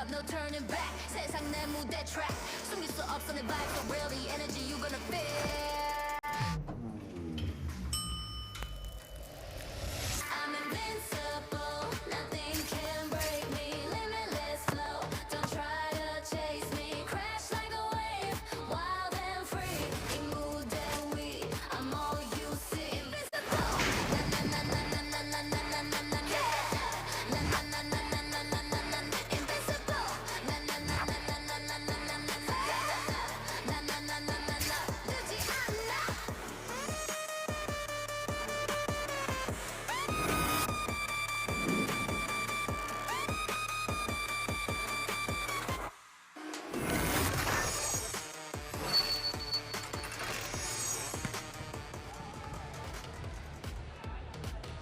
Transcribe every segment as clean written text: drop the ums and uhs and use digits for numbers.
top, no turning back. 세상 내 무대 track. 숨길 수 없어 내 vibe, so real the energy you gonna feel. I'm invincible, nothing can break me. Limitless flow, don't try to chase me. Crash like a wave, wild and free. Move that weed, I'm all you see. Invisible, na na na na na na na na na na na yeah. Na na na na na na na na na. Invisible, na na na na na na na na na na na. Na na na na na na. Duty I'm not.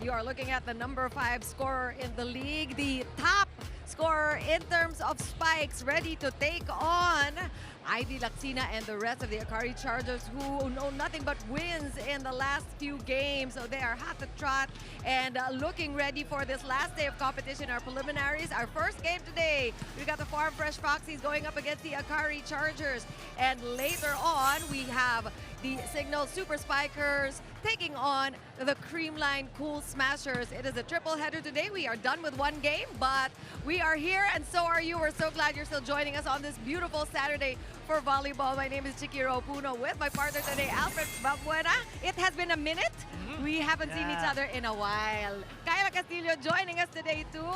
You are looking at the number 5 scorer in the league, the top scorer in terms of spikes, ready to take on Ivy Laxina and the rest of the AKARI Chargers, who know nothing but wins in the last few games. So they are hot to trot and looking ready for this last day of competition, our preliminaries. Our first game today, we got the Farm Fresh Foxies going up against the AKARI Chargers. And later on, we have the Signal Super Spikers taking on the Creamline Cool Smashers. It is a triple header today. We are done with one game, but we are here and so are you. We're so glad you're still joining us on this beautiful Saturday for volleyball. My name is Chikiro Puno with my partner today, Alfred Babuena. It has been a minute. We haven't seen each other in a while. Kyla Castillo joining us today too.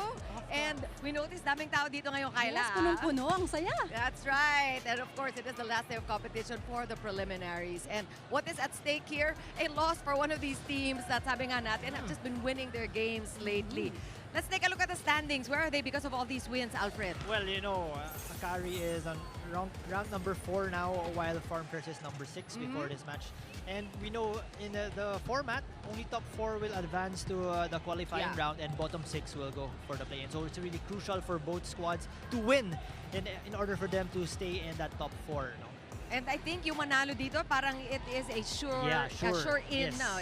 And we noticed daming tao dito ngayon, Kyla. Yes, punong-puno. Ang saya. That's right. And of course, it is the last day of competition for the preliminaries. And what is at stake here? A loss for one of these teams that, sabi nga natin, have just been winning their games lately. Let's take a look at the standings. Where are they because of all these wins, Alfred? Well, you know, AKARI is on rank number 4 now, while Farm Fresh is number 6 before this match. And we know in the format, only top 4 will advance to the qualifying round and bottom 6 will go for the play-in. So it's really crucial for both squads to win in order for them to stay in that top 4. No? And I think yung manalo dito, parang it is a sure in Yes. now.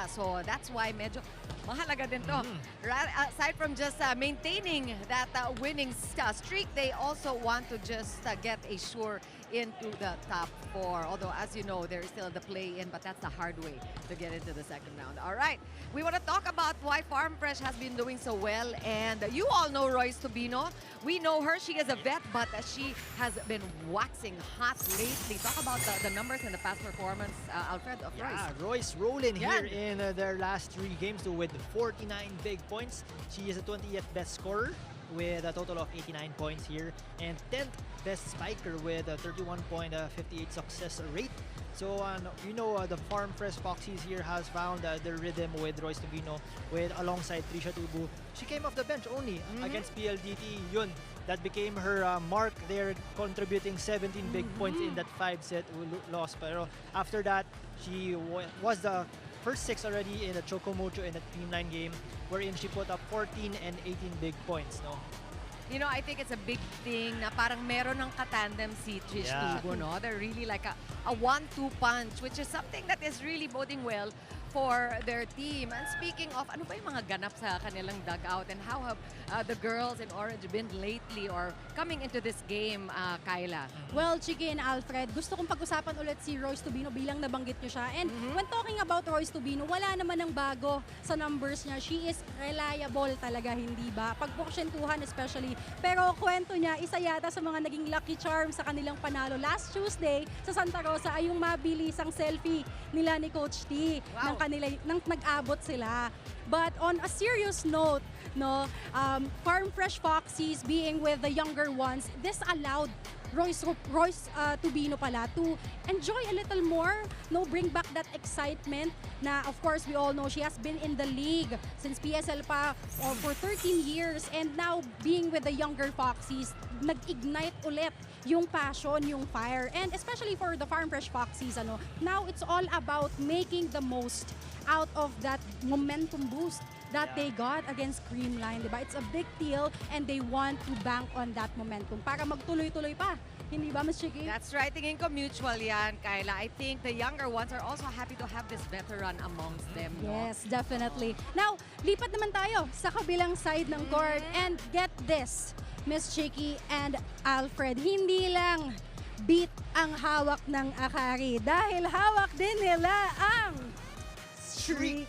So that's why medyo mahalaga din to. Aside from just maintaining that winning streak, they also want to just get a sure into the top 4. Although, as you know, there is still the play-in, but that's the hard way to get into the second round. All right, we want to talk about why Farm Fresh has been doing so well. And you all know Royce Tubino. We know her. She is a vet, but she has been waxing hot lately. Talk about the numbers and the past performance, Alfred, of Royce. Yeah, Royce rolling here in their last 3 games with 49 big points. She is the 20th best scorer with a total of 89 points here, and 10th best spiker with a 31.58 success rate. So you know, the Farm Fresh Foxies here has found their rhythm with Royce Tubino alongside Trisha Tubu. She came off the bench only against PLDT. Yun, that became her mark there, contributing 17 big points in that 5-set loss. Pero after that, she was the first 6 already in the Chocomocho in the Creamline game, wherein she put up 14 and 18 big points. No? You know, I think it's a big thing na parang meron ng katandem si Trish Tubo, no? They're really like a 1-2 punch, which is something that is really boding well for their team. And speaking of, ano ba yung mga ganap sa kanilang dugout and how have the girls in Orange been lately or coming into this game, Kyla? Well, Chiki and Alfred, gusto kong pag-usapan ulit si Royce Tubino bilang nabanggit nyo siya. And when talking about Royce Tubino, wala naman ng bago sa numbers niya. She is reliable talaga, hindi ba? Pagpoksentuhan especially. Pero kwento niya, isa yata sa mga naging lucky charm sa kanilang panalo last Tuesday sa Santa Rosa ay yung mabilisang selfie nila ni Coach T. Wow. Nang nag-abot sila. But on a serious note, no, Farm Fresh Foxies being with the younger ones, this allowed Royce Tubino pala to enjoy a little more, no, bring back that excitement na of course we all know she has been in the league since PSL pa for 13 years, and now being with the younger Foxies, nag-ignite ulit yung passion, yung fire, and especially for the Farm Fresh Foxies, now it's all about making the most out of that momentum boost that they got against Creamline, diba? It's a big deal and they want to bank on that momentum para magtuloy-tuloy pa. Hindi ba, Ms. Chiki? That's right. Tingin ko mutual yan, Kyla. I think the younger ones are also happy to have this veteran amongst them. No? Yes, definitely. Now, lipat naman tayo sa kabilang side ng court and get this. Miss Chicky and Alfred. Hindi lang beat ang hawak ng AKARI dahil hawak din nila ang streak.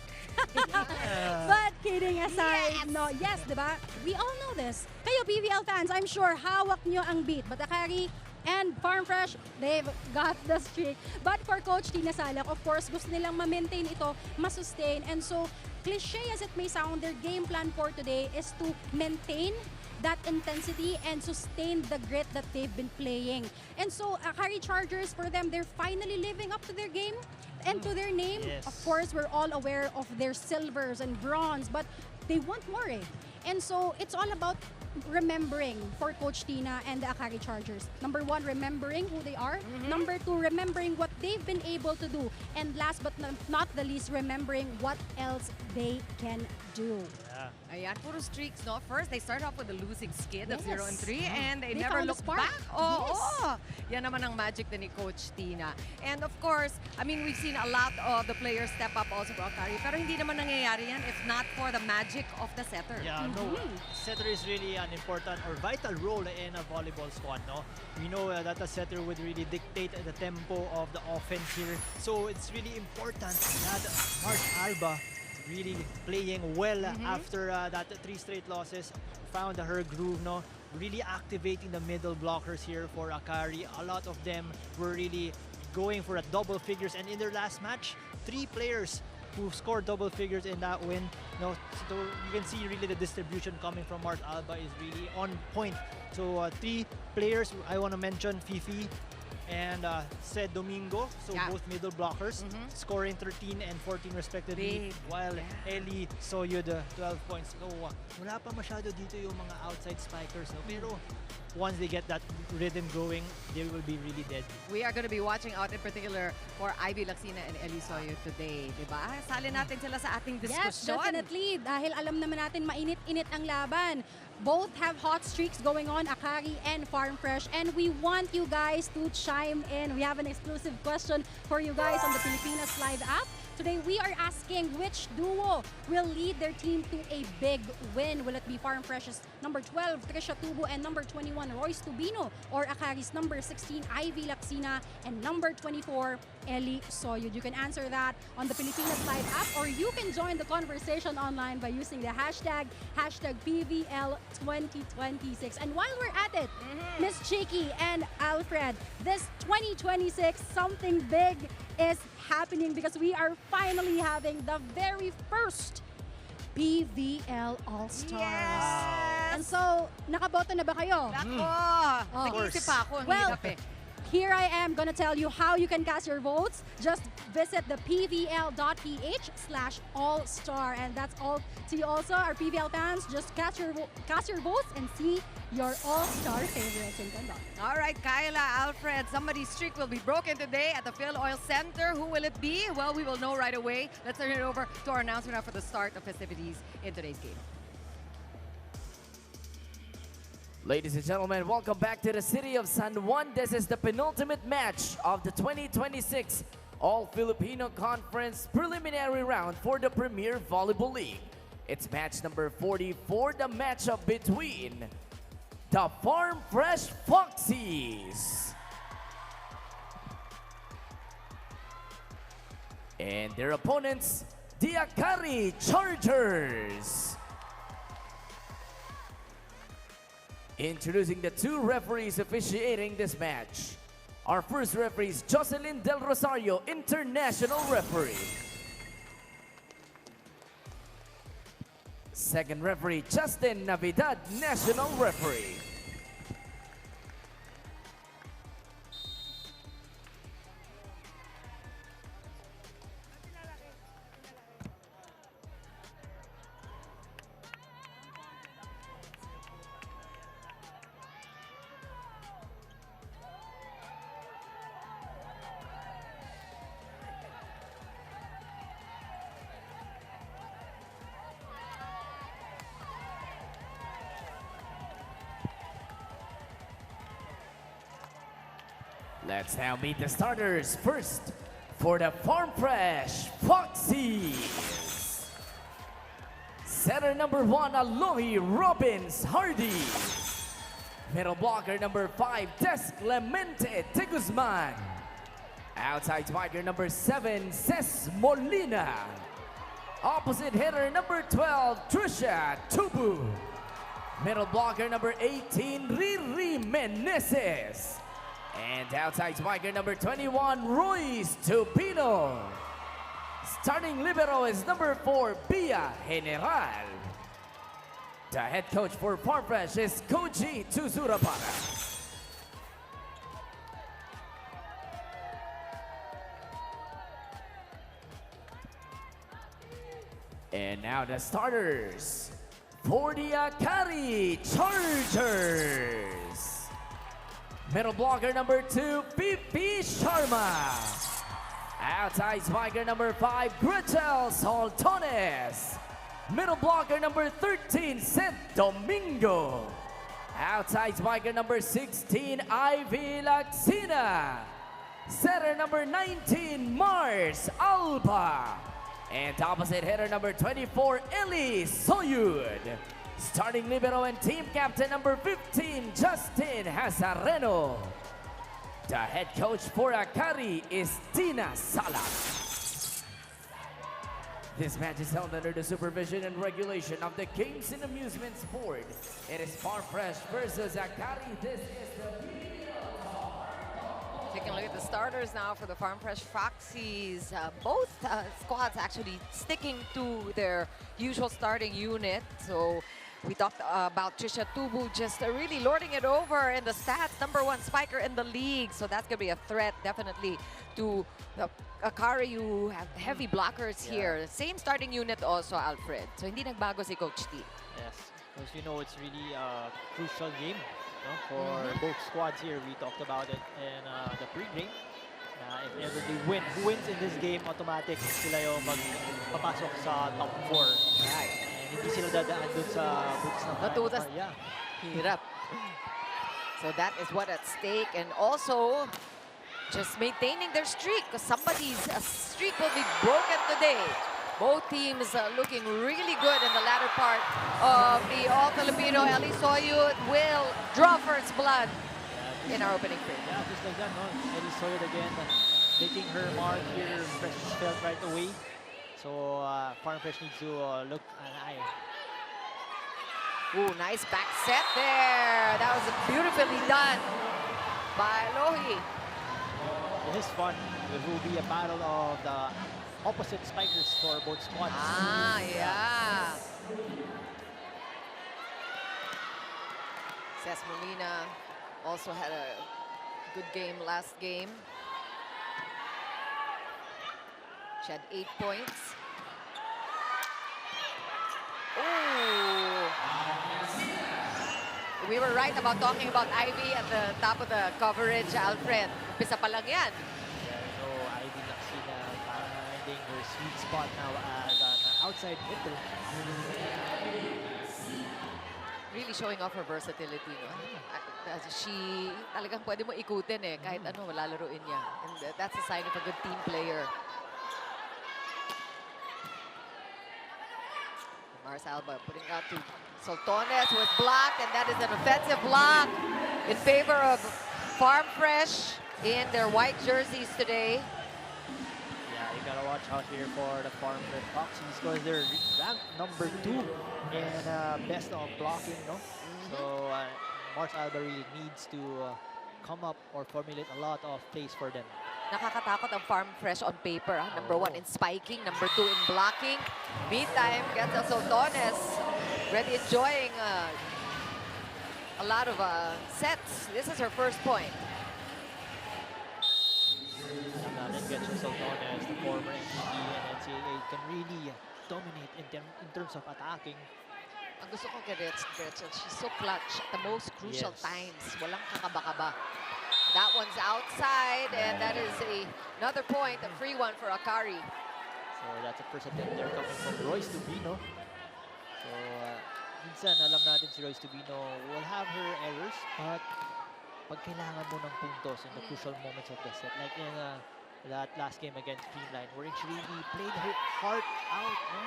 But kidding aside, no, yes, diba? We all know this. Kayo PVL fans, I'm sure hawak nyo ang beat. But AKARI and Farm Fresh, they've got the streak. But for Coach Tina Salak, of course, gusto nilang ma-maintain ito, ma-sustain. And so, cliche as it may sound, their game plan for today is to maintain that intensity and sustain the grit that they've been playing. And so, AKARI Chargers, for them, they're finally living up to their game and to their name. Yes. Of course, we're all aware of their silvers and bronze, but they want more eh. And so, it's all about remembering for Coach Tina and the AKARI Chargers. Number one, remembering who they are. Number two, remembering what they've been able to do. And last but not the least, remembering what else they can do. Ayan, puro streaks, no? First, they start off with a losing skid of Yes. 0-3 and they They never found the looked spark. back. Oh, Yes. oh. Yan naman ang magic din ni Coach Tina. And of course, I mean, we've seen a lot of the players step up also for AKARI, pero hindi naman nangyayari yan if not for the magic of the setter. Yeah, no, setter is really an important or vital role in a volleyball squad, no? We know that a setter would really dictate the tempo of the offense here. So it's really important that Mark Alba really playing well after that 3 straight losses, found her groove, no? Really activating the middle blockers here for AKARI. A lot of them were really going for a double figures, and in their last match, 3 players who scored double figures in that win. No, so you can see really the distribution coming from Mars Alba is really on point. So 3 players I want to mention: Fifi and Sed Domingo, so Yeah. both middle blockers, scoring 13 and 14 respectively, Big. while Ellie Soyud 12 points. So wala pa masyado dito yung mga outside spikers, no? Pero once they get that rhythm going, they will be really dead. We are going to be watching out in particular for Ivy Lacsina and Elisoyo today, di ba? Sali natin sila sa ating Yes, diskusyon. definitely. Dahil alam naman natin mainit-init ang laban. Both have hot streaks going on, AKARI and Farm Fresh. And we want you guys to chime in. We have an exclusive question for you guys on the Pilipinas Live app. Today, we are asking which duo will lead their team to a big win. Will it be Farm Fresh's number 12, Trisha Tubo, and number 21, Royce Tubino, or AKARI's number 16, Ivy Lacsina, and number 24, Ellie Soyud? You can answer that on the Pilipinas Live app, or you can join the conversation online by using the hashtag PVL2026. And while we're at it, Miss Chicky and Alfred, this 2026, something big is happening because we are finally having the very first PVL All-Stars. Yes! And so, nakaboto na ba kayo? Nako! Oh. Nag-iisip pa ako. Ang Well, hirap eh. here I am gonna tell you how you can cast your votes. Just visit the pvl.ph/all-star, and that's all. See you also, our PVL fans. Just cast your votes and see your all-star favorites in Tondo. All right, Kyla, Alfred, somebody's streak will be broken today at the Phil Oil Center. Who will it be? Well, we will know right away. Let's turn it over to our announcement now for the start of festivities in today's game. Ladies and gentlemen, welcome back to the city of San Juan. This is the penultimate match of the 2026 All-Filipino Conference Preliminary Round for the Premier Volleyball League. It's match number 44, the matchup between the Farm Fresh Foxies and their opponents, the AKARI Chargers. Introducing the 2 referees officiating this match. Our first referee is Jocelyn Del Rosario, International Referee. Second referee, Justin Navidad, National Referee. Let's now meet the starters. First, for the Farm Fresh Foxies. Setter number 1, Alohi Robbins Hardy. Middle blocker number 5, Des Clemente de Guzman. Outside spiker number 7, Ces Molina. Opposite hitter number 12, Trisha Tubu. Middle blocker number 18, Riri Meneses. And outside spiker number 21, Royce Tupino. Starting libero is number 4, Bia General. The head coach for Farmfresh is Koji Tuzurapara. And now the starters for the AKARI Chargers. Middle blocker number 2, Pipi Sharma. Outside spiker number 5, Gretel Saltones. Middle blocker number 13, St. Domingo. Outside spiker number 16, Ivy Laxina. Setter number 19, Mars Alba. And opposite hitter number 24, Eli Soyud. Starting libero and team captain number 15, Justin Hazareno. The head coach for AKARI is Tina Salas. This match is held under the supervision and regulation of the Games and Amusements Board. It is Farmfresh versus AKARI. This is the Taking a look at the starters now for the Farmfresh Foxies. Both squads actually sticking to their usual starting unit. So we talked about Trisha Tubu just really lording it over in the stats. Number 1 spiker in the league. So that's going to be a threat definitely to the AKARI, who have heavy blockers here. Same starting unit also, Alfred. So hindi nagbago si Coach T. Yes, because you know it's really a crucial game, no, for both squads here. We talked about it in the pre-game. If ever they win, who wins in this game, automatic sila yung magpapasok sa top 4. Right. And hindi sila dadaan dun sa books ng Natutas. Yeah. Hirap. So that is what at stake, and also just maintaining their streak, because somebody's streak will be broken today. Both teams looking really good in the latter part of the All-Filipino. Eli Soyud will draw first blood in our opening frame. Yeah, just like that, no? Eddie Sawyer again, making her mark here. Fresh felt right away. So Farmfresh needs to look an eye. Ooh, nice back set there. That was beautifully done by Lohi. This is fun. It will be a battle of the opposite spikers for both squads. Ah, yeah. Ces Molina also had a good game last game. She had 8 points. Ooh. We were right about talking about Ivy at the top of the coverage, Alfred. Umpisa pa lang yan. Yeah, you know, Ivy Laxina finding her sweet spot now as an outside hitter. Really showing off her versatility, no? She talagang pwede mo ikutin eh, kahit ano, malalaruin niya. And that's a sign of a good team player. Mars Alba putting out to Saltones, who was blocked, and that is an offensive block in favor of Farmfresh in their white jerseys today. Yeah, you gotta watch out here for the Farmfresh Foxies because they're ranked number 2 in best of blocking, no? So Mars Alba really needs to come up or formulate a lot of plays for them. Nakakatakot ang Farmfresh on paper. Number 1 in spiking, number 2 in blocking. Meantime, Gretel Saltones already enjoying a lot of sets. This is her first point. And Gretel Saltones, the former MVP and NCAA, can really dominate in terms of attacking. Ang gusto ko kay Gretel, she's so clutch at the most crucial times. Walang kakaba-kaba. That one's outside, and that is another point, a free one for AKARI. So that's a first attempt there coming from Royce Tupino. So minsan alam natin si Royce Tupino will have her errors, but pag kailangan mo ng puntos in the crucial moments of the set, like in that last game against Creamline, where she really played her heart out. No?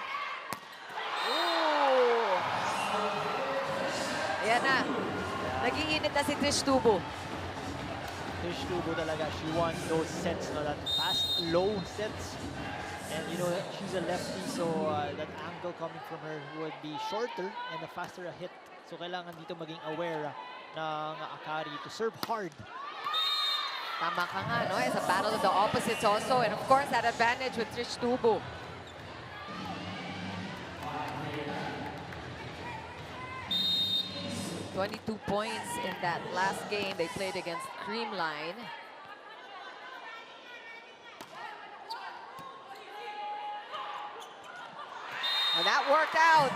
Ooh! Ayan na. Nag-iinit na si Trish Tubo. Trish Tubo talaga, she won those sets, no, that fast, low sets. And you know, she's a lefty, so that angle coming from her would be shorter and a faster a hit. So kailangan dito maging aware ng AKARI to serve hard. Tama ka nga, no? It's a battle of the opposites also. And of course, that advantage with Trish Tubo. $22 points in that last game they played against Creamline. And that worked out.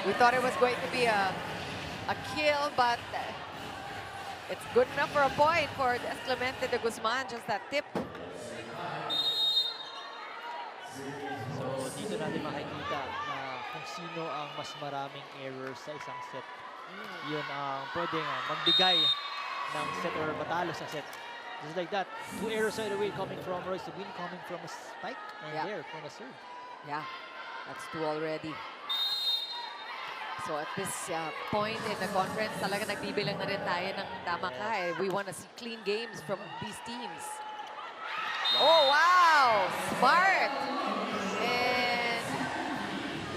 We thought it was going to be a kill, but it's good enough for a point for Clemente de Guzman, just that tip. So dito natin makikita na kung sino ang mas maraming errors sa isang set. Yun ang pwedeng magbigay ng set or matalo sa set. Just like that. 2 errors right away coming from Royce Sabino, coming from a spike, and Yeah. there from a serve. Yeah, that's 2 already. So at this point in the conference, talaga nagbibilang na rin tayo ng tama ka eh. We want to see clean games from these teams. Oh, wow! Smart! And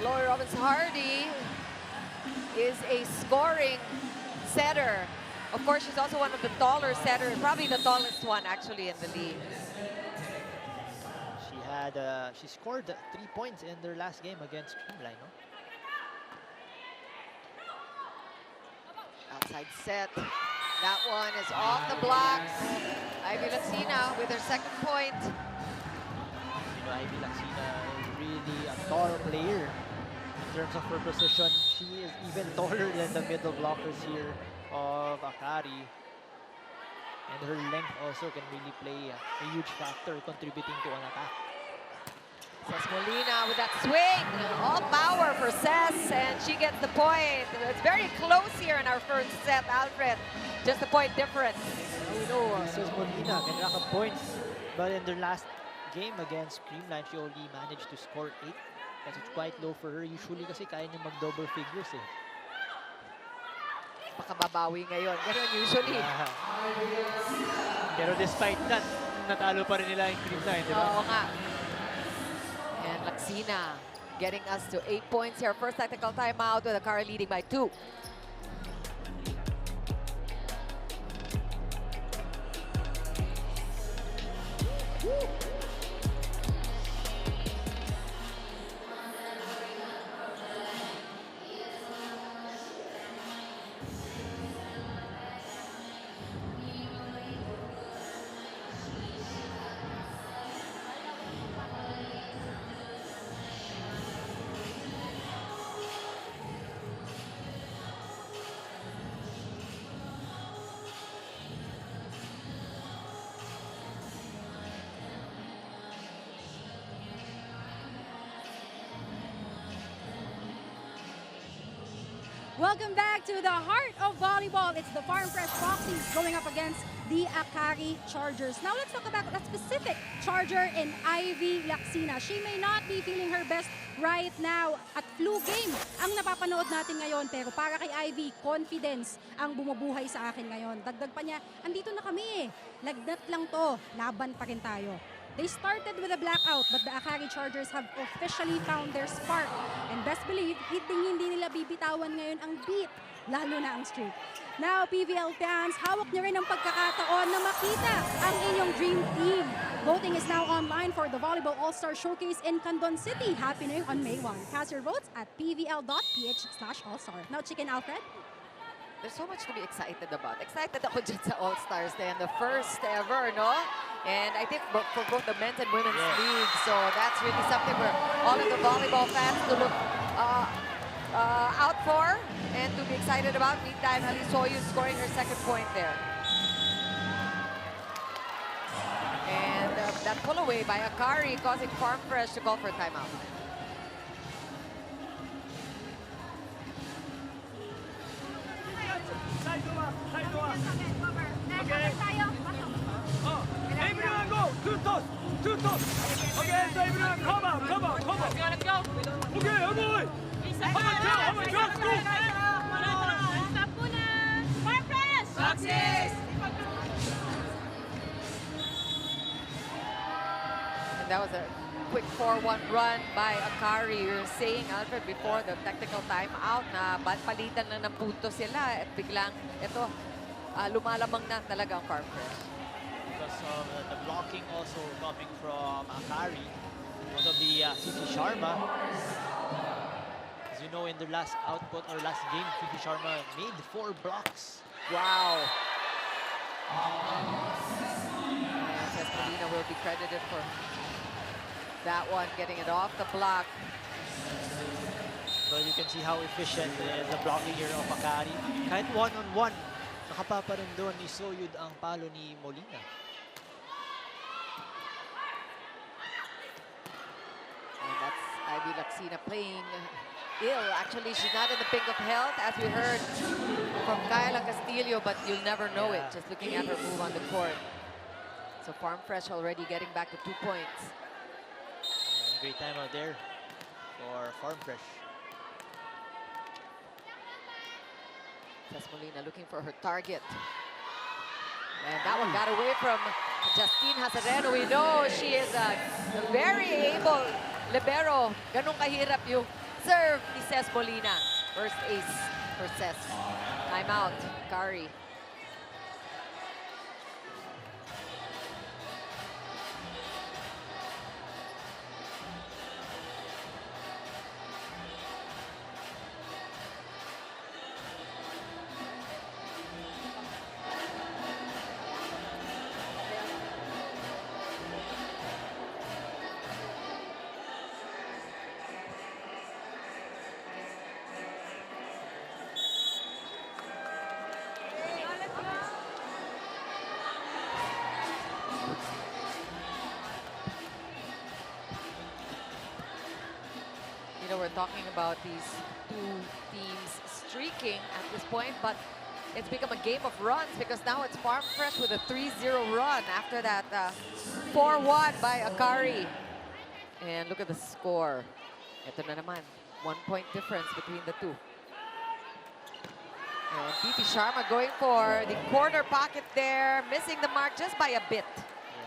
Lori Robbins-Hardy is a scoring setter. Of course, she's also one of the taller setters, probably the tallest one actually in the league. She scored 3 points in their last game against Creamline, no? Outside set. That one is off the blocks. Ivy Laxina with her second point. You know, Ivy Laxina is really a tall player in terms of her position. She is even taller than the middle blockers here of AKARI. And her length also can really play a huge factor contributing to an attack. Cess Molina with that swing. All power for Cess, and she gets the point. It's very close here in our first set, Alfred. Just a point difference. You know, Cess Molina can rack up points, but in their last game against Creamline, she only managed to score 8. That's quite low for her. Usually kasi kaya niya mag-double figures eh. Baka babawi ngayon. Ganun usually. Yeah. Pero despite that, natalo pa rin nila yung Creamline, di ba? Oo nga. And Laxina getting us to 8 points here. First tactical timeout with AKARI leading by 2. Welcome back to the heart of volleyball. It's the Farm Fresh Foxies going up against the AKARI Chargers. Now let's talk about a specific Charger in Ivy Laxina. She may not be feeling her best right now at flu game ang napapanood natin ngayon. Pero para kay Ivy, confidence ang bumubuhay sa akin ngayon. Dagdag pa niya, andito na kami eh. Lagnat lang to, laban pa rin tayo. They started with a blackout, but the AKARI Chargers have officially found their spark. And best believe, hindi nila bibitawan ngayon ang beat, lalo na ang streak. Now, PVL fans, hawak niyo rin ang pagkakataon na makita ang inyong dream team. Voting is now online for the Volleyball All-Star Showcase in Candon City, happening on May 1. Cast your votes at pvl.ph/allstar. Now, Chicken Alfred? There's so much to be excited about. Excited ako dyan sa All-Stars na yan, the first ever, no? And I think for both the men's and women's league, so that's really something for all of the volleyball fans to look out for and to be excited about. Meantime, Ali Soyu scoring her second point there. And that pull away by AKARI causing Farm Fresh to call for a timeout. Everyone go! Two toss! Two toss! Okay, so everyone come on! Let's go! Okay, everyone! How much go! Stop muna! that was a quick 4-1 run by AKARI. You were saying, Alfred, before the technical timeout na palitan lang ng punto sila at biglang ito, lumalamang na talaga ang Farm Fresh. Because of the blocking also coming from AKARI. Also the Fifi Sharma. As you know, in their last output or last game, Fifi Sharma made 4 blocks. Wow. And Molina will be credited for that one, getting it off the block. So you can see how efficient is the blocking here of AKARI. Kahit one-on-one, nakapapa rin doon ni Soyud ang palo ni Molina. And that's Ivy Laxina playing ill. Actually, she's not in the pink of health, as we heard from Kyla Castillo, but you'll never know it just looking at her move on the court. So Farm Fresh already getting back to 2 points. Great time out there for Farm Fresh. Molina looking for her target. And that one got away from Justine Hazareno. We know she is a very able libero. Ganun kahirap yung serve ni Molina. First ace for Ces. Timeout, Kari. You know, we're talking about these two teams streaking at this point, but it's become a game of runs because now it's Farm Fresh with a 3-0 run after that 4-1 by AKARI. And look at the score. Ito na naman, 1 point difference between the two. And Fifi Sharma going for the corner pocket there, missing the mark just by a bit.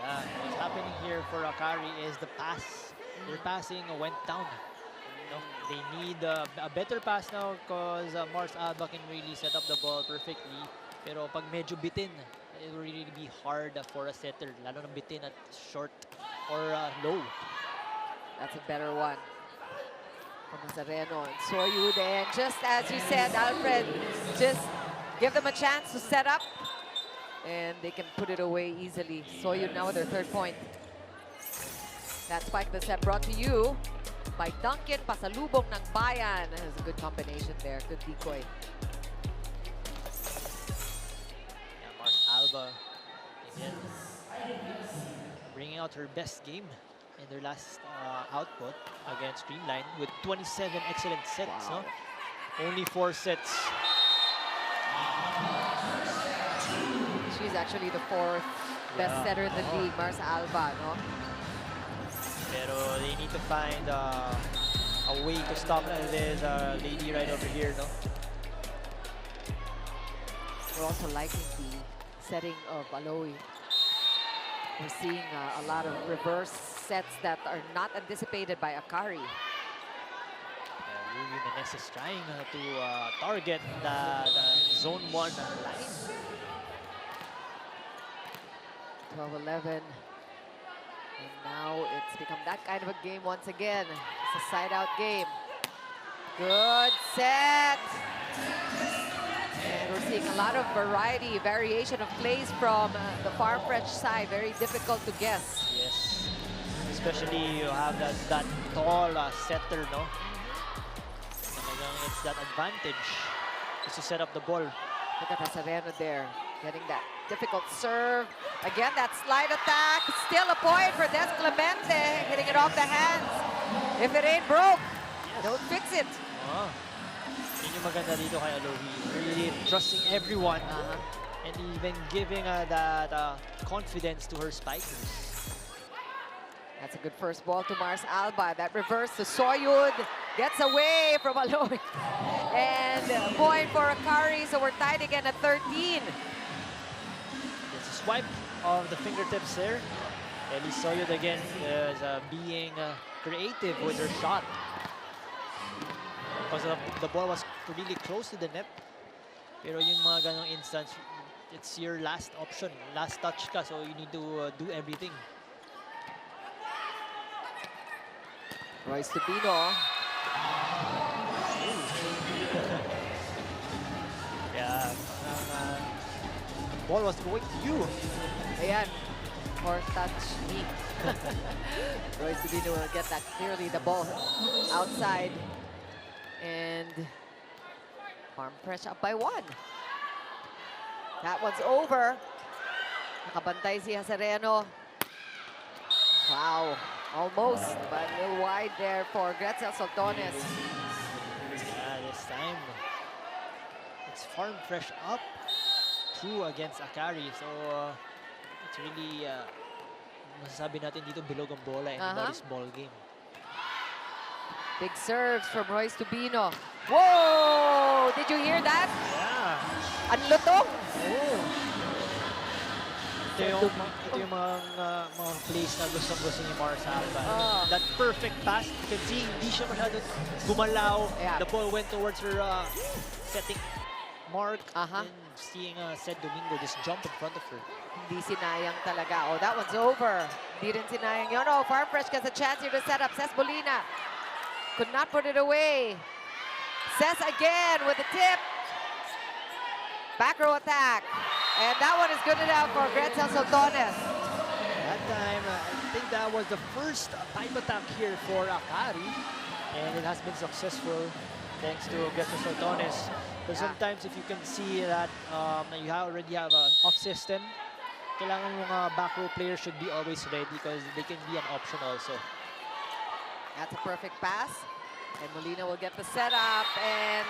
Yeah, what's happening here for AKARI is the pass. Their passing went down. You know, they need a better pass now because Mars Alba can really set up the ball perfectly. Pero pag medyo bitin, it will really be hard for a setter, lalo na bitin at short or low. That's a better one from Nazareno and Soyud. And just as you said, Alfred, just give them a chance to set up and they can put it away easily. Soyud now with their 3rd point. That spike the set brought to you by Duncan, pasalubong ng Bayan. That's a good combination there, good decoy. Yeah, Mars Alba again bringing out her best game in their last output against Streamline with 27 excellent sets. Wow. No? Only 4 sets. She's actually the 4th best setter in the league, Mars Alba, no? Pero they need to find a way to stop this lady right over here, no? We're also liking the setting of Aloy. We're seeing a lot of reverse sets that are not anticipated by AKARI. Rui Menes is trying to target the zone 1 line. 12-11. And now it's become that kind of a game once again. It's a side-out game. Good set. And we're seeing a lot of variation of plays from the Farm Fresh side. Very difficult to guess. Yes. Especially you have that tall setter, no? Talagang it's that advantage is to set up the ball. Look at Hazareno there, getting that difficult serve. Again, that slide attack. Still a point for Des Clemente, hitting it off the hands. If it ain't broke, don't fix it. Oh. Yun yung maganda dito kay Alohi. Really trusting everyone and even giving that confidence to her spikers. That's a good first ball to Mars Alba. That reverse to Soyud. Gets away from Aloy. And a point for AKARI, so we're tied again at 13. It's a swipe of the fingertips there. Ellie Soyod again is being creative with her shot. Because the ball was really close to the net. Pero yung mga ganong instance, it's your last option, last touch ka, so you need to do everything. Royce Tubino. Yeah, ball was going to you. Ayan. Or touch me. Royce Tubino will get that clearly. The ball outside. And Farm Fresh up by 1. That one's over. Nakabantay si Hazareno. Wow. Almost, but a little wide there for Gretzel Soltones. Yeah, this time it's Farm Fresh up 2 against AKARI. So it's really masasabi natin dito bilog ang bola in Morris ball game. Big serves from Royce Tubino. Whoa! Did you hear that? Yeah. Ang lutong. Oh. Ito yung mga plays na gustong-gusto ni Mars Alba. That perfect pass, you can see hindi siya masyado gumalaw. Yeah. The ball went towards her setting mark. Uh-huh. And seeing Sed Domingo just jump in front of her. Hindi sinayang talaga. Oh, that one's over. Hindi rin sinayang yun. Oh, Farm Fresh gets a chance here to set up. Ces Molina could not put it away. Ces again with the tip. Back row attack. And that one is good enough for Gretzel Soltones. That time, I think that was the first pipe attack here for AKARI. And it has been successful thanks to Gretzel Soltones. But sometimes if you can see that you already have an off system, kailangan yung back row players should be always ready because they can be an option also. That's a perfect pass. And Molina will get the setup. And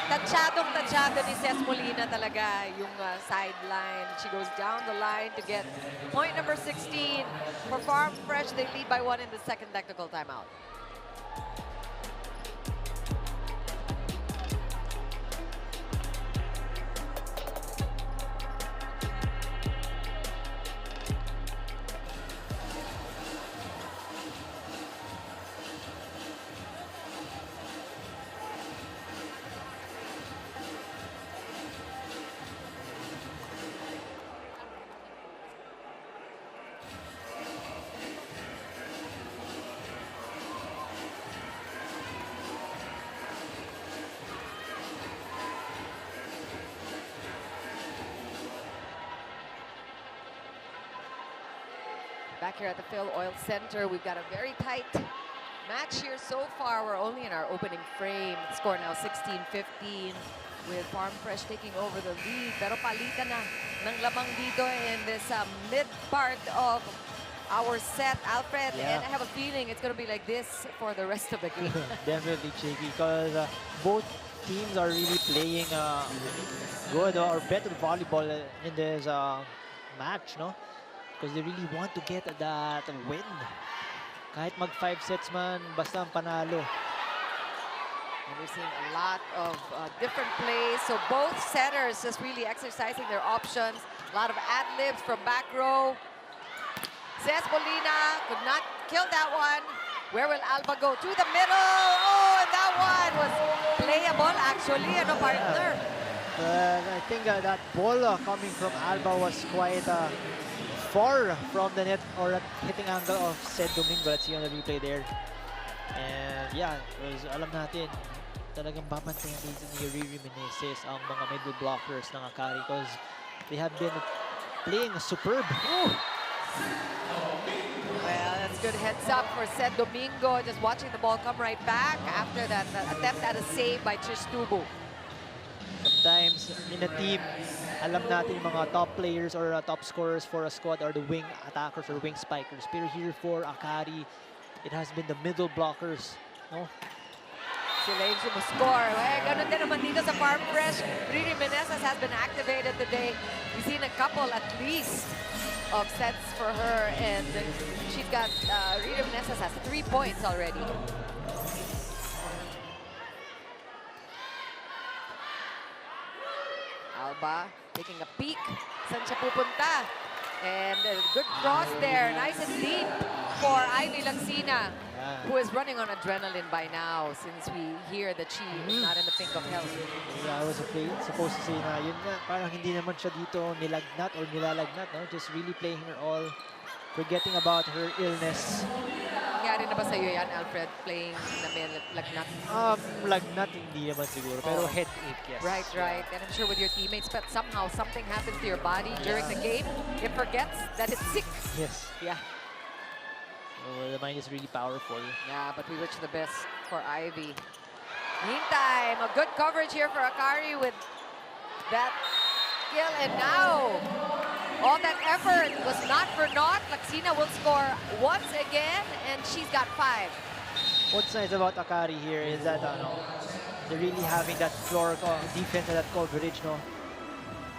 tachado ni Ces Molina talaga yung sideline. She goes down the line to get point number 16. For Farm Fresh, they lead by 1 in the second technical timeout. Back here at the Phil Oil Center, we've got a very tight match here so far. We're only in our opening frame. The score now 16-15 with Farm Fresh taking over the lead. Pero palitan na ng lamang dito in this mid part of our set, Alfred. Yeah. And I have a feeling it's going to be like this for the rest of the game. Definitely, Cheeky, because both teams are really playing good or better volleyball in this match, no? Because they really want to get that win. Kahit mag 5 sets man, basta ang panalo. And we're seeing a lot of different plays. So both setters just really exercising their options. A lot of ad-libs from back row. Ces Molina could not kill that one. Where will Alba go? To the middle. Oh, and that one was playable actually. Ano, partner? I think that ball coming from Alba was quite far from the net or at hitting angle of Sed Domingo. Let's see on the replay there. And yeah, was alam natin, talagang babantayan dito ni Riri Meneses ang mga middle blockers ng AKARI because they have been playing superb. Ooh. Well, that's good heads up for Sed Domingo. Just watching the ball come right back after that attempt at a save by Trish Tubu. Sometimes in a team, alam natin yung mga top players or top scorers for a squad are the wing attackers or wing spikers. Pero here for AKARI, it has been the middle blockers, no? Sila yung sumuscore. Eh, ganun din naman dito sa Farm Fresh. Riri Meneses has been activated today. We've seen a couple at least of sets for her, and she's got, Riri Meneses has 3 points already. Alba taking a peek. Saan siya pupunta? And a good cross there. Nice and deep for Ivy Laxina, Yeah. who is running on adrenaline by now since we hear that she is not in the pink of health. Yeah, I was supposed to say na yun nga, parang hindi naman siya dito nilagnat or nilalagnat, no? Just really playing her all, forgetting about her illness. Nangyari na ba sa'yo yan, Alfred, playing na may lagnat? Lagnat hindi naman siguro, pero Oh. headache, yes. Right, right. And I'm sure with your teammates, but somehow something happens to your body during the game. It forgets that it's sick. Yes. Yeah. So the mind is really powerful. Yeah, but we wish the best for Ivy. Meantime, a good coverage here for AKARI with that skill. And now, all that effort was not for naught. Laxina will score once again, and she's got 5. What's nice about AKARI here is that they're really having that floor defense and that coverage, no?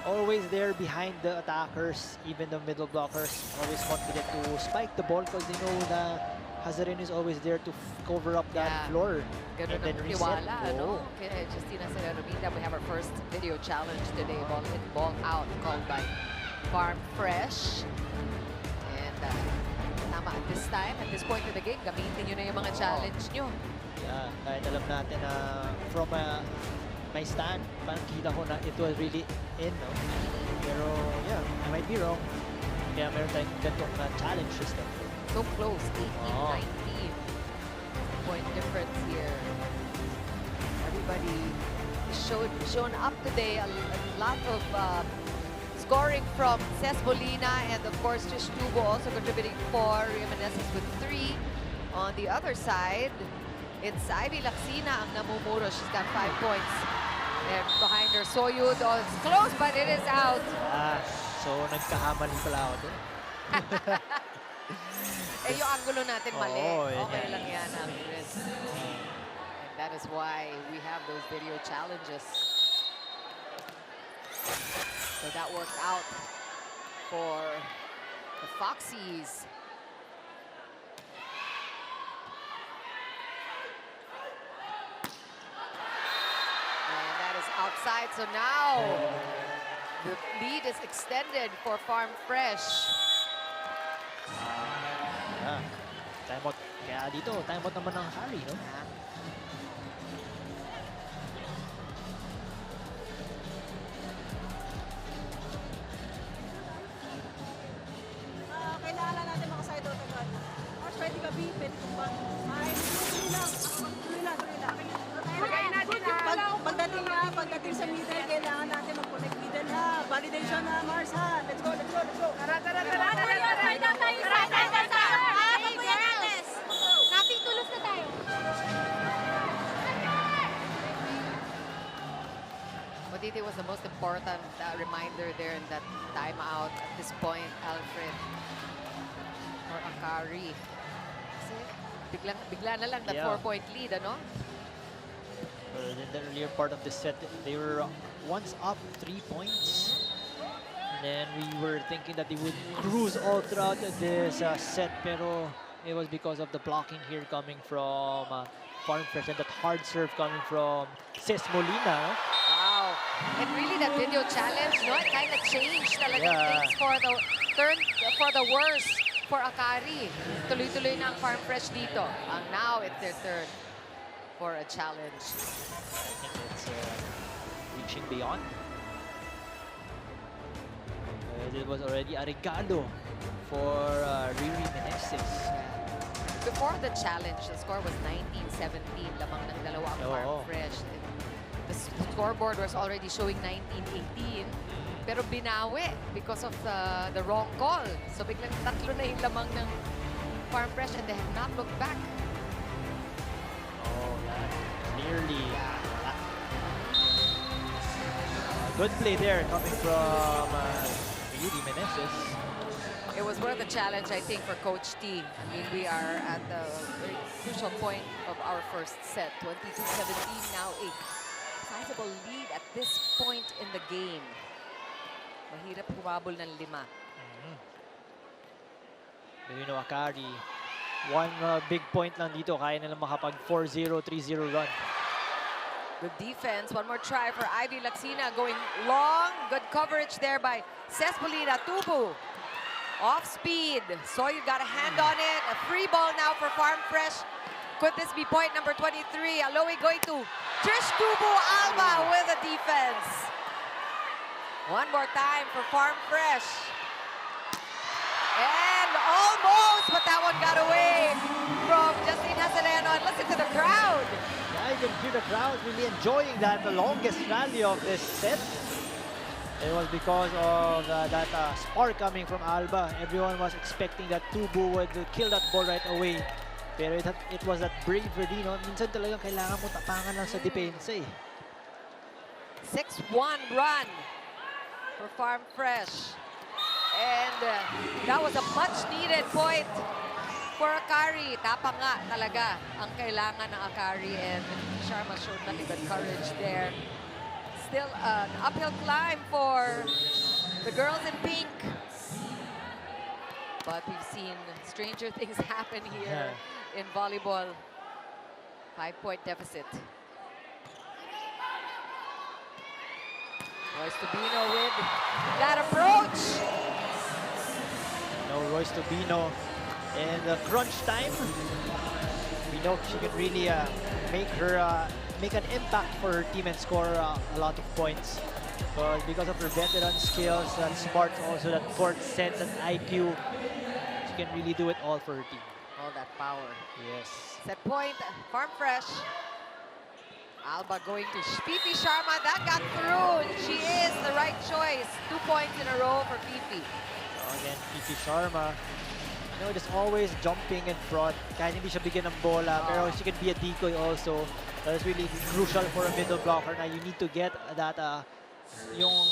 Always there behind the attackers, even the middle blockers. Always confident to spike the ball because they know that Hazarin is always there to cover up that Yeah. floor. Ganun and then ang reset. tiwala, ano? Kaya Justina Serenumita, we have our first video challenge today. Ball in, ball out, called by Farm Fresh. And tama at this time, at this point in the game, gamitin nyo na yung mga challenge nyo. Yeah, kahit alam natin na from my stand, parang kita ko na it was really in, no? Pero yeah, I might be wrong. Kaya meron tayong ganitong challenge system. So close, 18, Oh. 19 point difference here. Everybody shown up today. A lot of scoring from Ces Molina, and of course Trish Tubo also contributing 4. Reminiscence with 3. On the other side, it's Ivy Laxina ang namumuro. She's got 5 points. And behind her, Soyud. Oh, it's close, but it is out. So nagkahamali pala ako doon. Eh, yung angulo natin mali. Oo, yun Okay yan. lang yan, Chris. And that is why we have those video challenges. So that worked out for the Foxies. And that is outside. So now the lead is extended for Farm Fresh. Yeah. Timeout. Kaya dito, timeout naman ng AKARI, no? Kailangan natin makaside out agad. Mars, pwede ka, B? Pwede kong ba? Ay, tuloy lang. Tuloy lang, tuloy lang. Pagdating sa middle, kailangan natin mag-connect middle ha. Validation ha, Mars ha. Let's go, let's go, let's go. Tara, tara, tara, tara, Naping tulos na tayo. What do you think was the most important reminder there in that timeout at this point, Alfred, for AKARI? Kasi bigla na lang that Yeah. 4-point lead, ano? In the earlier part of the set, they were once up 3 points. And then we were thinking that they would cruise all throughout this set, pero it was because of the blocking here coming from Farm Fresh and that hard serve coming from Ces Molina. No? Wow. And really that video challenge, no? It kind of changed talaga Yeah. things for the worse for AKARI. Tuloy-tuloy na ang Farm Fresh dito. Now it's their turn for a challenge. I think it's reaching beyond. It was already a regalo for Riri Meneses. Before the challenge, the score was 19-17. Lamang ng dalawa ang Farm Oo. Fresh. The scoreboard was already showing 19-18. Pero binawi because of the wrong call. So biglang tatlo na yung lamang ng Farm Fresh and they have not looked back. Oh, yeah. Clearly. Good play there coming from Riri Meneses. It was worth a challenge, I think, for Coach T. I mean, we are at the very crucial point of our first set. 22-17, now a sizable lead at this point in the game. Mahirap humabol ng 5. You know, AKARI, one big point lang dito, kaya nilang makapag 4-0, 3-0 run. Good defense. One more try for Ivy Laxina going long. Good coverage there by Ces Molina. Tubu. Off speed. So you got a hand on it. A free ball now for Farm Fresh. Could this be point number 23? Aloe going to Trish Tubo Alba with a defense. One more time for Farm Fresh. And almost, but that one got away from Justine Hasaleno. And listen to the crowd. Yeah, you can hear the crowd really enjoying that, the longest rally of this set. It was because of that spark coming from Alba. Everyone was expecting that Tubo would kill that ball right away. Pero it was that bravery, no? Minsan talagang kailangan mo tapangan lang sa depensa eh. 6-1 run for Farm Fresh. And that was a much-needed point for AKARI. Tapang nga talaga ang kailangan ng AKARI. And Sharma showed nothing but courage there. Still an uphill climb for the girls in pink. But we've seen stranger things happen here in volleyball. 5-point deficit. Royce Tubino with that approach. Royce Tubino in the crunch time. We know she can really make an impact for her team and score a lot of points. But because of her veteran skills, that smarts, also that court sense and IQ, she can really do it all for her team. All that power. Yes. Set point, Farm Fresh. Alba going to Fifi Sharma. That got through. She is the right choice. 2 points in a row for Fifi. Again, Fifi Sharma, just always jumping in front. Kahit hindi siya bigyan ng bola, pero she can be a decoy also. That's really crucial for a middle blocker na you need to get that yung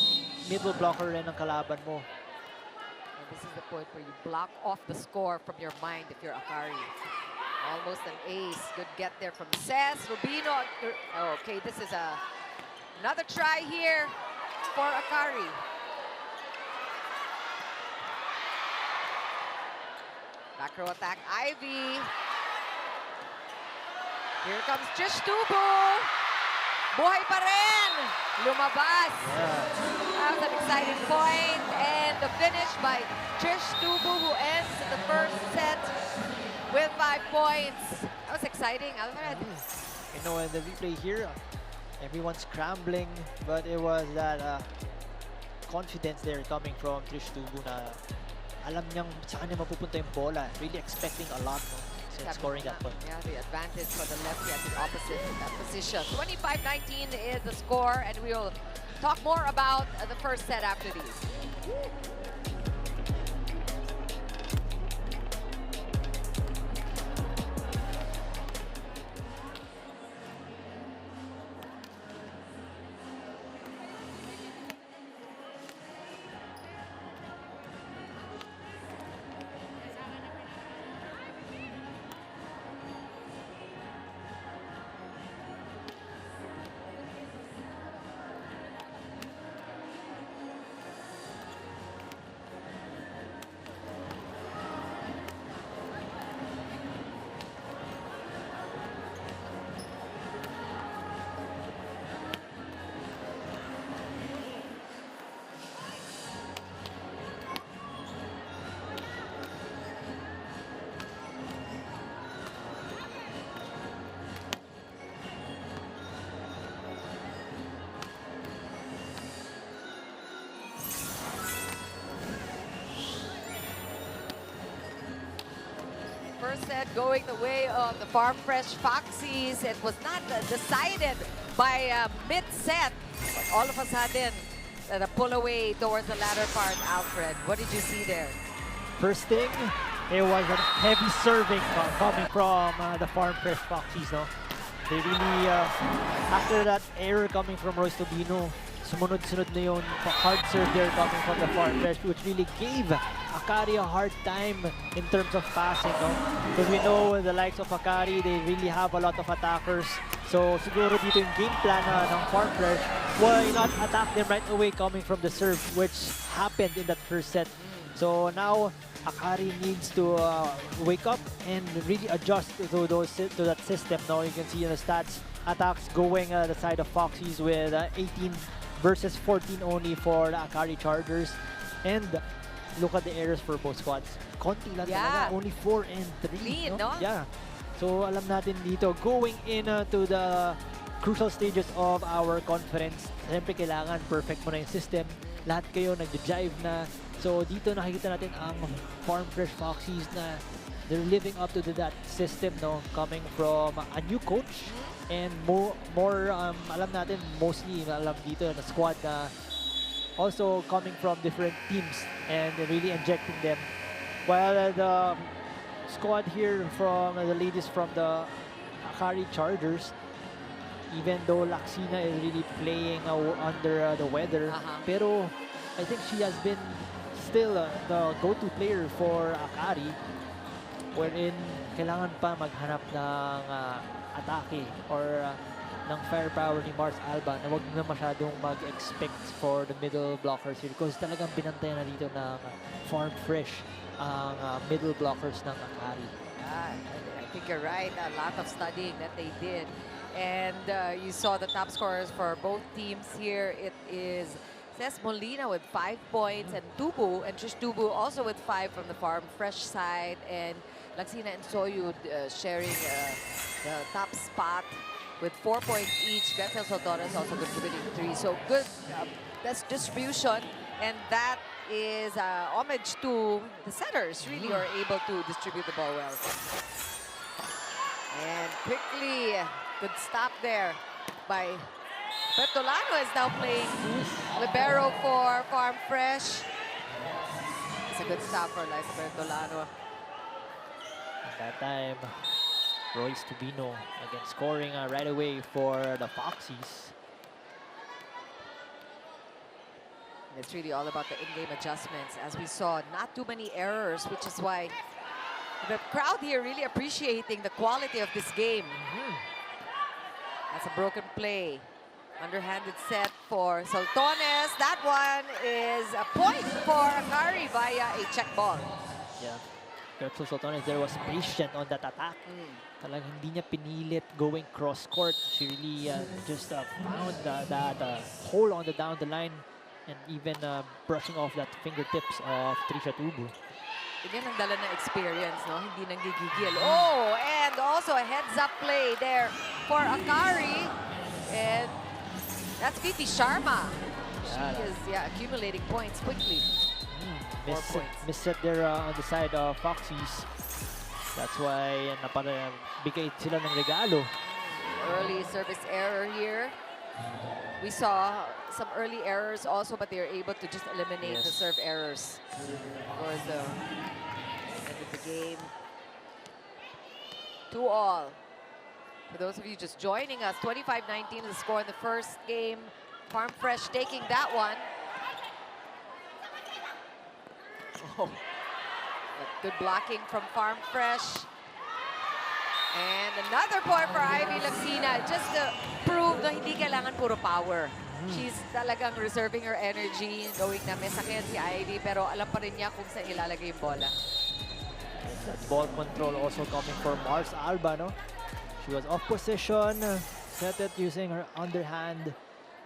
middle blocker rin ng kalaban mo. And this is the point where you block off the score from your mind if you're AKARI. Almost an ace. Good get there from Cez. Rubino. Oh, okay, this is another try here for AKARI. Back row attack, Ivy. Here comes Trish Tubo. Buhay pa rin. Lumabas. That was an exciting point. And the finish by Trish Tubo, who ends the first set with 5 points. That was exciting, Alfred. You know, in the replay here, everyone's scrambling, but it was that confidence there coming from Trish Tubo na alam niyang sa kanya mapupunta yung bola. Really expecting a lot, no? Since scoring that point. Yeah, the advantage for the lefty at the opposite position. 25-19 is the score, and we will talk more about the first set after these. First set going the way of the Farm Fresh Foxies. It was not decided by mid-set. But all of a sudden, the pull away towards the latter part, Alfred. What did you see there? First thing, it was a heavy serving coming from the Farm Fresh Foxies, no? They really, after that error coming from Royce Tubino, sumunod-sunod na yung hard serve there coming from the Farm Fresh, which really gave AKARI a hard time in terms of passing, no? Because we know the likes of AKARI, they really have a lot of attackers. So siguro dito yung game plan ng Farm Fresh, why not attack them right away coming from the serve, which happened in that first set. So now AKARI needs to wake up and really adjust to that system. Now you can see in the stats, attacks going the side of Foxies with 18 versus 14 only for the AKARI Chargers. And look at the errors for both squads. Konti lang Yeah. talaga. Only 4 and 3. Clean, no? Yeah. So alam natin dito, going into the crucial stages of our conference, siyempre kailangan perfect mo na yung system. Lahat kayo nag-jive na. So dito nakikita natin ang Farm Fresh Foxies na they're living up to that system, no? Coming from a new coach and more alam natin mostly alam dito na squad na also coming from different teams and really injecting them. While the squad here from the ladies from the AKARI Chargers, even though Laksina is really playing under the weather, pero I think she has been still the go-to player for AKARI, wherein kailangan pa maghanap ng atake or ng firepower ni Mars Alba na wag na masyadong mag-expect for the middle blockers here because talagang binantayan na dito ng Farm Fresh ang middle blockers ng AKARI. I think you're right. A lot of studying that they did. And you saw the top scorers for both teams here. It is Ces Molina with 5 points and Tubu and Trish Tubu also with 5 from the Farm Fresh side. And Laksina and Soyud sharing the top spot with 4 points each. Bethel Saldana is also contributing 3. So good best distribution. And that is homage to the setters, really are able to distribute the ball well. And quickly, good stop there by Bertolano is now playing libero for Farm Fresh. It's a good stop for Liza Bertolano. At that time, Royce Tubino again scoring right away for the Foxies. It's really all about the in-game adjustments. As we saw, not too many errors, which is why the crowd here really appreciating the quality of this game. That's a broken play. Underhanded set for Saltones. That one is a point for AKARI via a check ball. Yeah. Gertrude Saltones, there was patient on that attack. Talagang hindi niya pinilit going cross-court. She really just found that hole on the down the line and even brushing off that fingertips of Trisha Tubu. Yan ang dala ng experience, no? Hindi nanggigigil. Oh, and also a heads-up play there for AKARI. And that's Vivi Sharma. She is accumulating points quickly. 4 points. Misset there on the side of Foxies. That's why bigay sila ng regalo. Early service error here. We saw some early errors also, but they were able to just eliminate the serve errors towards the end of the game. 2-all. For those of you just joining us, 25-19 is the score in the first game. Farm Fresh taking that one. Oh, good blocking from Farm Fresh. And another point for Ivy Laksina, just to prove na hindi kailangan puro power. She's talagang reserving her energy, knowing na may sakit si Ivy, pero alam pa rin niya kung saan ilalagay yung bola. That ball control also coming from Mars Alba, no? She was off position, set it using her underhand,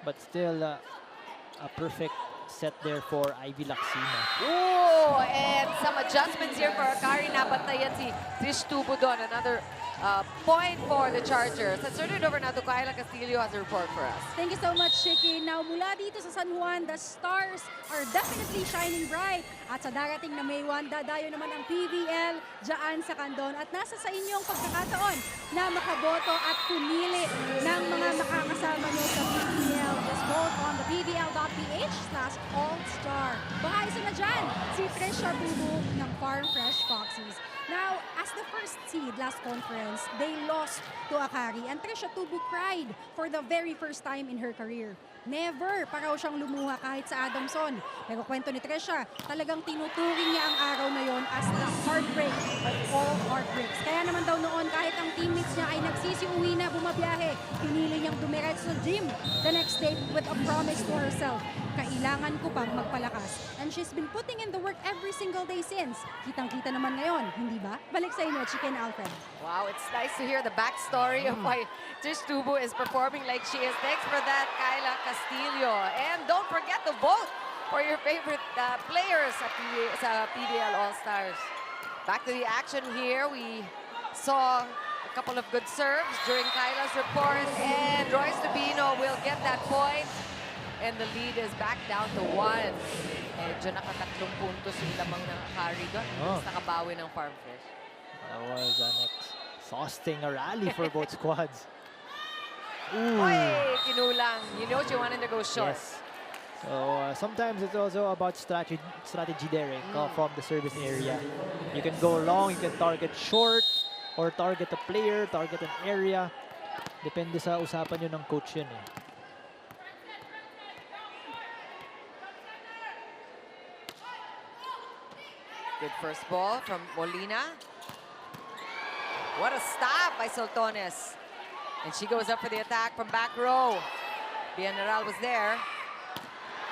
but still a perfect set there for Ivy Laksina. Oh, and some adjustments here for AKARI. Nabantayan si Trish Tubo doon. Another point for the Chargers. Let's turn it over now to Kyla Castillo has a report for us. Thank you so much, Shiki. Now, mula dito sa San Juan, the stars are definitely shining bright. At sa darating na May 1, dadayo naman ang PVL dyan sa Candon. At nasa sa inyong pagkakataon na makaboto at pumili ng mga makakasama nyo sa PVL. Just vote on the pvl.ph/all-star. Baka isa na dyan, si Trisha Tubu ng Farm Fresh Foxies. Now, as the first seed last conference, they lost to AKARI. And Trisha Tubu cried for the very first time in her career. Never pa raw siyang lumuha kahit sa Adamson. Pero kwento ni Trisha, talagang tinuturing niya ang araw na yon as the heartbreak of all heartbreaks. Kaya naman daw noon, kahit ang teammates niya ay nagsisiuwi na bumabiyahe, pinili niyang dumiretso sa gym the next day with a promise to herself. Kailangan ko pang magpalakas. And she's been putting in the work every single day since. Kitang-kita naman ngayon, hindi ba? Balik sa inyo, Chicken Alfred. Wow, it's nice to hear the backstory of why Trish Tubu is performing like she is. Thanks for that, Kyla Castillo. And don't forget to vote for your favorite players sa PVL All-Stars. Back to the action here. We saw a couple of good serves during Kyla's report, and Royce Tubino will get that point. And the lead is back down to 1. Medyo nakatatlong puntos yung lamang ng AKARI doon. Mas nakabawi ng Farm Fresh. That was an exhausting rally for both squads. Oy, kinulang. You know she wanted to go short. Yes. So sometimes it's also about strategy there from the service area. You can go long, you can target short, or target a player, target an area. Depende sa usapan nyo ng coach yun eh. Good first ball from Molina. What a stop by Soltones. And she goes up for the attack from back row. General was there.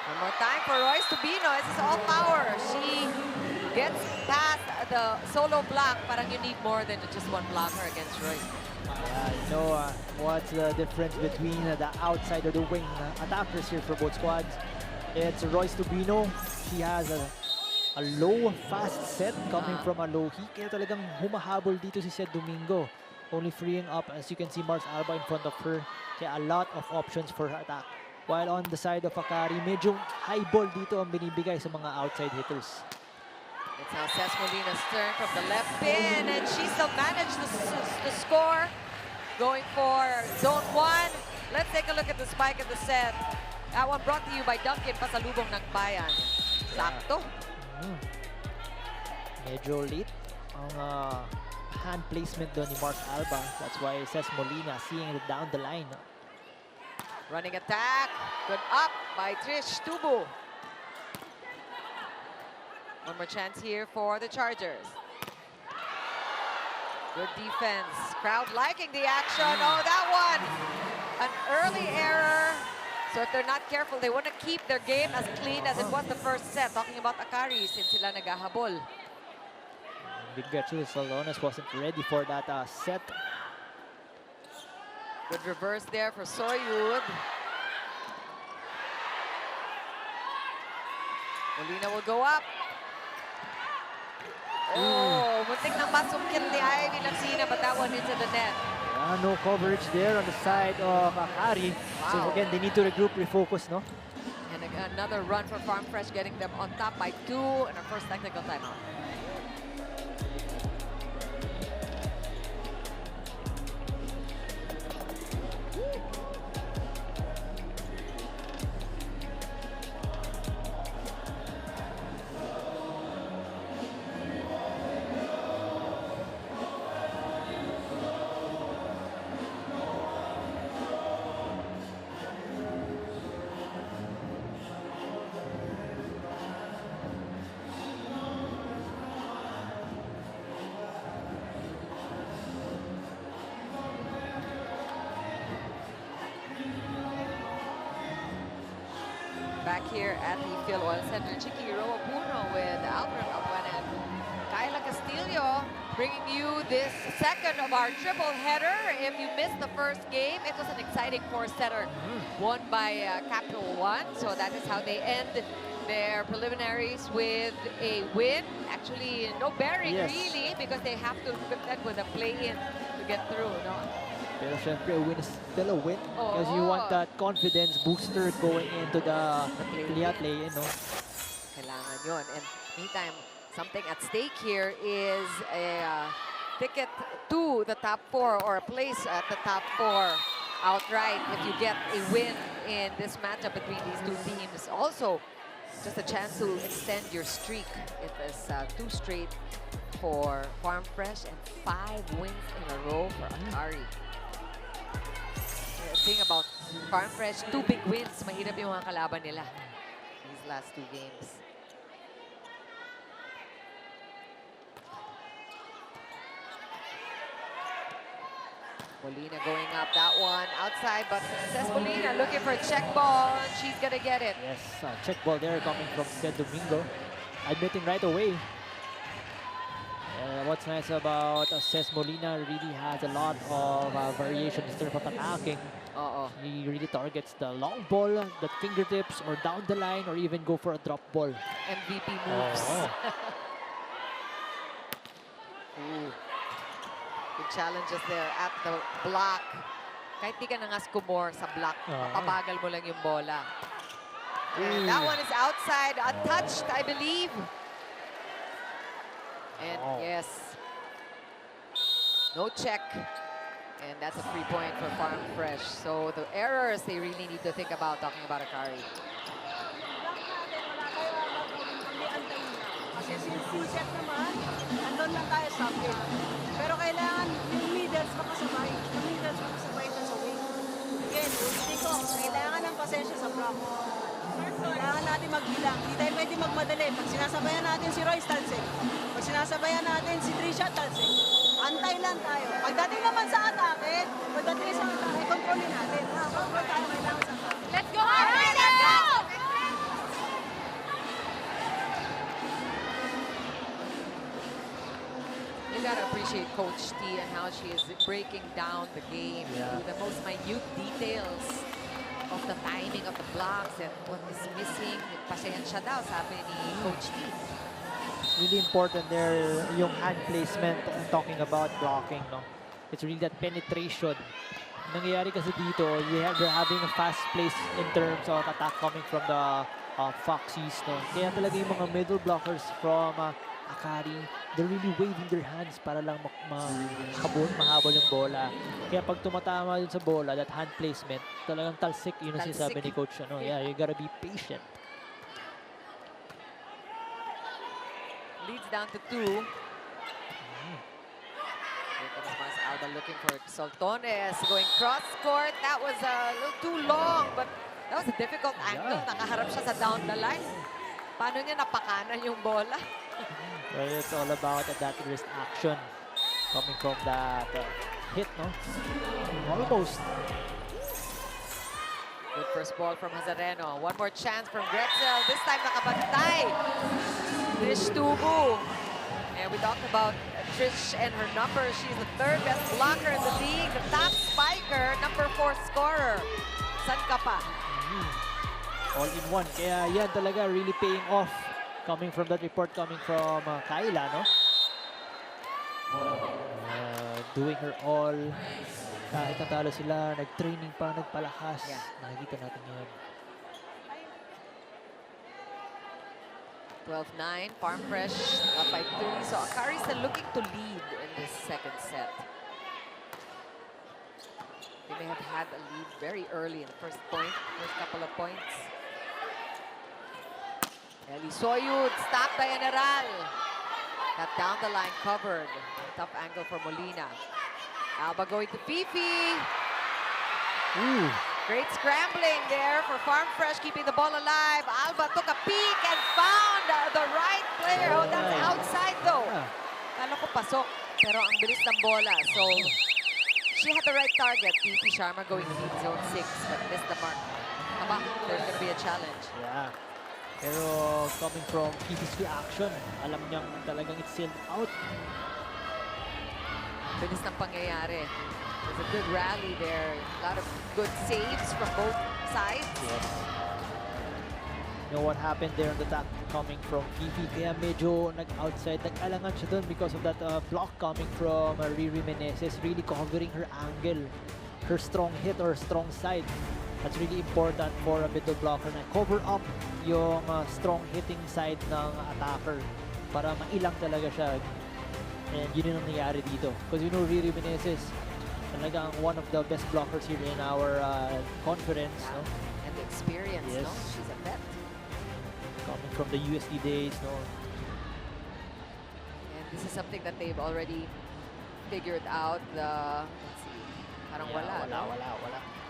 One more time for Royce Tubino. This is all power. She gets past the solo block. Parang you need more than just one blocker against Royce. You know what's the difference between the outside or the wing attackers here for both squads? It's Royce Tubino. She has a low fast set coming from a low heat. Kaya talagang humahabol dito si Sed Domingo. Only freeing up, as you can see, Mars Alba in front of her. Kaya a lot of options for her attack. While on the side of AKARI, medyo high ball dito ang binibigay sa mga outside hitters. It's now Ces Molina's turn from the left pin, and she still managed to score. Going for zone 1. Let's take a look at the spike at the set. That one brought to you by Duncan Pasalubong ng Bayan. Sakto. Medyo late ang hand placement doon ni Mars Alba. That's why Ces Molina seeing it down the line. Running attack. Good up by Trish Tubu. One more chance here for the Chargers. Good defense. Crowd liking the action. Oh, that one. An early error. So if they're not careful, they want to keep their game as clean as it was the first set. Talking about AKARI since sila naghahabol. Big Gertrude Salones wasn't ready for that set. Good reverse there for Soyud. Molina will go up. Oh, muntik nang masungkit ni Ivy Laksina, but that one into the net. No coverage there on the side of AKARI. Wow. So again, they need to regroup, refocus, no? And another run for Farm Fresh, getting them on top by 2 and our first technical timeout. Back here at the Phil Oil Center, Chikiro Apuno with Albert Albuena and Kyla Castillo bringing you this second of our triple header. If you missed the first game, it was an exciting four-setter won by Capital One. So that is how they end their preliminaries with a win. Actually, no bearing really, because they have to contend with a play-in to get through. No? Pero syempre, a win is still a win because you want that confidence booster going into the play-in, no? Kailangan yun. And meantime, something at stake here is a ticket to the top 4 or a place at the top 4 outright if you get a win in this matchup between these two teams. Also, just a chance to extend your streak. It is 2 straight for Farm Fresh and 5 wins in a row for AKARI. The thing about Farm Fresh, 2 big wins. Mahirap yung mga kalaban nila these last 2 games. Molina going up, that one outside, but Ces Molina looking for a check ball, and she's gonna get it. Yes, check ball there coming from Sed Domingo. Admitting right away. What's nice about Ces Molina, really has a lot of variation in terms of attacking. Oo. He really targets the long ball, the fingertips, or down the line, or even go for a drop ball. MVP moves. Oo. Ooh. Good challenges there at the block. Kahit di ka na nga skumore sa block, mapabagal mo lang yung bola. And that one is outside, untouched, I believe. And yes, no check. And that's a free point for Farm Fresh. So the errors they really need to think about talking about AKARI. Kasi since set naman, andun lang tayo sa update. Pero kailangan yung middles makasabay. Yung middles makasabay na sa wing. Again, ulitin ko, kailangan ng pasensya sa block. Kailangan natin magbilang. Hindi tayo pwede magmadali. Pag sinasabayan natin si Royce, talsik. Pag sinasabayan natin si Trisha, talsik. Antay lang tayo. Pagdating naman sa atake, kontrolin natin. Kontrol tayo kailangan sa atake. Let's go, Harry! Let's go! You gotta appreciate Coach T and how she is breaking down the game to the most minute details of the timing of the blocks and what is missing. Pasensya daw, sabi ni Coach T. Really important there yung hand placement and talking about blocking, no? It's really that penetration. Nangyayari kasi dito, they're having a fast pace in terms of attack coming from the Foxies, no? Kaya talaga yung mga middle blockers from AKARI, they're really waving their hands para lang mahabol yung bola. Kaya pag tumatama dun sa bola, that hand placement, talagang talsik, yun ang sinasabi ni Coach. Ano? Yeah, you gotta be patient. Leads down to 2. Here comes Mars Alba looking for Soltones going cross court. That was a little too long, but that was a difficult angle. Nakaharap siya sa down the line. Paano niya napakanan yung bola? Well, it's all about that wrist action coming from that hit, no? Almost. Good first ball from Hazareno. One more chance from Gretzel. This time nakabantay. Trish Tubu. And we talked about Trish and her numbers. She's the 3rd best blocker in the league. The top spiker, number 4 scorer. San ka pa? All in one. Kaya yan talaga really paying off. Coming from that report coming from Kayla, no? Doing her all. Kahit natalo sila, nag-training pa, nagpalakas. Nakikita natin yun. 12-9, Farm Fresh up by 3. So AKARI still looking to lead in this second set. They may have had a lead very early in the first couple of points. Eli Soyud, stopped by General. Got down the line, covered. Tough angle for Molina. Alba going to Fifi. Great scrambling there for Farm Fresh, keeping the ball alive. Alba took a peek and found the right player. Oh, that's outside though. Kala ko pasok, pero ang bilis ng bola. So, she had the right target. Fifi Sharma going deep zone 6, but missed the mark. Aba, there's gonna be a challenge. Yeah. Pero coming from Fifi's reaction, alam niyang talagang it's sealed out. Bilis ng pangyayari. There's a good rally there. A lot of good saves from both sides. Yes. You know what happened there on the attack coming from Fifi? Kaya medyo nag-outside, nag-alangan siya dun because of that block coming from Riri Meneses, really covering her angle, her strong hit or strong side. That's really important for a middle blocker na cover up yung strong hitting side ng attacker para mailang talaga siya. And yun yung nangyayari dito. Because you know, Riri Meneses, talagang one of the best blockers here in our conference. No? And the experience, Yes. no? She's a vet. Coming from the USD days, no? And this is something that they've already figured out. Let's see, parang wala.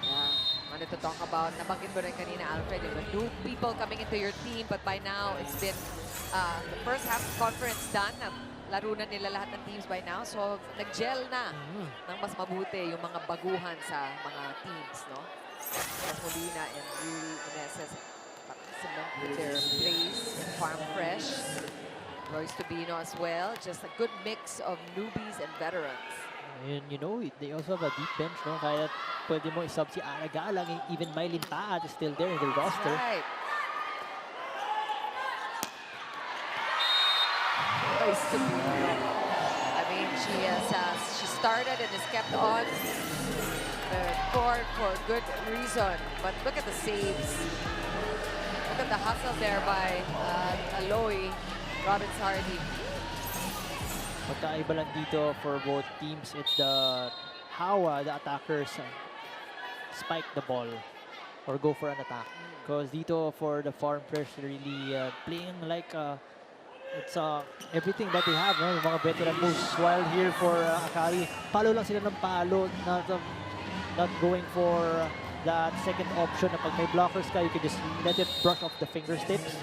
Yeah. Wanted to talk about, nabanggit mo rin kanina, Alfred, the new people coming into your team, but by now it's been the first half of conference done. Laro na nila lahat ng teams by now, so nag-gel na ng mas mabuti yung mga baguhan sa mga teams, no? As Molina and Riri Meneses cement their place in Farm Fresh. Royce Tubino as well, just a good mix of newbies and veterans. And you know, they also have a deep bench, no? Kaya pwede mo isub si Aragalang, even Mylin Taat is still there in the roster. Right. Nice to be. I mean, she started and has kept on the court for good reason. But look at the saves. Look at the hustle there by Aloy Robbins-Hardy. Magkaiba lang dito for both teams. It's how the attackers spike the ball or go for an attack. Because dito for the Farm Fresh, really playing like it's everything that they have, no? Yung mga veteran moves. While here for AKARI, palo lang sila ng palo, not going for that second option na pag may blockers ka, you can just let it brush off the fingertips.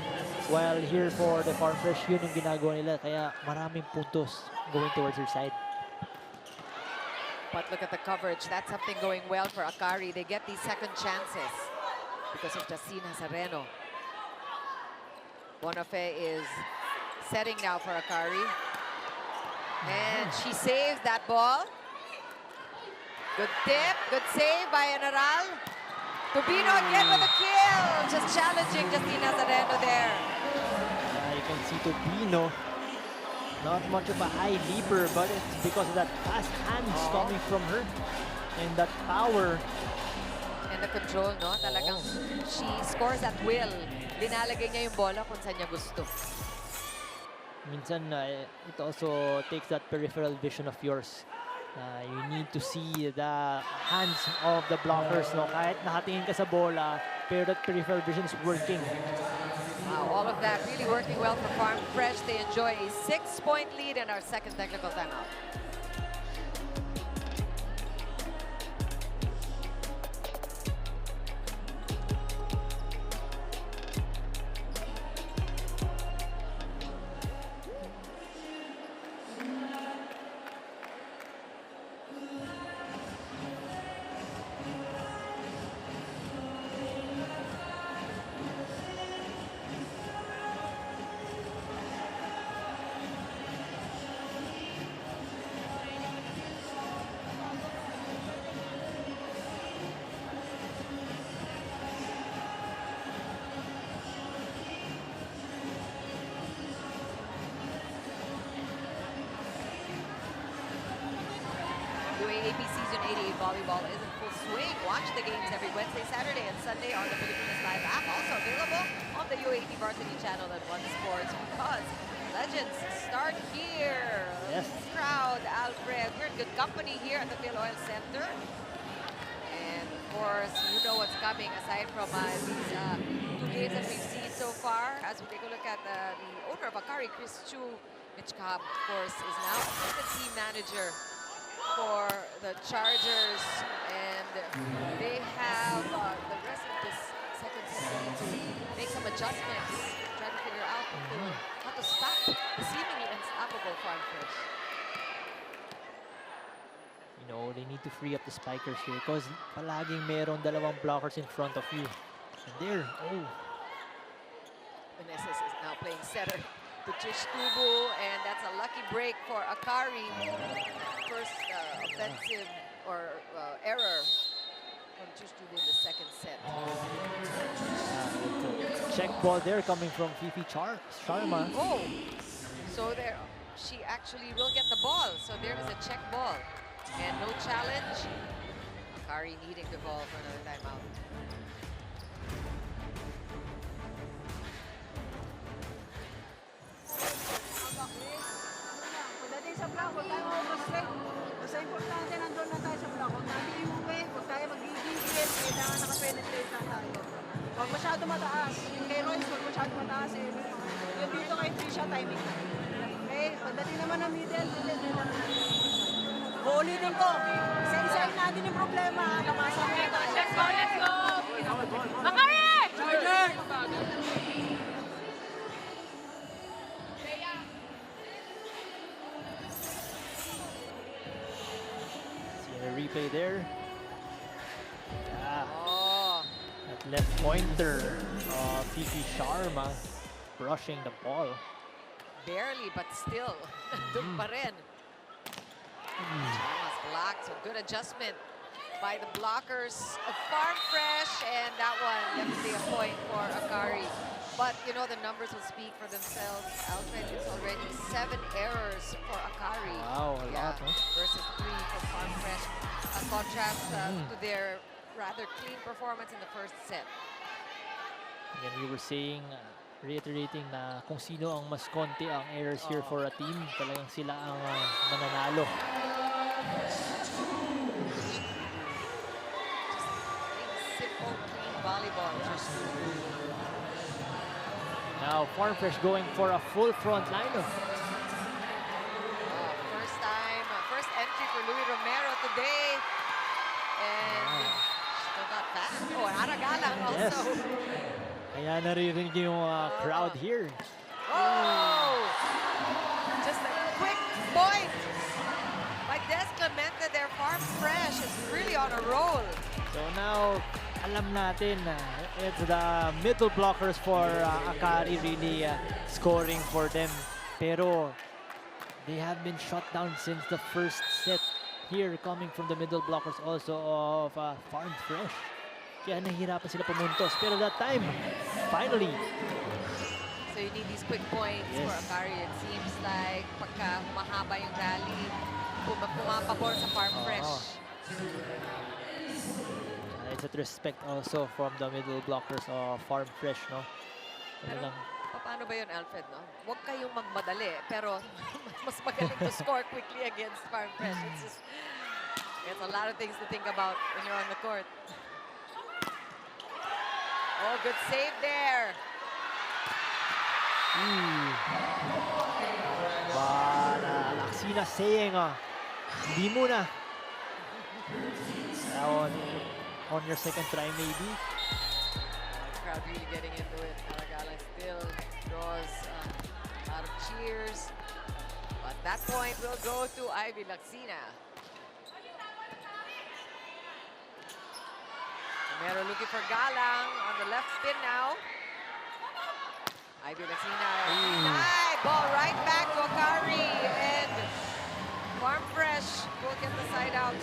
While here for the Farm Fresh, yun yung ginagawa nila. Kaya maraming puntos going towards their side. But look at the coverage. That's something going well for AKARI. They get these second chances because of Jacina Sereno. Bonafe is setting now for AKARI. And she saves that ball. Good tip, good save by Anaral. Tubino again with a kill. Just challenging Jacina Sereno there. You can see Tubino, not much of a high leaper, but it's because of that fast hands coming from her and that power. And the control, no? Talagang she scores at will. Dinalagay niya yung bola kung saan niya gusto. Minsan, it also takes that peripheral vision of yours. You need to see the hands of the blockers, no? Kahit nakatingin ka sa bola, pero that peripheral vision is working. Wow, all of that really working well for Farm Fresh. They enjoy a 6-point lead in our second technical timeout. UAAP Season 88 Volleyball is in full swing. Watch the games every Wednesday, Saturday, and Sunday on the Philippines Live app. Also available on the UAAP Varsity channel at One Sports, because legends start here. Yes. Crowd, Alfred. We're in good company here at the PhilOil Center. And of course, you know what's coming aside from these 2 games that we've seen so far. As we take a look at the owner of AKARI, Chris Chu, Mitch Cobb, of course, is now the team manager for the Chargers, and they have the rest of this second set to make some adjustments, try to figure out how to stop the seemingly unstoppable Farm Fresh. You know, they need to free up the spikers here because palaging meron dalawang blockers in front of you. And there, Meneses is now playing setter to Trish Tubu, and that's a lucky break for AKARI. First offensive or error from Trish Tubu in the second set. check ball there coming from Fifi Sharma. Oh, so there, she actually will get the ball. So there is a check ball and no challenge. AKARI needing the ball for another timeout. Pagdating sa block, huwag tayo mag-frustrate. Basta importante, nandun na tayo sa block. Huwag natin iuwi, huwag tayo mag-gigil. Kailangan nakapenetrate lang tayo. Huwag masyado mataas. Yung kay Royce, huwag masyado mataas. Yung dito kay Trisha, timing na. Okay, pagdating naman ng middle lang natin. Uulitin ko. Isa-isahin natin yung problema. Lamasa mo ito. Let's go, let's go! AKARI! Charger! See a replay there. Yeah, Oh, that left pointer of Fifi Sharma brushing the ball. barely, but still. Nandun pa rin. Chamas blocked. So good adjustment by the blockers of Farm Fresh, and that one definitely a point for AKARI. But you know, the numbers will speak for themselves. Alfred, it's already 7 errors for AKARI. Wow, a lot, no? Versus 3 for Farm Fresh. A contrast to their rather clean performance in the first set. Again, we were saying, reiterating na kung sino ang mas konti ang errors here for a team, talagang sila ang mananalo. Simple, clean volleyball. Now, Farm Fresh going for a full front line. First entry for Louis Romero today. And still got fast. Oh, Aragalang also. Kaya naririnig yung crowd here. Oh! Just a quick point by Des Clemente. Their Farm Fresh is really on a roll. So now, alam natin na it's the middle blockers for AKARI really scoring for them. Pero they have been shut down since the first set here coming from the middle blockers also of Farm Fresh. Kaya nahihirapan sila pumuntos. Pero that time, finally. So you need these quick points for AKARI. It seems like pagka humahaba yung rally, pumapabor sa Farm Fresh. It's a respect also from the middle blockers of Farm Fresh, no? Pero paano ba yun, Alfred, no? Huwag kayong magmadali, pero mas magaling to score quickly against Farm Fresh. It's a lot of things to think about when you're on the court. Oh, good save there. But Laksina saying, hindi muna. On your second try, maybe. Crowd really getting into it. Aragala still draws a lot of cheers. But that point will go to Ivy Laksina. Romero looking for Galang on the left spin now. Ivy Laksina. Denied. Ball right back to AKARI. And Farm Fresh will get the side out.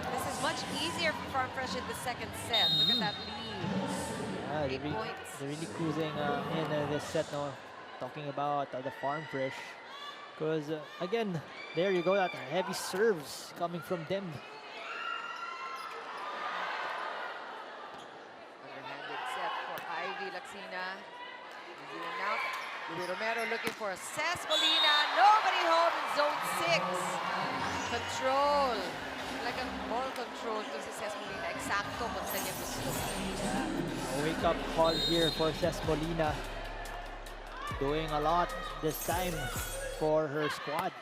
This is much easier for Farm Fresh in the second set. Look at that lead. 8 points. They're really cruising in this set now. Talking about the Farm Fresh. Because, again, there you go, that heavy serves coming from them. Underhanded set for Ivy Laksina. Easy one out. Louis Romero looking for Cés Molina. Nobody home in zone 6. Control. Like a ball control to si Cés Molina. Eksakto kung saan niya gusto. A wake-up call here for Cés Molina. Doing a lot this time for her squad.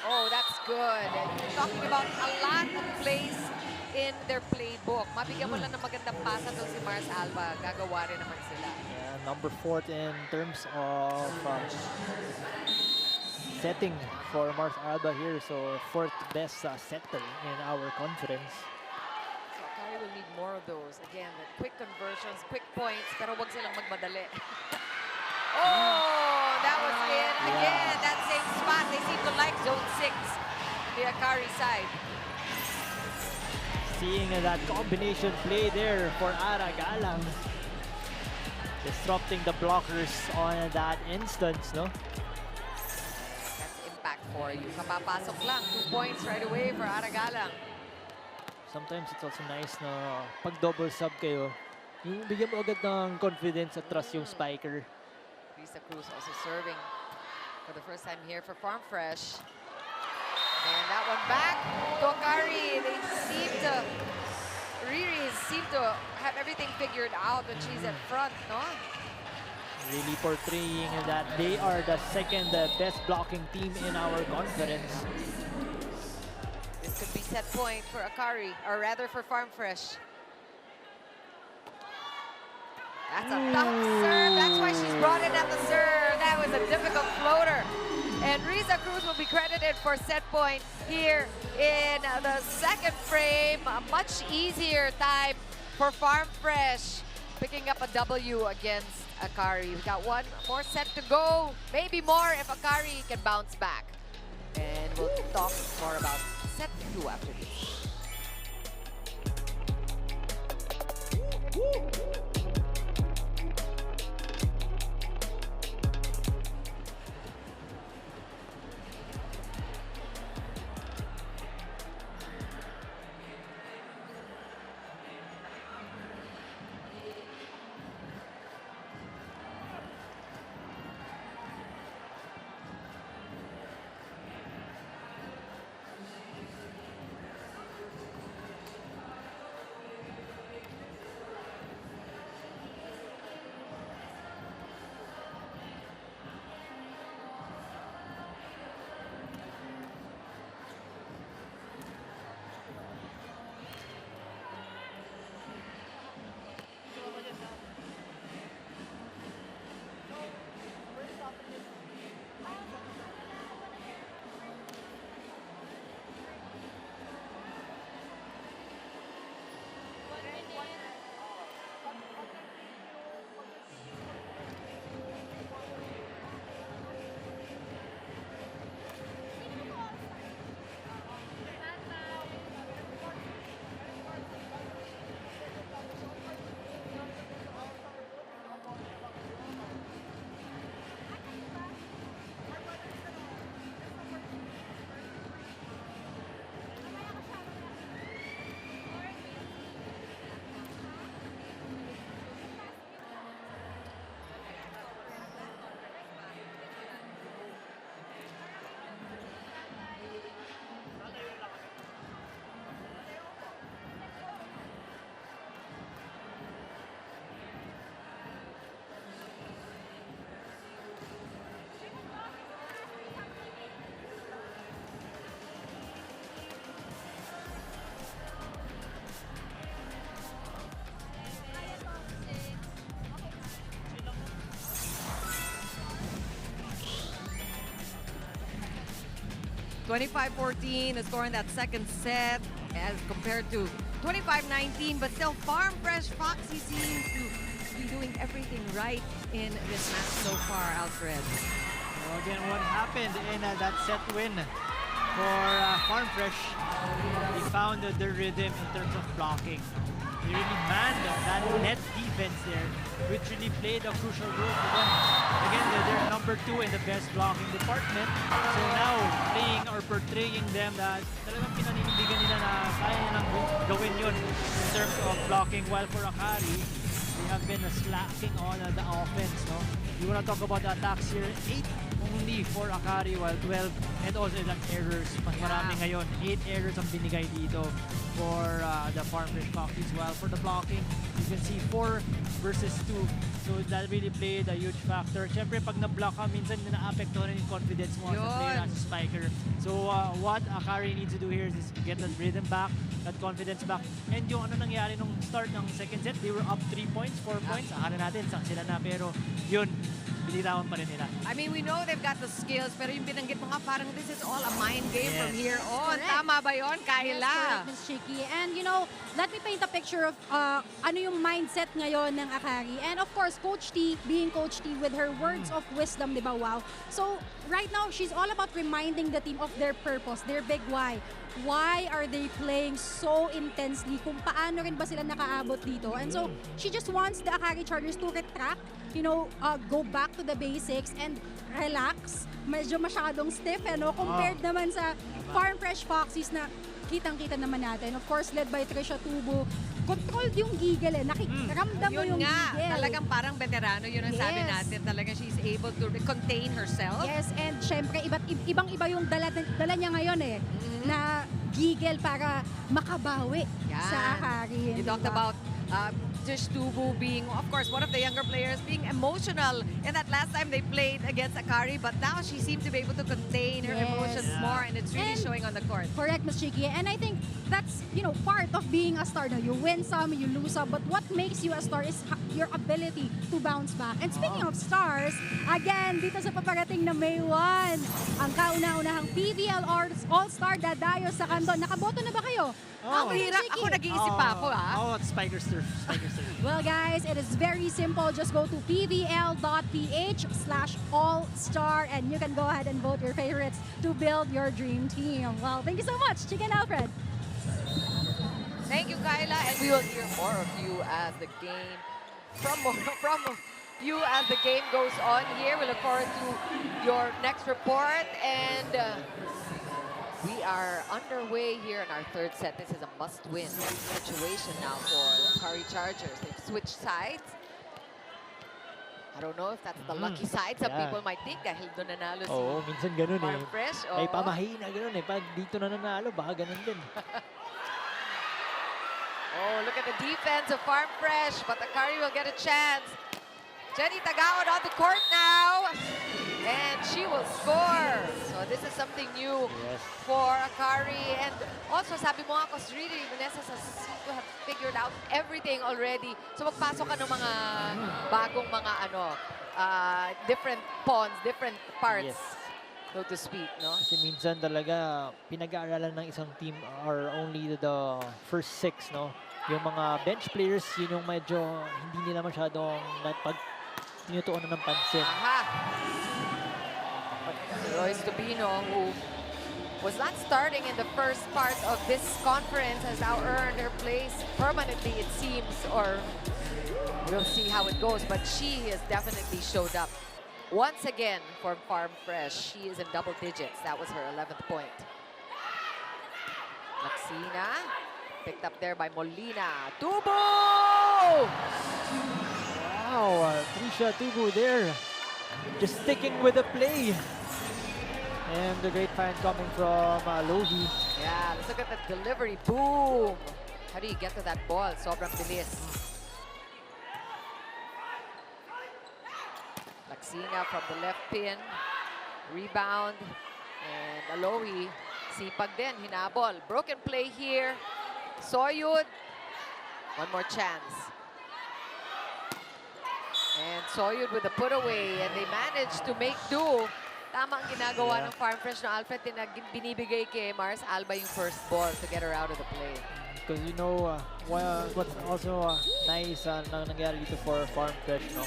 Oh, that's good. And you're talking about a lot of plays in their playbook. Mabigyan mo lang ng magandang pasa doon si Mars Alba. Gagawa rin naman sila. Yeah, number 4th in terms of setting for Mars Alba here. So 4th best setter in our conference. So AKARI will need more of those. Again, the quick conversions, quick points, pero wag silang magmadali. Oh, that was in again. That same spot. They seem to like zone 6, the AKARI side. Seeing that combination play there for Aragalang. Disrupting the blockers on that instance, no? That's impact for you. Kapapasok lang. 2 points right away for Aragalang. Sometimes it's also nice na pag double sub kayo, yung bigyan mo agad ng confidence at trust yung spiker. Risa Cruz also serving for the first time here for Farm Fresh. And that one back to AKARI. They seem to, Riri seem to have everything figured out when she's at front, no? Really portraying that they are the second best blocking team in our conference. This could be set point for AKARI, or rather for Farm Fresh. That's a tough serve. That's why she's brought in at the serve. That was a difficult floater. And Risa Cruz will be credited for set point here in the second frame. A much easier time for Farm Fresh, picking up a W against AKARI. We've got one more set to go. Maybe more if AKARI can bounce back. And We'll talk more about set 2 after this. $25-14 the score in that second set as compared to 25-19, but still Farm Fresh Foxy seems to be doing everything right in this match so far, Alfred. So again, what happened in that set win for Farm Fresh? They found their rhythm in terms of blocking. They really manned that net defense there, which really played a crucial role for them. Again, they're number 2 in the best blocking department. So now, playing or portraying them that talagang pinaninindigan nila na kaya nilang gawin yun in terms of blocking. While for AKARI, they have been slacking on the offense. No? You want to talk about the attacks here, 8 only for AKARI, while 12 and also ilang errors. Mas marami ngayon. 8 errors ang binigay dito for the Farm Fresh Foxes. While for the blocking, you can see 4 versus 2. So that really played a huge factor. Siyempre, pag na-block ka, minsan na-apektuhan yung confidence mo as a player, as a spiker. So what AKARI needs to do here is get that rhythm back, that confidence back. And yung ano nangyari nung start ng second set, they were up 3 points, 4 points. Akala natin, saan sila na. Pero yun, binitawan pa rin nila. I mean, we know they've got the skills, pero yung binanggit mo nga, parang this is all a mind game from here on. Correct. Tama ba yun, Kyla? Yes, correct, Ms. Chicky. And you know, let me paint a picture of ano yung mindset ngayon ng AKARI. And of course, Coach T, being Coach T with her words of wisdom, di ba, wow. So, right now, she's all about reminding the team of their purpose, their big why. Why are they playing so intensely? Kung paano rin ba sila nakaabot dito? And so, she just wants the AKARI Chargers to retract, you know, go back to the basics and relax. Medyo masyadong stiff, ano? Compared naman sa Farm Fresh Foxes na kitang-kita naman natin. Of course, led by Trisha Tubo. Controlled yung gigil eh. Ramdam mo Yun yung nga, gigil. talagang parang veterano yun ang sabi Yes. natin. Talagang she's able to contain herself. Yes, and syempre, ibang-iba yung dala niya ngayon eh. Na gigil para makabawi sa AKARI. You talked about Trish Tubu being, of course, one of the younger players, being emotional in that last time they played against AKARI, but now she seems to be able to contain her Yes. emotions more, and it's really And- showing on the court. Correct, Ms. Chicky. And I think that's, you know, part of being a star. Now, you win some, you lose some, but what makes you a star is your ability to bounce back. And speaking of stars, again, dito sa paparating na May 1, ang kauna-unahang PVL All-Star dadayo sa kanton. Nakaboto na ba kayo? Ang hirap. Ako nag-iisip pa ako, Oh, it's Spiker's turf. Spiker's turf. Well, guys, it is very simple. Just go to pvl.ph/all-star and you can go ahead and vote your favorites to build your dream team. Well, thank you so much, Chicken Alfred. Thank you, Kyla, and we will hear more of you as the game from you as the game goes on here. We look forward to your next report, and we are underway here in our third set. This is a must-win situation now for the AKARI Chargers. They've switched sides. I don't know if that's the lucky side. Some people might think dahil doon nanalo si Oo, minsan ganun eh. Farm Fresh. May Oo. pamahina ganun eh. Pag dito na nanalo, baka ganun din. Oh, look at the defense of Farm Fresh, but AKARI will get a chance. Jenny Tagaon on the court now, and she will score. So this is something new for AKARI. And also, sabi mo nga, because really, Vanessa seem to have figured out everything already. So magpasok ka ng mga bagong mga different pawns, different parts, so to speak, no? Kasi minsan talaga, pinag-aaralan ng isang team are only the first six, no? Yung mga bench players, yun yung medyo hindi nila masyadong tinutuunan ng pansin. Aha! But Royce Tubino, who was not starting in the first part of this conference, has now earned her place permanently, it seems, or we'll see how it goes. But she has definitely showed up. Once again for Farm Fresh, she is in double digits. That was her 11th point. Laxina, picked up there by Molina. Tubo! Wow, Trisha Tubu there, just sticking with the play. And the great find coming from Lohi. Yeah, let's look at that delivery. Boom! How do you get to that ball? Sobrang bilis. Laxina from the left pin. Rebound. And Alohi, sipag din, hinabol. Broken play here. Soyud. One more chance. And Soyud with the put away, and they managed to make do. Tama ang ginagawa ng Farm Fresh na Alfred, binibigay kay Mars Alba yung first ball to get her out of the play. Because you know, what's also nice na nangyari dito for Farm Fresh, no?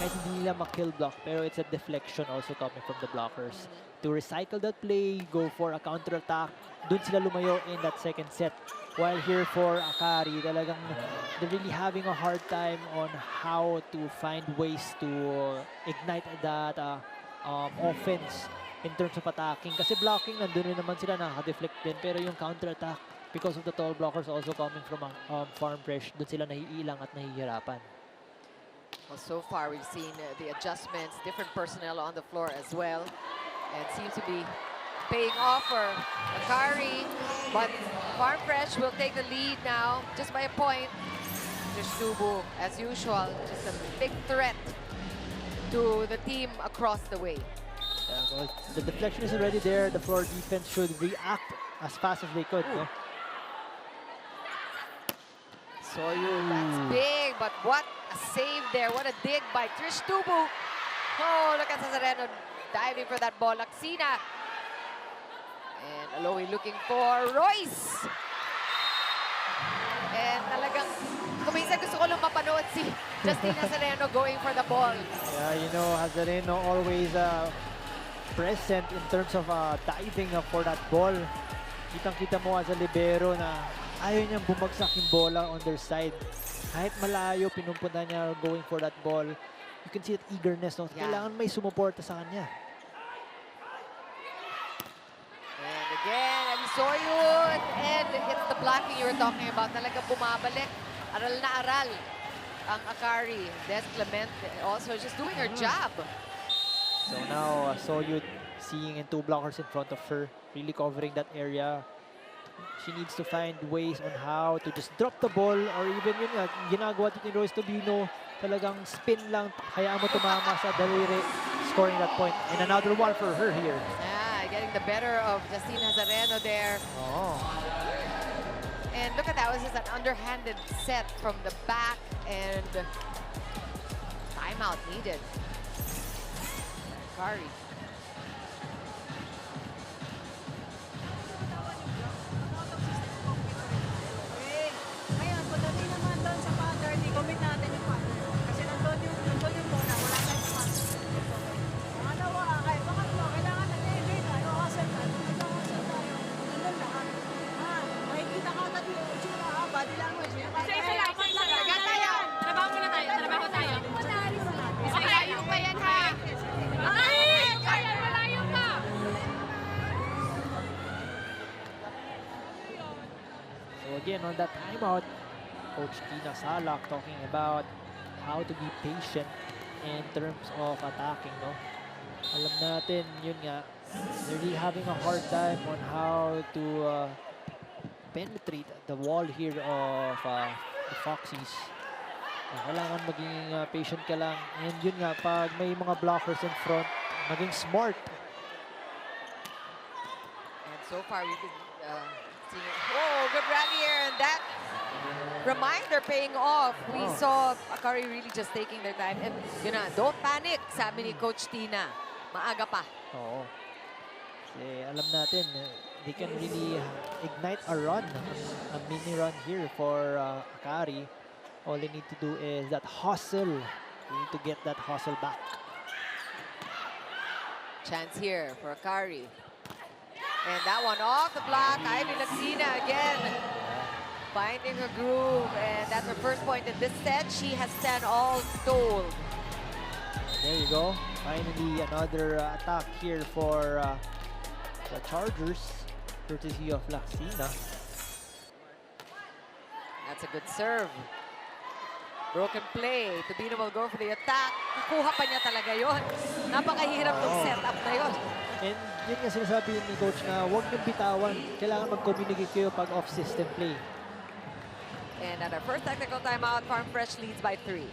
Kahit hindi nila ma-kill block, pero it's a deflection also coming from the blockers. To recycle that play, go for a counter-attack, dun sila lumayo in that second set. While here for AKARI, talagang they're really having a hard time on how to find ways to ignite that offense in terms of attacking. Kasi blocking, nandun rin naman sila, nakaka-deflect din. Pero yung counter-attack, because of the tall blockers also coming from Farm Fresh, dun sila nahiilang at nahihirapan. Well, so far we've seen the adjustments, different personnel on the floor as well, and seems to be paying off for AKARI, but Farm Fresh will take the lead now just by a point. Tubu, as usual, just a big threat to the team across the way. Yeah, well, the deflection is already there. The floor defense should react as fast as they could. No? Soyud, that's big, but what a save there. What a dig by Trish Tubu. Oh, look at Cesareno diving for that ball. Laxina. And Alohi looking for Royce. And talagang, kuminsan gusto ko lang mapanood si Justina Sereno going for the ball. Yeah, you know, Hazareno always present in terms of diving for that ball. Kitang-kita mo as a libero na ayaw niyang bumagsak yung bola on their side. Kahit malayo, pinumpunta niya going for that ball. You can see that eagerness. No? Yeah. Kailangan may sumuporta sa kanya. And again, Alisoyud. And it's the blocking you were talking about. Talagang bumabalik. Aral na aral ang AKARI. Des Clement also just doing her job. So now, Soyud seeing in two blockers in front of her, really covering that area. She needs to find ways on how to just drop the ball or even yun nga, ginagawa dito ni Royce Tubino, talagang spin lang, hayaan mo tumama sa daliri, scoring that point. And another one for her here. Yeah, getting the better of Justina Zareno there. Oh. And look at that, this is an underhanded set from the back and timeout needed. AKARI. Ngayon, pagdating naman doon sa pattern, again on that timeout. Coach Tina Salak talking about how to be patient in terms of attacking, no? Alam natin, yun nga, they're really having a hard time on how to penetrate the wall here of the Foxies. Kailangan maging patient ka lang. And yun nga, pag may mga blockers in front, maging smart. And so far, we've been seeing it. Whoa, good rally here. And that reminder paying off. We saw AKARI really just taking their time. And yun na, don't panic, sabi ni Coach Tina. Maaga pa. Oo. Kasi alam natin, they can really ignite a run, a mini run here for AKARI. All they need to do is that hustle. They need to get that hustle back. Chance here for AKARI. And that one off the block. Ivy Laxina again. Finding her groove. And that's her first point in this set. She has 10 all told. There you go. Finally, another attack here for the Chargers, courtesy of Laxina. That's a good serve. Broken play. Tubino will go for the attack. Nakuha pa niya talaga yun. Napakahirap ng setup na yun. And yun nga sinasabi ni Coach na huwag niyong bitawan. Kailangan mag-communicate kayo pag off-system play. And at our first technical timeout, Farm Fresh leads by 3.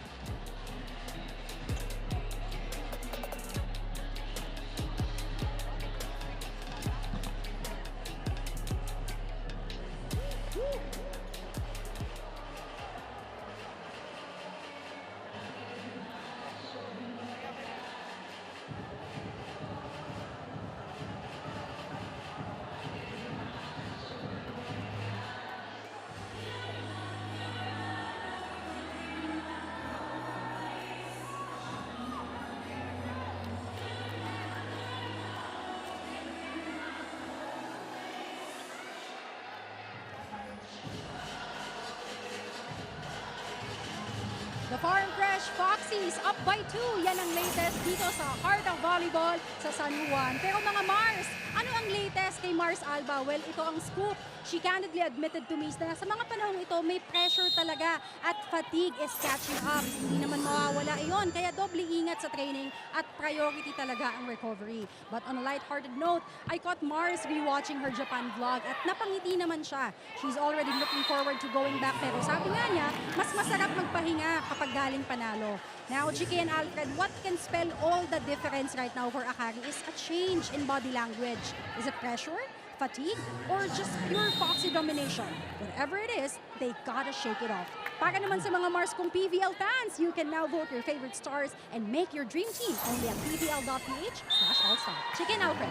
The Farm Fresh Foxies up by 2. Yan ang latest dito sa Heart of Volleyball sa San Juan. Pero mga Mars, ano ang latest kay Mars Alba? Well, ito ang scoop. She candidly admitted to me na sa mga panahong ito, may pressure talaga at fatigue is catching up. Hindi naman mawawala iyon. Kaya doble ingat sa training at priority talaga ang recovery. But on a lighthearted note, I caught Mars rewatching her Japan vlog at napangiti naman siya. She's already looking forward to going back. Pero sabi nga niya, mas masarap magpahinga kapag galing panalo. Now, Chiki and Alfred, what can spell all the difference right now for AKARI is a change in body language. Is it pressure, fatigue, or just pure Foxy domination? Whatever it is, they gotta shake it off. Para naman sa mga Mars kong PVL fans, you can now vote your favorite stars and make your dream team only at pvl.ph/allstar. Chiki and Alfred.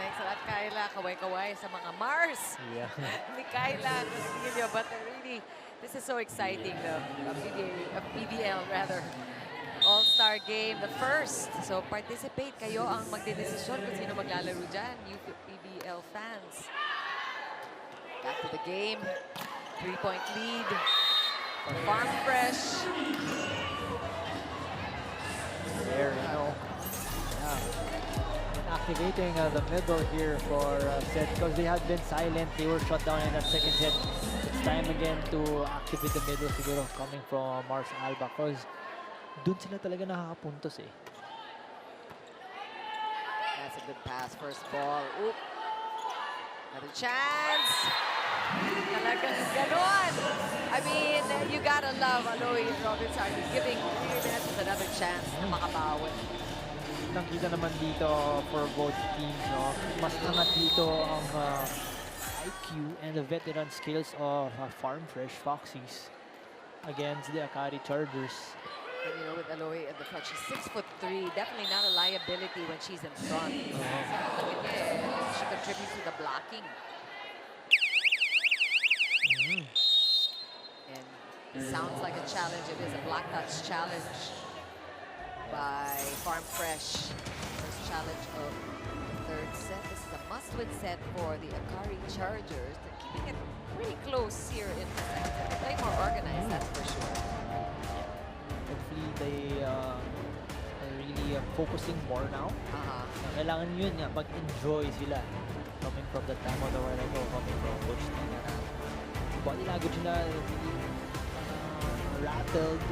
Thanks a lot, Kyla. Kaway-kaway sa mga Mars. Yeah. Ni Kyla, Emilio, but really, this is so exciting, the PVL rather. All-Star game, the first. So participate kayo ang magdedesisyon kung sino maglalaro dyan, you PVL fans. Back to the game. 3-point lead for Farm Fresh. There you go. Yeah. Activating the middle here for set because they had been silent. They were shut down in that second set. It's time again to activate the middle siguro coming from Mars Alba because dun sila talaga nakakapuntos eh. That's a good pass. First ball. Oop. Another chance. Talagang ganon. I mean, you gotta love Aloy Robinson. He's giving Preliminaries another chance na makabawi. Nakita naman dito for both teams, no? Mas angat dito ang IQ and the veteran skills of Farm Fresh Foxies against the AKARI Chargers. And you know, with Aloy at the front, she's 6'3", definitely not a liability when she's in front. She contributes to the blocking. And it sounds like a challenge. It is a black touch challenge by Farm Fresh. First challenge of the third set. This is a must-win set for the AKARI Chargers. They're keeping it pretty close here in the second set. They're playing more organized, that's for sure. Hopefully they are really focusing more now. Kailangan yun nga, mag-enjoy sila coming from the time of the while ago, coming from Coach Tina. body language nila really rattled.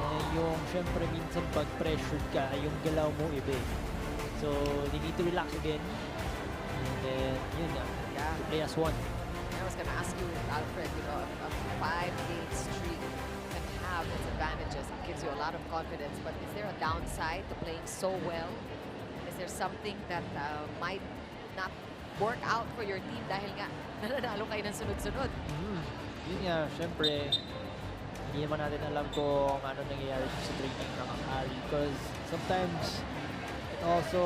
And yung syempre minsan pag pressured ka, yung galaw mo iba eh. So they need to relax again. And then yun na, Yeah. to play as one. I was gonna ask you, Alfred, you know, a 5-game streak can have its advantages. It gives you a lot of confidence, but is there a downside to playing so well? Is there something that might not work out for your team dahil nga nananalo kayo ng sunod-sunod? Yun nga, syempre, hindi naman natin alam kung ano nangyayari sa training ng AKARI because sometimes it also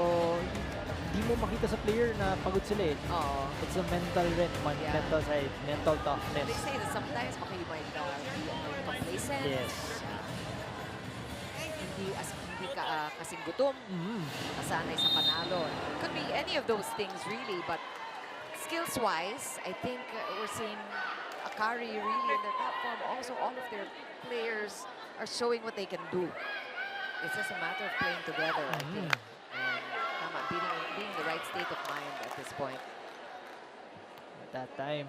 hindi mo makita sa player na pagod sila eh. Oo. It's a mental Yeah. mental side, mental toughness. They say that sometimes baka you might be complacent. Yes. Hindi ka kasing gutom, nasanay sa panalo. It could be any of those things really, but skills-wise, I think we're seeing AKARI really in their top form. Also, all of their players are showing what they can do. It's just a matter of playing together, I think. And tama, being in the right state of mind at this point. At that time,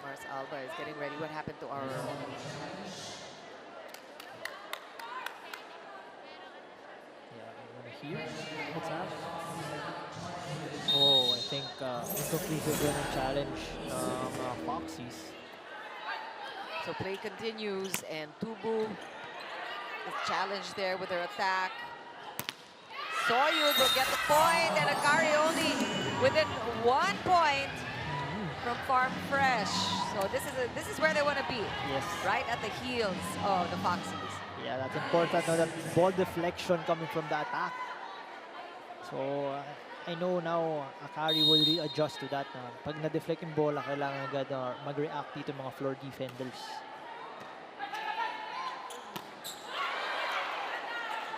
Mars Alba is getting ready. What happened to our... yeah, I wanna hear what's up. Oh, I think inconclusive yun ang challenge ng Foxies. So play continues, and Tubu is challenged there with her attack. Soyuz will get the point, and AKARI only within 1 point from Farm Fresh. So this is where they want to be, Yes. right at the heels of the Foxies. Yeah, that's important. No, that ball deflection coming from the attack. So, I know now AKARI will readjust to that. Pag na-deflect yung bola, kailangan agad mag-react dito mga floor defenders.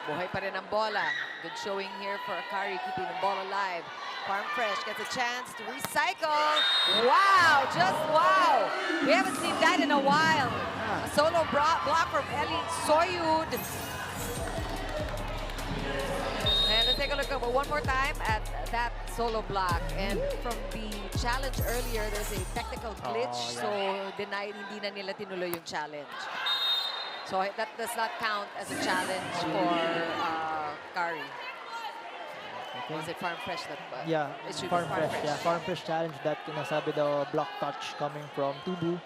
Buhay pa rin ang bola. Good showing here for AKARI, keeping the ball alive. Farm Fresh gets a chance to recycle. Wow, just wow. We haven't seen that in a while. A solo block from Ellie Soyud. And let's take a look one more time at that solo block. And from the challenge earlier, there's a technical glitch. Oh, yeah. So hindi na nila tinuloy yung challenge. So that does not count as a challenge for AKARI. Was it Farm Fresh that Yeah, issued Farm Farm Fresh. Yeah, Farm Fresh challenge that nasabi daw block touch coming from Tubu.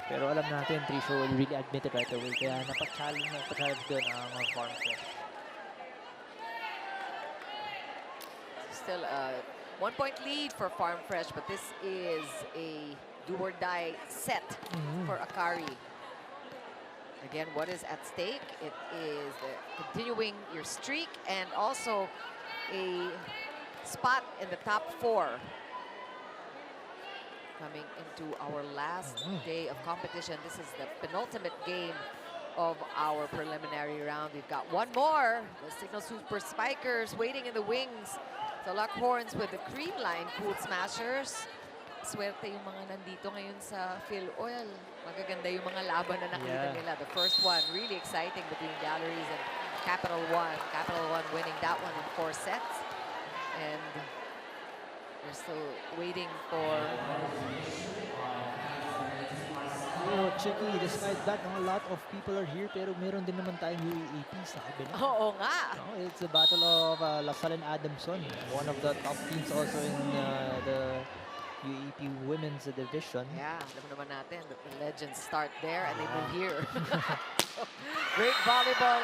Pero alam natin, Trisho will really admit it right away. Kaya napachallenge doon ang Farm Fresh. Still a 1-point lead for Farm Fresh, but this is a do-or-die set for AKARI. Again, what is at stake? It is continuing your streak and also a spot in the top 4. Coming into our last day of competition. This is the penultimate game of our preliminary round. We've got one more. The Signal Super Spikers waiting in the wings. The Lockhorns with the Creamline Cool Smashers. Swerte yung mga nandito ngayon sa Phil Oil. Magaganda yung mga laban na nakita nila. The first one, really exciting between Galleries and Capital One. Capital One winning that one in 4 sets. And we're still waiting for... Oh, Chicky, despite that, a lot of people are here, pero meron din naman tayong UAAP sa kabila. Oo nga. No, it's a battle of LaSalle and Adamson, one of the top teams also in the UAAP women's division. Yeah, alam naman natin that the legends start there and they move here. Great volleyball.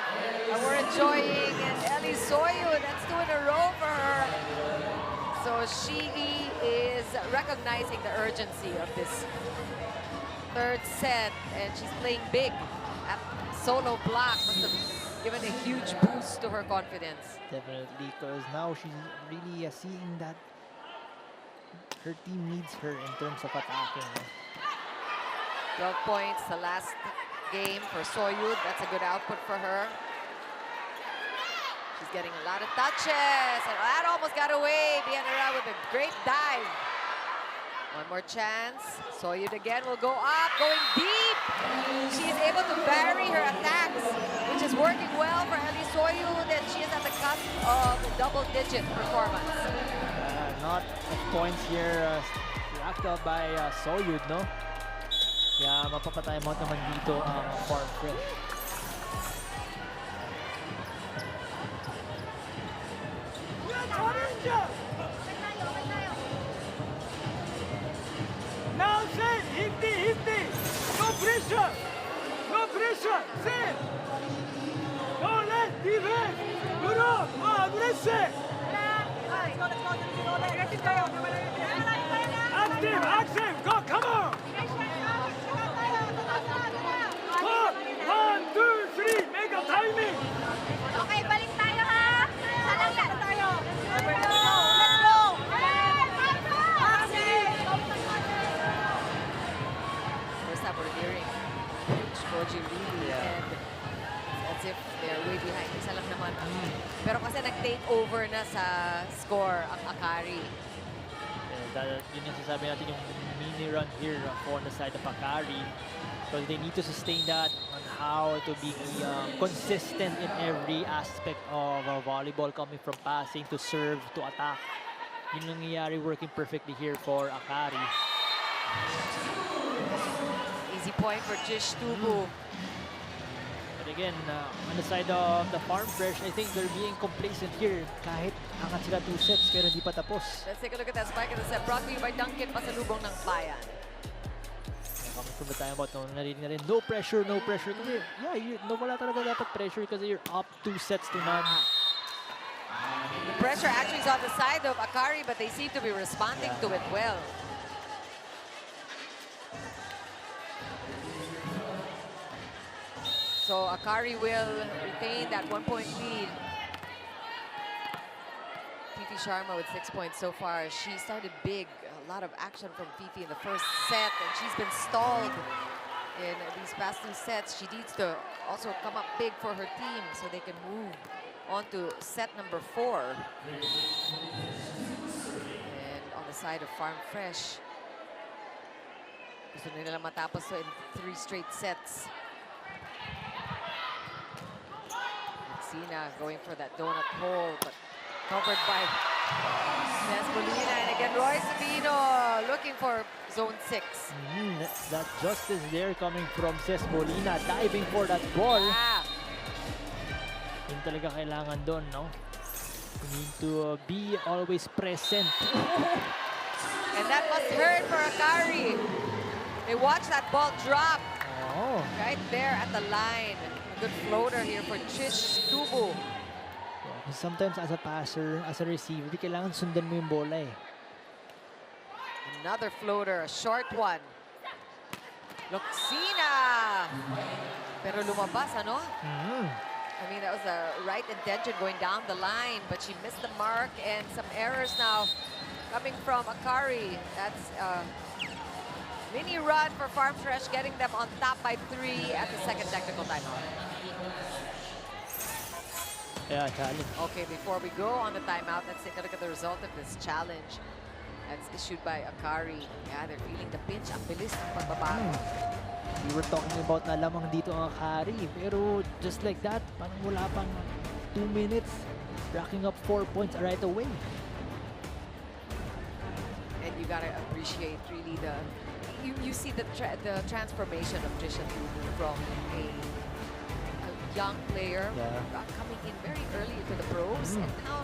And we're enjoying. And Ellie Soyud, that's 2 in a row for her. So she is recognizing the urgency of this third set, and she's playing big at solo block. Must have given a huge boost to her confidence. Definitely, because now she's really seeing that her team needs her in terms of attacking. 12 points, the last game for Soyud. That's a good output for her. She's getting a lot of touches, and that almost got away. Bianera with a great dive. One more chance. Soyud again will go up, going deep. She is able to vary her attacks, which is working well for Ellie Soyud, and she is at the cusp of double-digit performance. lot of points here racked up by Soyud, no? Kaya mapapatimeout naman dito ang Farm Fresh. Now set, hifty. No pressure. Set. Don't let defense. Guru, aggressive. Active. Go, come on. 1, 2, 3. Make a timing. Okay, balik tayo ha! Isa lang yan. Let's go! First time we're hearing Coach Koji really and as if they're way behind. Isa lang naman. Pero kasi nag-take over na sa score ang AKARI. Yun yung sasabi natin yung mini run here for the side of AKARI. Because they need to sustain that on how to be consistent in every aspect of volleyball, coming from passing to serve to attack. Yun yung nangyayari, working perfectly here for AKARI. Easy point for Jish Tubu. But again, on the side of the Farm Fresh, I think they're being complacent here. Kahit angat sila 2 sets, pero hindi pa tapos. Let's take a look at that spike at the set. Brought to you by Duncan, pasalubong ng bayan. Coming from the timeout, no, narinig na rin, no pressure. Kasi, wala talaga dapat pressure kasi you're up 2 sets to none. The pressure actually is on the side of AKARI, but they seem to be responding to it well. So AKARI will retain that 1-point lead. Fifi Sharma with 6 points so far. She started big. A lot of action from Fifi in the first set, and she's been stalled in these past 2 sets. She needs to also come up big for her team so they can move on to set number 4. And on the side of Farm Fresh, gusto nila matapos in 3 straight sets. Sina going for that donut hole, but covered by Molina. And again, Roy Sabino looking for zone 6. That justice there coming from Ces Molina, diving for that ball. Yun talaga kailangan doon, no? You need to be always present. And that must hurt for AKARI. They watch that ball drop right there at the line. A good floater here for Jish Tubu. Sometimes as a passer, as a receiver, di kailangan sundan mo yung bola eh. Another floater, a short one. Luxina! Pero lumabas, ano? I mean, that was the right intention going down the line, but she missed the mark, and some errors now coming from AKARI. That's a mini run for Farm Fresh, getting them on top by 3 at the second technical timeout. Yeah, challenge. Okay, before we go on the timeout, let's take a look at the result of this challenge that's issued by AKARI. Yeah, they're feeling the pinch. Ang bilis ng pagbabago. We were talking about na lamang dito ang AKARI, pero just like that, parang wala pang 2 minutes, racking up 4 points right away. And you gotta appreciate really you see the transformation of Jish Tubu from a young player coming in very early into the pros, and now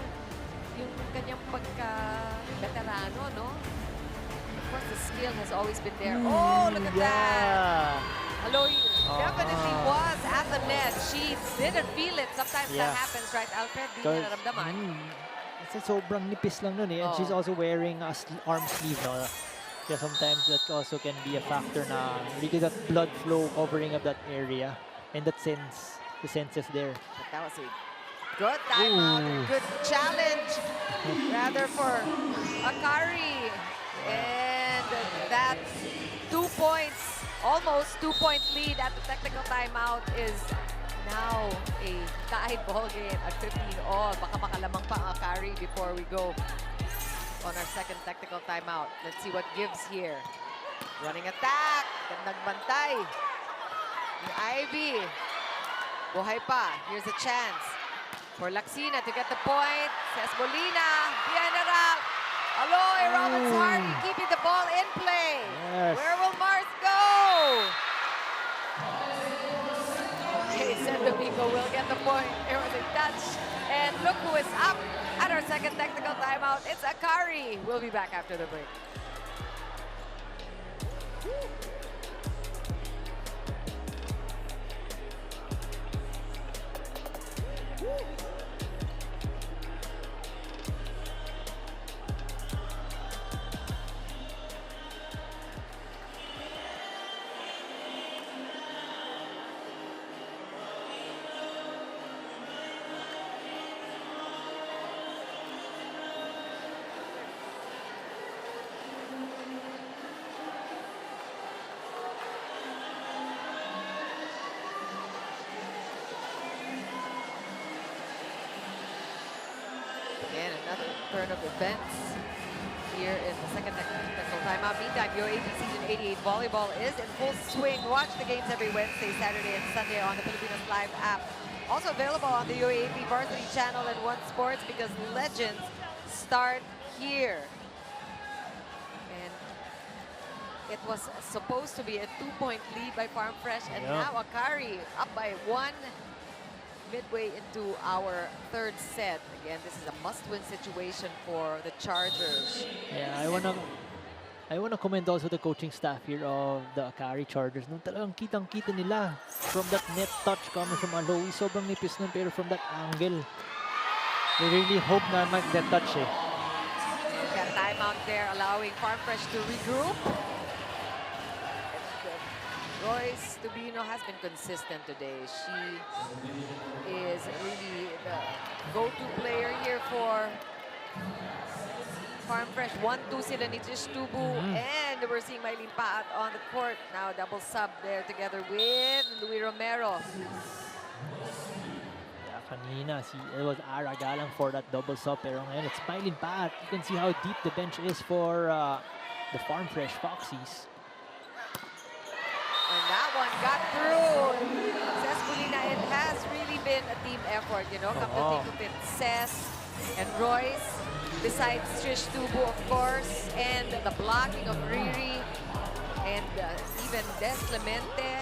yung kanyang pagka-veterano, no? Of course, the skill has always been there. Oh, look at that! Hello, definitely was at the net. She didn't feel it. Sometimes that happens, right, Alfred? Di niya naramdaman. Kasi sobrang nipis lang nun eh. And she's also wearing a arm sleeve, no? Kaya sometimes that also can be a factor na really that blood flow covering up that area. And that sense, the senses there. But that was a good timeout, a good challenge, rather, for AKARI. And that 2 points, almost 2-point lead at the technical timeout is now a tied ball game at 15 all. Baka makalamang pa ang AKARI before we go on our second technical timeout. Let's see what gives here. Running attack, gandang bantay. Ni Ivy. Buhay pa. Here's a chance for Luxina to get the point. Ces Molina, Vienna. Aloy Roberts Hardy keeping the ball in play. Yes. Where will Mars go? Okay, San Domingo will get the point. There was a touch. And look who is up at our second technical timeout. It's AKARI. We'll be back after the break. Again, another turn of events here in the second technical timeout. Meantime, UAAP Season 88 Volleyball is in full swing. Watch the games every Wednesday, Saturday, and Sunday on the Filipinos Live app. Also available on the UAAP Varsity channel and One Sports, because legends start here. And it was supposed to be a 2-point lead by Farm Fresh, and now AKARI up by 1 midway into our third set. Again, this is a must-win situation for the Chargers. Yeah, I wanna commend also the coaching staff here of the AKARI Chargers. Nung talagang kitang-kita nila from that net touch coming from Aloy. Sobrang nipis nun, pero from that angle, they really hope na mag-net touch eh. And got a timeout there, allowing Farm Fresh to regroup. Royce Tubino has been consistent today. She is really the go-to player here for Farm Fresh. 1-2 sila ni Trish Tubu. And we're seeing Mylene Paat on the court. Now double sub there together with Luis Romero. Yeah, kanina, it was Ara Galang for that double sub. Pero ngayon, it's Mylene Paat. You can see how deep the bench is for the Farm Fresh Foxies. And that one got through. Cez Molina, it has really been a team effort, you know. Come to think of it, Cez and Royce, besides Trish Tubu, of course, and the blocking of Riri, and even Des Clemente.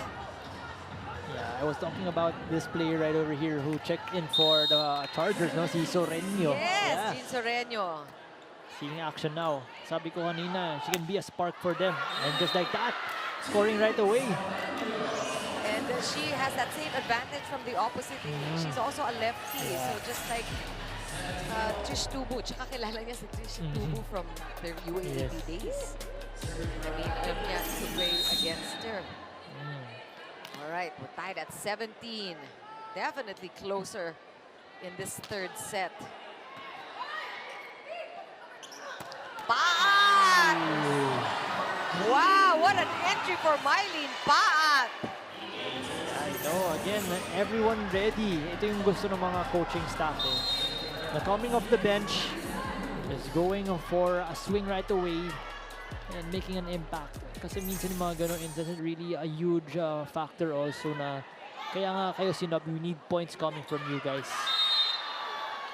Yeah, I was talking about this player right over here who checked in for the Chargers, no? Si Soreño. Yes, Jean Soreño. Seeing action now. Sabi ko kanina, she can be a spark for them. And just like that, scoring right away. And she has that same advantage from the opposite. She's also a lefty, so just like Trish Tubu. Tsaka kilala niya si Trish Tubu from their UAAP days. I mean, alam niya to play against her. All right, we're tied at 17. Definitely closer in this third set. Paat! Wow, what an entry for Mylene Paat! I know, again, everyone ready. Ito yung gusto ng mga coaching staff eh. The coming off the bench is going for a swing right away and making an impact. Kasi minsan yung mga ganong instances really a huge factor also na kaya nga kayo sinab, you need points coming from you guys.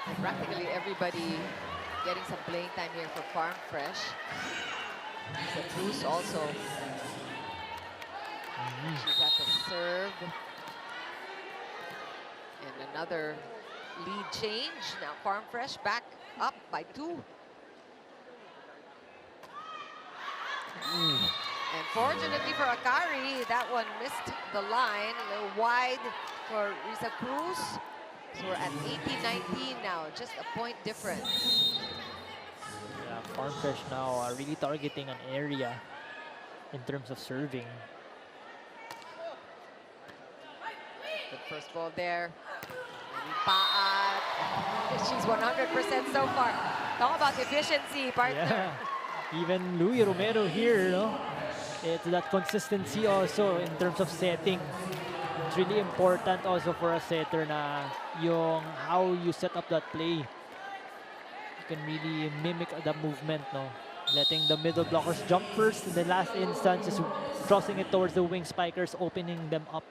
And practically everybody getting some playing time here for Farm Fresh. The Cruz also. She's at the serve. And another lead change. Now Farm Fresh back up by 2. And fortunately for AKARI, that one missed the line. A little wide for Risa Cruz. So we're at 18-19 now, just a point difference. Yeah, Farm Fresh now really targeting an area in terms of serving. Good first ball there. Paat. She's 100% so far. Talk about efficiency, partner. Yeah. Even Luis Romero here, no? It's that consistency also in terms of setting. It's really important also for a setter na yung how you set up that play. You can really mimic the movement, no? Letting the middle blockers jump first, in the last instance, just crossing it towards the wing spikers, opening them up.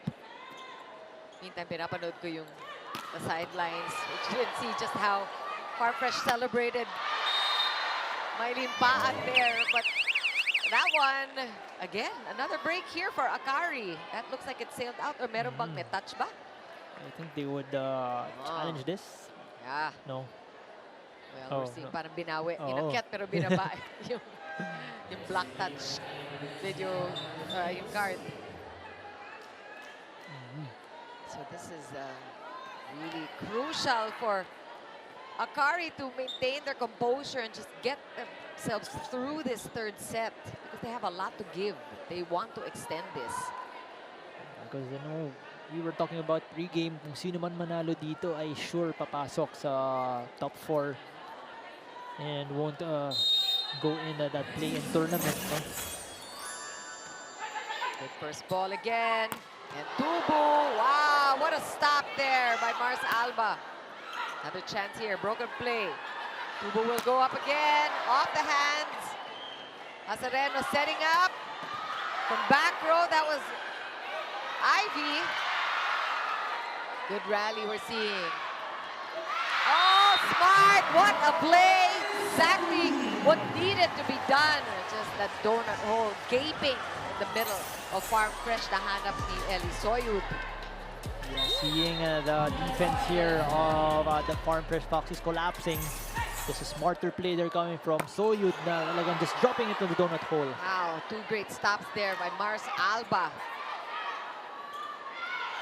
Meantime, pinapanood ko yung the sidelines, which you can see just how Farm Fresh celebrated May limpaan there, but that one, again, another break here for AKARI. That looks like it sailed out, or meron bang may touch ba? I think they would challenge this. Yeah. No. Well, we're seeing parang binawi. Oo. Inakyat pero binaba yung black touch. Did you, yung card. So this is really crucial for AKARI to maintain their composure and just get themselves through this third set because they have a lot to give. They want to extend this. Because you know, we were talking about pre-game, kung sino man manalo dito ay sure papasok sa top 4 and won't go in that play-in tournament. No? Good first ball again. And Tubu, wow, what a stop there by Mars Alba. Another chance here, broken play. Tubu will go up again, off the hands. Azareno setting up. From back row, that was Ivy. Good rally we're seeing. Oh, smart, what a play. Exactly what needed to be done. Just that donut hole gaping in the middle of Farm Fresh na hanap ni Eli Soyud. Yeah, seeing the defense here of the Farm Fresh Foxes collapsing. Just a smarter play there coming from Soyud na talagang just dropping it to the donut hole. Wow, two great stops there by Mars Alba.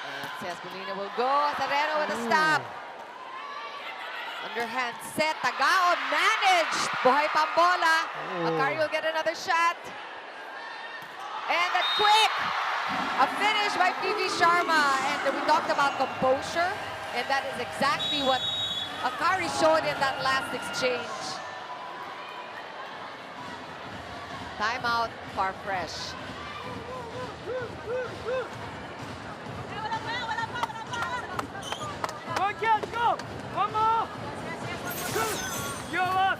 And Cespolina will go. Azareno with a stop. Underhand set. Tagaon managed. Buhay Pambola. AKARI will get another shot. And a quick a finish by PV Sharma. And we talked about composure. And that is exactly what AKARI showed in that last exchange. Timeout, Far Fresh. One kill, go! One more! Two! You're up!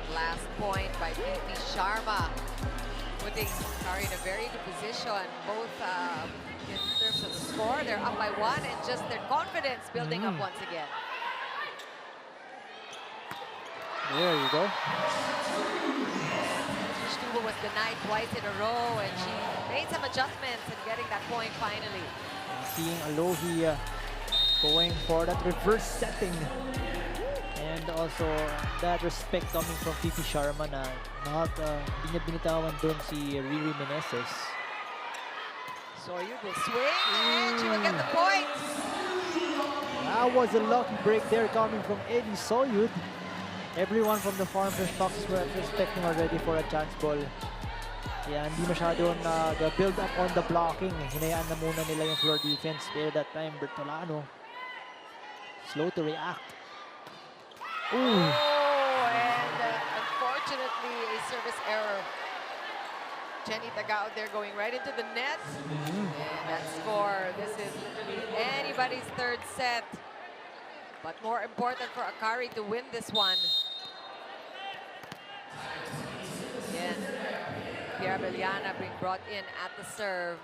Last point by PV Sharma, putting AKARI in a very good position, both in terms of the score. They're up by 1 and just their confidence building up once again. There you go. Stuba was denied twice in a row and she made some adjustments and getting that point finally. And seeing Alohi going for that reverse setting. And also that respect coming from PV Sharma na hindi niya binitawan doon si Riri Meneses. Soyud will swing and she will get the points. That was a lucky break there coming from Eli Soyud. Everyone from the Farm Fresh Foxes were respecting already for a chance ball. Kaya hindi masyado build up on the blocking. Hinayaan na muna nila yung floor defense. Pero that time, Bertolano, slow to react. Oh, and unfortunately, a service error. Jenny Tagao there going right into the net. And that score, this is literally anybody's third set. But more important for AKARI to win this one. Again, Pierre Beliana being brought in at the serve.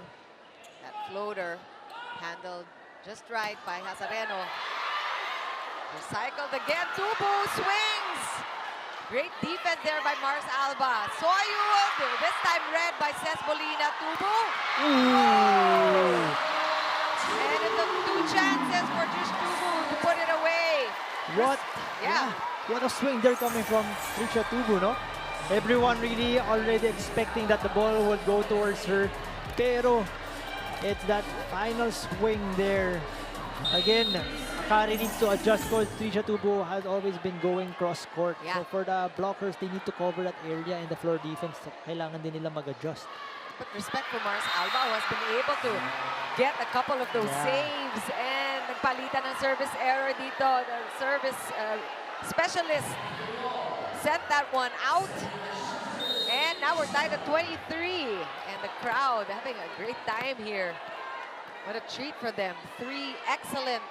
That floater handled just right by Azareno. Recycled again, Tubu swings! Great defense there by Mars Alba. Soyud, this time read by Cespolina. Tubu. And it took 2 chances for just Tubu to put it away. What? Yeah. What a swing there coming from Trisha Tubu, no? Everyone really already expecting that the ball would go towards her. Pero it's that final swing there. Again, AKARI needs to adjust because Trisha Tubu has always been going cross-court. Yeah. So for the blockers, they need to cover that area in the floor defense. So kailangan din nila mag-adjust. But respect for Mars Alba who has been able to get a couple of those saves and nagpalitan ng service error dito. The service specialist sent that one out. And And now we're tied at 23. And the crowd having a great time here. What a treat for them. 3 excellent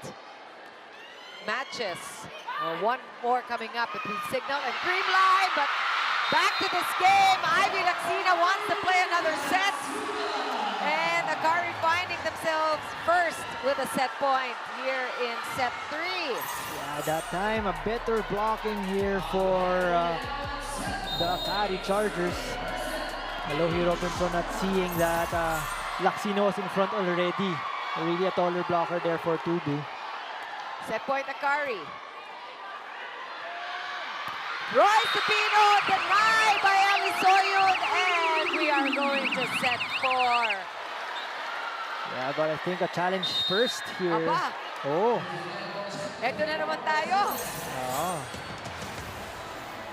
matches. One more coming up between Signal and Creamline. But back to this game. Ivy Laxina wants to play another set. And AKARI finding themselves first with a set point here in set 3. Yeah, that time a better blocking here for the AKARI Chargers. Alohi Robinson not seeing that Laxino was in front already. Really a taller blocker there for Tubu. Set point AKARI. Royce Tupino denied by Ali Soyun, and we are going to set 4. Yeah, but I think a challenge first here. Aba, Oh. eto na naman tayo. Ah.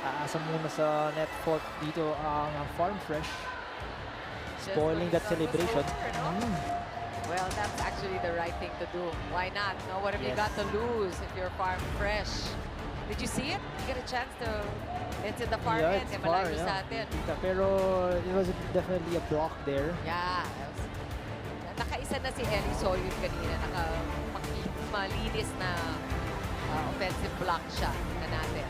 Aasa muna sa net fault dito ang Farm Fresh. Spoiling that celebration. Well, that's actually the right thing to do. Why not? No, what have you Yes. got to lose if you're Farm Fresh? Did you see it? You get a chance to... It's in the far Yeah, end. it's eh, far, malayo sa yeah. atin. Pero it was definitely a block there. Yeah. Nakaisa na si Ellie Soyun kanina. Malinis na offensive block shot na natin.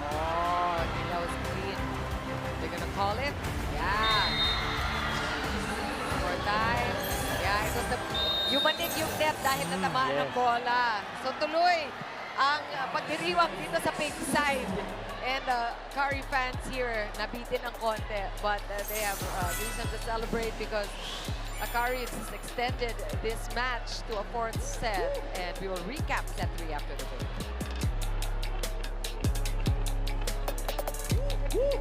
Oh, I think that was clean. They're gonna call it? Yeah. More time. Yeah, it was the... Yumanig yung net dahil natamaan ng bola. So tuloy ang pagdiriwang dito sa pink side. And AKARI fans here nabitin ng konti. But they have reason to celebrate because AKARI has extended this match to a 4th set. And we will recap set 3 after the break. Woo!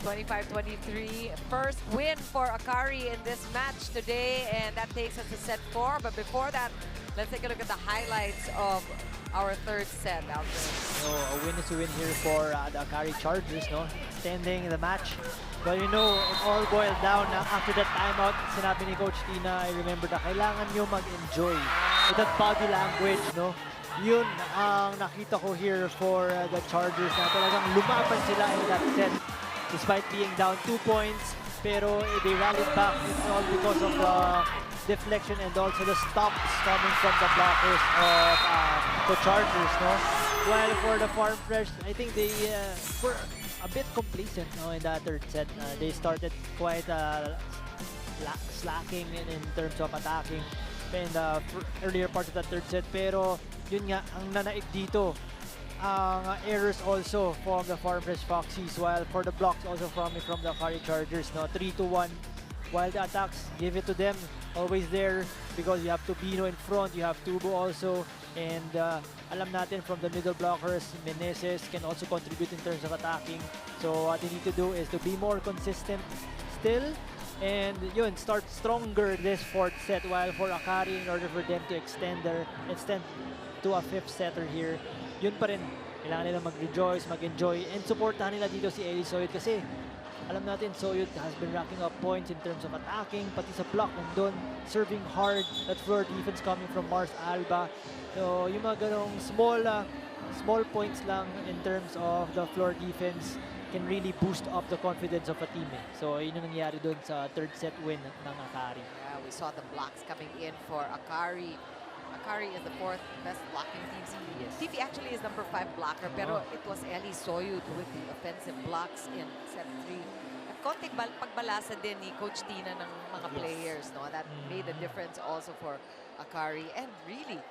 25-23. First win for AKARI in this match today, and that takes us to set 4. But before that, let's take a look at the highlights of our 3rd set, Alfred. So a win is a win here for the AKARI Chargers, no? Extending the match. But you know, it all boiled down after that timeout. Sinabi ni Coach Tina, I remember na kailangan nyo mag-enjoy with that body language, no? Yun ang nakita ko here for the Chargers na talagang lumaban sila in that set. Despite being down 2 points, pero they rallied back. It's all because of the deflection and also the stops coming from the blockers of the Chargers, no? While for the Farm Fresh, I think they were a bit complacent, no, in that 3rd set. They started quite slacking in terms of attacking in the earlier part of the 3rd set. Pero yun nga, ang nanaig dito, errors also from the Farm Fresh Foxies, while for the blocks also from the AKARI Chargers, no, 3-1. While the attacks, give it to them, always there because you have Tubino in front, you have Tubo also, and alam natin from the middle blockers, Meneses can also contribute in terms of attacking. So what they need to do is to be more consistent still, and yun, start stronger this 4th set, while for AKARI, in order for them to extend to a 5th setter here, yun pa rin, kailangan nila mag-rejoice, mag-enjoy, and supportahan nila dito si Ellie Soyud kasi alam natin Soyud has been racking up points in terms of attacking, pati sa block nandun, serving hard, that floor defense coming from Mars Alba. So yung mga ganong small points lang in terms of the floor defense can really boost up the confidence of a team. Eh. So yun yung nangyari doon sa third set win ng AKARI. Yeah, we saw the blocks coming in for AKARI. AKARI is the 4th best blocking team. Yes. TV actually is number 5 blocker, pero it was Eli Soyud with the offensive blocks in set 3. At konting pagbalasa din ni Coach Tina ng mga players, no? That made a difference also for AKARI. And really,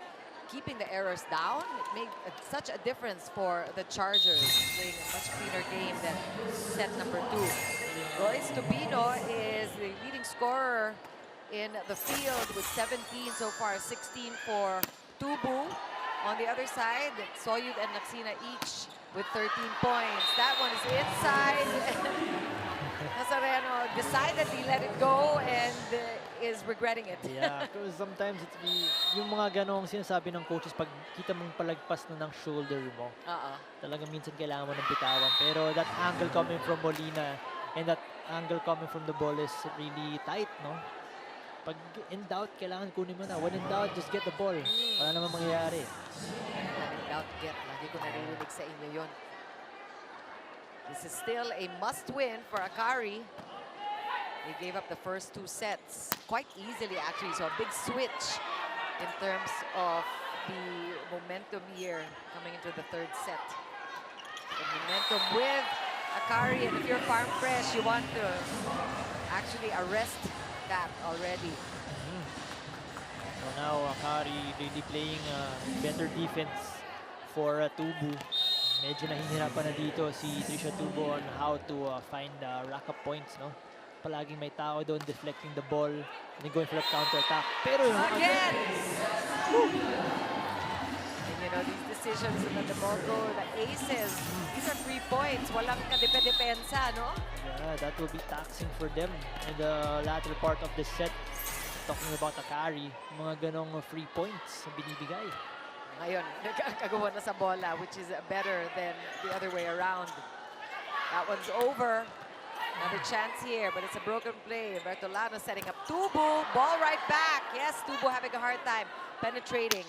keeping the errors down, it made such a difference for the Chargers, playing a much cleaner game than set number 2. Royce Tubino is the leading scorer in the field with 17 so far, 16 for Tubu. On the other side, Soyud and Laksina each with 13 points. That one is inside. Nazareno decidedly let it go and is regretting it. Yeah, because sometimes it's yung mga ganong sinasabi ng coaches pag kita mong palagpas na ng shoulder mo. Talagang minsan kailangan mo ng bitawan. Pero that angle coming from Molina and that angle coming from the ball is really tight, no? Pag in doubt, kailangan kunin mo na. When in doubt, just get the ball. Wala naman mangyayari. When in doubt, get. Lagi ko naririnig sa inyo yun. This is still a must-win for AKARI. They gave up the first 2 sets quite easily, actually. So a big switch in terms of the momentum here coming into the 3rd set. The momentum with AKARI, and if you're Farm Fresh, you want to actually arrest that already. So now AKARI really playing better defense for Tubu. Medyo nahihirapan na dito si Trisha Tubu on how to find rack-up points, no? Palaging may tao doon deflecting the ball and going for a counter-attack. Pero again! And you know, these decisions in the Demogo, the aces, these are 3 points. Walang kadepensa, no? Yeah, that will be taxing for them in the latter part of the set. Talking about AKARI, mga ganong 3 points na binibigay. Ngayon, nagkagawa na sa bola, which is better than the other way around. That one's over. Another chance here, but it's a broken play. Bertolano setting up Tubu. Ball right back. Yes, Tubu having a hard time penetrating.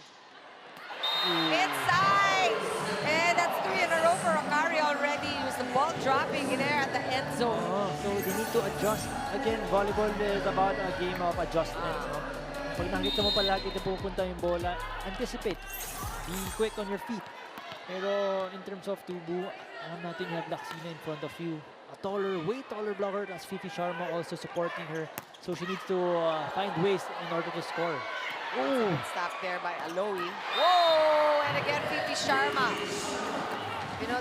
Inside! And that's 3 in a row for AKARI already. It was the ball dropping in there at the end zone. So they need to adjust. Again, volleyball is about a game of adjustments. No? Pag nakita mo palagi na pupunta yung bola, anticipate. Be quick on your feet. Pero in terms of Tubu, alam natin you have Laksina in front of you. A taller, way taller blocker. That's Fifi Sharma also supporting her. So she needs to find ways in order to score. Ooh. Stopped there by Aloy. Whoa! And again, Fifi Sharma. You know,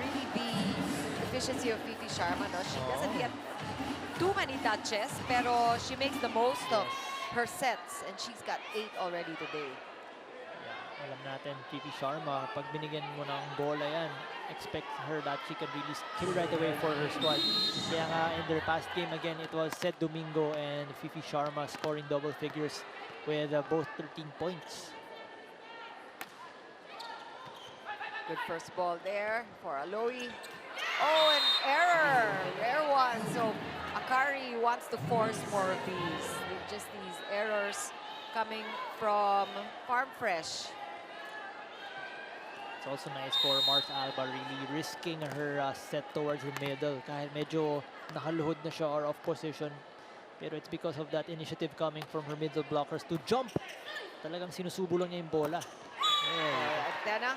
really the efficiency of Fifi Sharma, no? She doesn't get too many touches, pero she makes the most of her sets, and she's got 8 already today. Yeah, alam natin, Fifi Sharma, pag binigyan mo ng bola yan, expect her that she can really kill right away for her squad. Kaya nga, in their past game, again, it was Seth Domingo and Fifi Sharma scoring double figures with both 13 points. Good first ball there for Aloy. Oh, an error! Rare one. So AKARI wants to force more of these. Just these errors coming from Farm Fresh. It's also nice for Mars Alba really risking her set towards the middle. Kahit medyo nakaluhod na siya or off position. Pero it's because of that initiative coming from her middle blockers to jump. Talagang sinusubo lang niya yung bola. Tenang.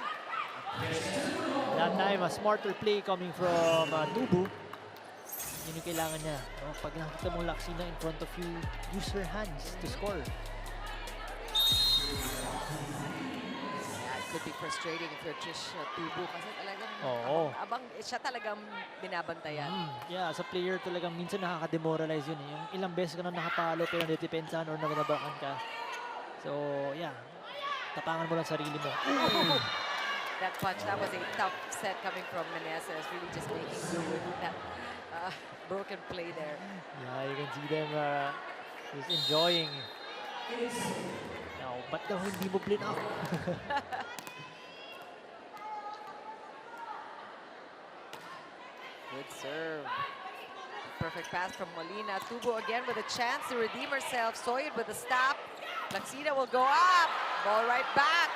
That time, a smarter play coming from Tubu. Yun yung kailangan niya. No? Pag nakita mong Laksina in front of you, use her hands to score. Yeah, it could be frustrating if you're Trish Tubu kasi talagang abang siya talagang binabantayan. Yeah, as a player talagang minsan nakaka-demoralize yun. Yung ilang beses ka na nakapalo pero natidepensahan or nabinabakan ka. So, yeah. Tapangan mo lang sarili mo. That punch, that was a tough set coming from Meneses. Really just making do with that broken play there. Yeah, you can see them just enjoying. Now, ba't daw hindi mo blin up? Good serve. Perfect pass from Molina. Tubu again with a chance to redeem herself. Soyud with a stop. Laksina will go up. Ball right back.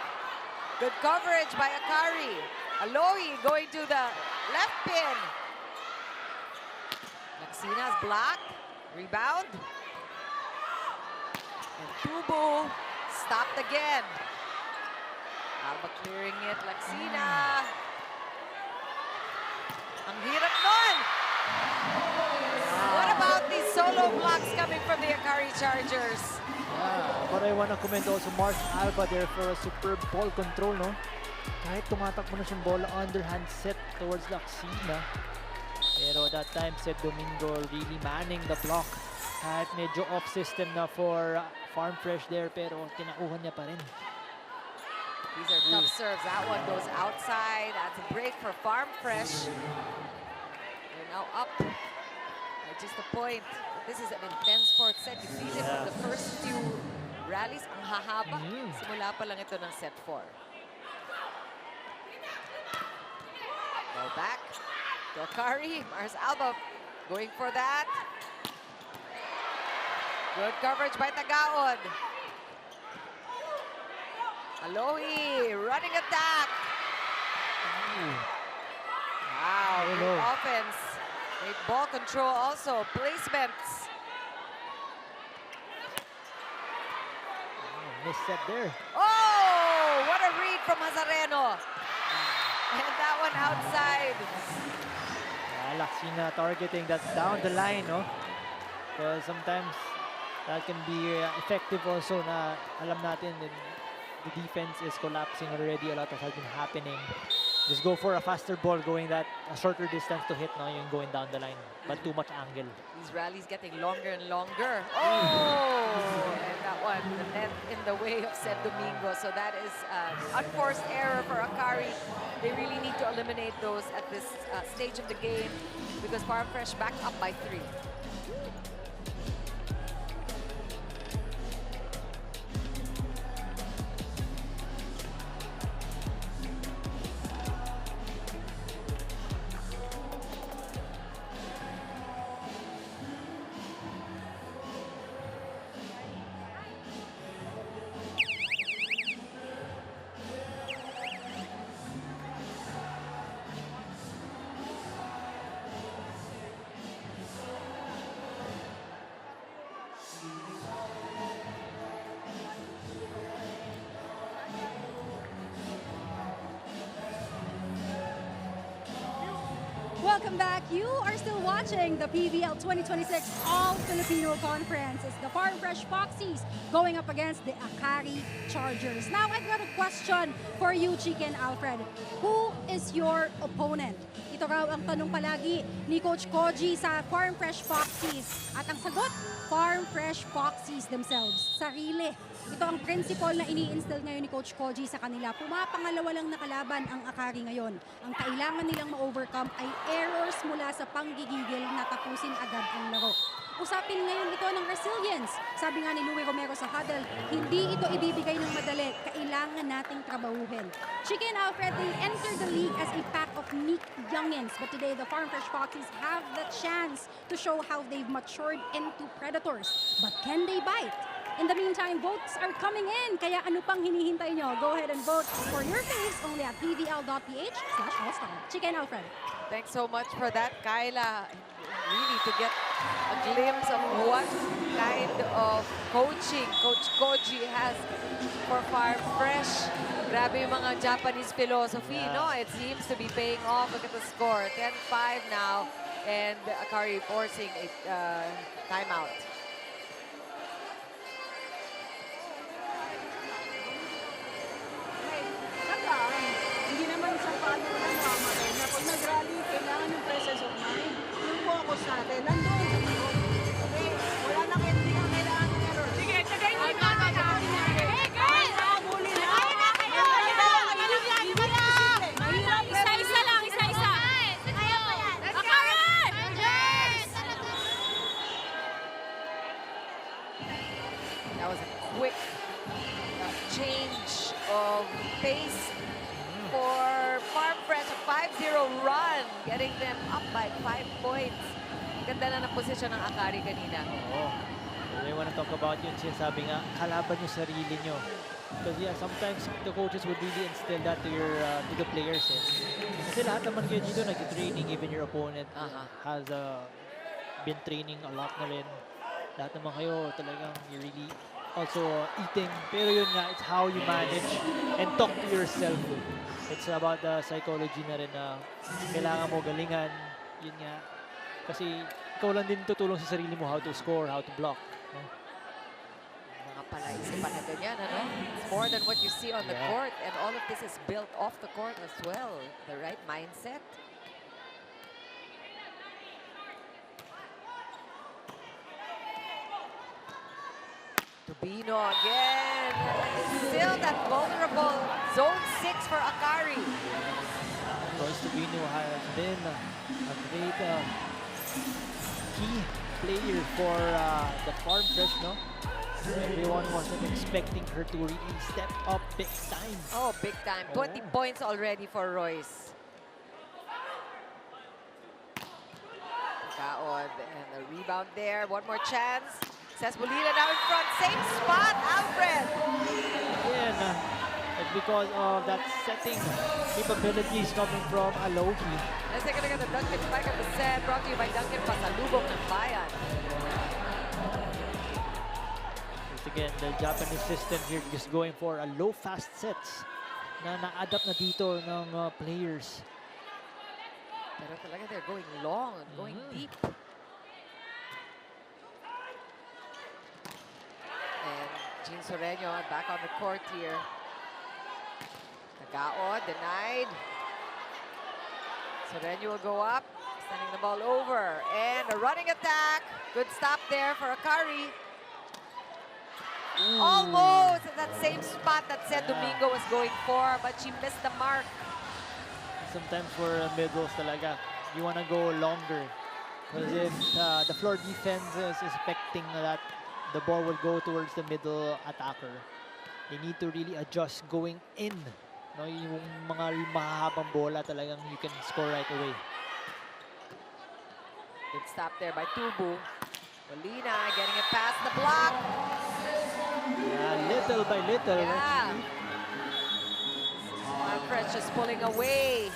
Good coverage by AKARI. Aloy going to the left pin. Laxina's block. Rebound. And Tubo stopped again. Alba clearing it. Laxina. Ang hirap nun. What about these solo blocks coming from the AKARI Chargers? Yeah, but I want to commend also Mark Alba there for a superb ball control, no? Kahit tumatakbo na siyang bola, underhand set towards Laxina. Pero that time, Seth Domingo really manning the block. Kahit medyo off-system na for Farm Fresh there, pero kinakuha niya pa rin. These are tough serves. That one goes outside. That's a break for Farm Fresh. They're now up by just a point. But this is an intense fourth set. You feel it from the first few rallies. Ang hahaba. Simula pa lang ito ng set 4. Go back to AKARI. Mars Alba going for that. Good coverage by Tagaon. Alohi, running attack. Wow, good offense. Great ball control also. Placements. Missed set there. Oh, what a read from Hazareno. And that one outside. Laxina targeting that down the line, no? Because sometimes that can be effective also na alam natin the defense is collapsing already. A lot has been happening. Just go for a faster ball going that a shorter distance to hit, no? Yung going down the line. But too much angle. These rallies getting longer and longer. Oh! And that one, the net in the way of Seth Domingo. So that is unforced error for AKARI. They really need to eliminate those at this stage of the game because Farm Fresh back up by 3. Welcome back. You are still watching the PVL 2026 All-Filipino Conference. It's the Farm Fresh Foxies going up against the AKARI Chargers. Now, I've got a question for you, Chicken Alfred. Who is your opponent? Ito raw ang tanong palagi ni Coach Koji sa Farm Fresh Foxies. At ang sagot, Farm Fresh Foxies themselves. Sarili. Ito ang principle na ini-instill ngayon ni Coach Koji sa kanila. Pumapangalawa lang na kalaban ang AKARI ngayon. Ang kailangan nilang ma-overcome ay errors mula sa panggigigil na tapusin agad ang laro. Usapin ngayon ito ng resilience. Sabi nga ni Louie Romero sa huddle, hindi ito ibibigay ng madali. Kailangan nating trabahuhin. Chicken Alfred, they entered the league as a pack of meek youngins. But today, the Farm Fresh Foxies have the chance to show how they've matured into predators. But can they bite? In the meantime, votes are coming in. Kaya ano pang hinihintay nyo? Go ahead and vote for your faves only at pvl.ph/allstar. Chicken Alfred. Thanks so much for that, Kyla. Really, to get a glimpse of what kind of coaching Coach Koji has for Farm Fresh. Grabe yung mga Japanese philosophy, no? It seems to be paying off. Look at the score, 10-5 now. And AKARI forcing a timeout. Hindi naman sa paano na namamatay na pag nag-rally, kailangan ng presence of mind. Yung focus natin, nandun. Okay? Wala na kayo, hindi na kailangan ng error. Sige, tagay mo yung mga natin. Hey, guys! Nakabuli na! Ay na kayo! Isa-isa lang, isa-isa. Kaya pa yan. AKARI! That was a quick change of pace for Farm Fresh. A 5-0 run, getting them up by 5 points. Ganda na ng posisyon ng AKARI kanina. Oo. I want to talk about yun. Sinasabi nga, kalaban yung sarili nyo. Because yeah, sometimes the coaches would really instill that to your to the players. Eh. Kasi lahat naman kayo dito nag-training, even your opponent has a been training a lot na rin. Lahat naman kayo talagang you really also eating. Pero yun nga, it's how you manage and talk to yourself. It's about the psychology na rin na kailangan mo galingan. Yun nga. Kasi ikaw lang din tutulong sa sarili mo how to score, how to block. No? Mga palaisipan na ganyan, ano? It's more than what you see on the Yeah. court, and all of this is built off the court as well. The right mindset. Tubino again. Still that vulnerable zone 6 for AKARI. Royce Tubino has been a great key player for the farm fresh, no? Everyone wasn't expecting her to really step up big time. Oh, big time. 20 Oh. points already for Royce. Kaod, and the rebound there. One more chance. Cespolina now in front. Same spot, Alfred. Again, it's because of that setting capabilities coming from Alohi. Let's take a look at the Duncan spike of the set. Brought to you by Duncan Pasalubong ng Bayan. Once again, the Japanese system here just going for a low fast sets na na-adapt na dito ng players. Pero talaga they're going long, going deep. And Jean Soreño back on the court here. Nagaod, denied. Soreño will go up, sending the ball over. And a running attack. Good stop there for AKARI. Almost at that same spot that said Domingo was going for, but she missed the mark. Sometimes for middles talaga, you want to go longer. Because if the floor defense is expecting that the ball will go towards the middle attacker, they need to really adjust going in. No, yung mga mahahabang bola talagang you can score right away. Good stop there by Tubu. Molina getting it past the block. Yeah, little by little. Yeah. Alfred just pulling away.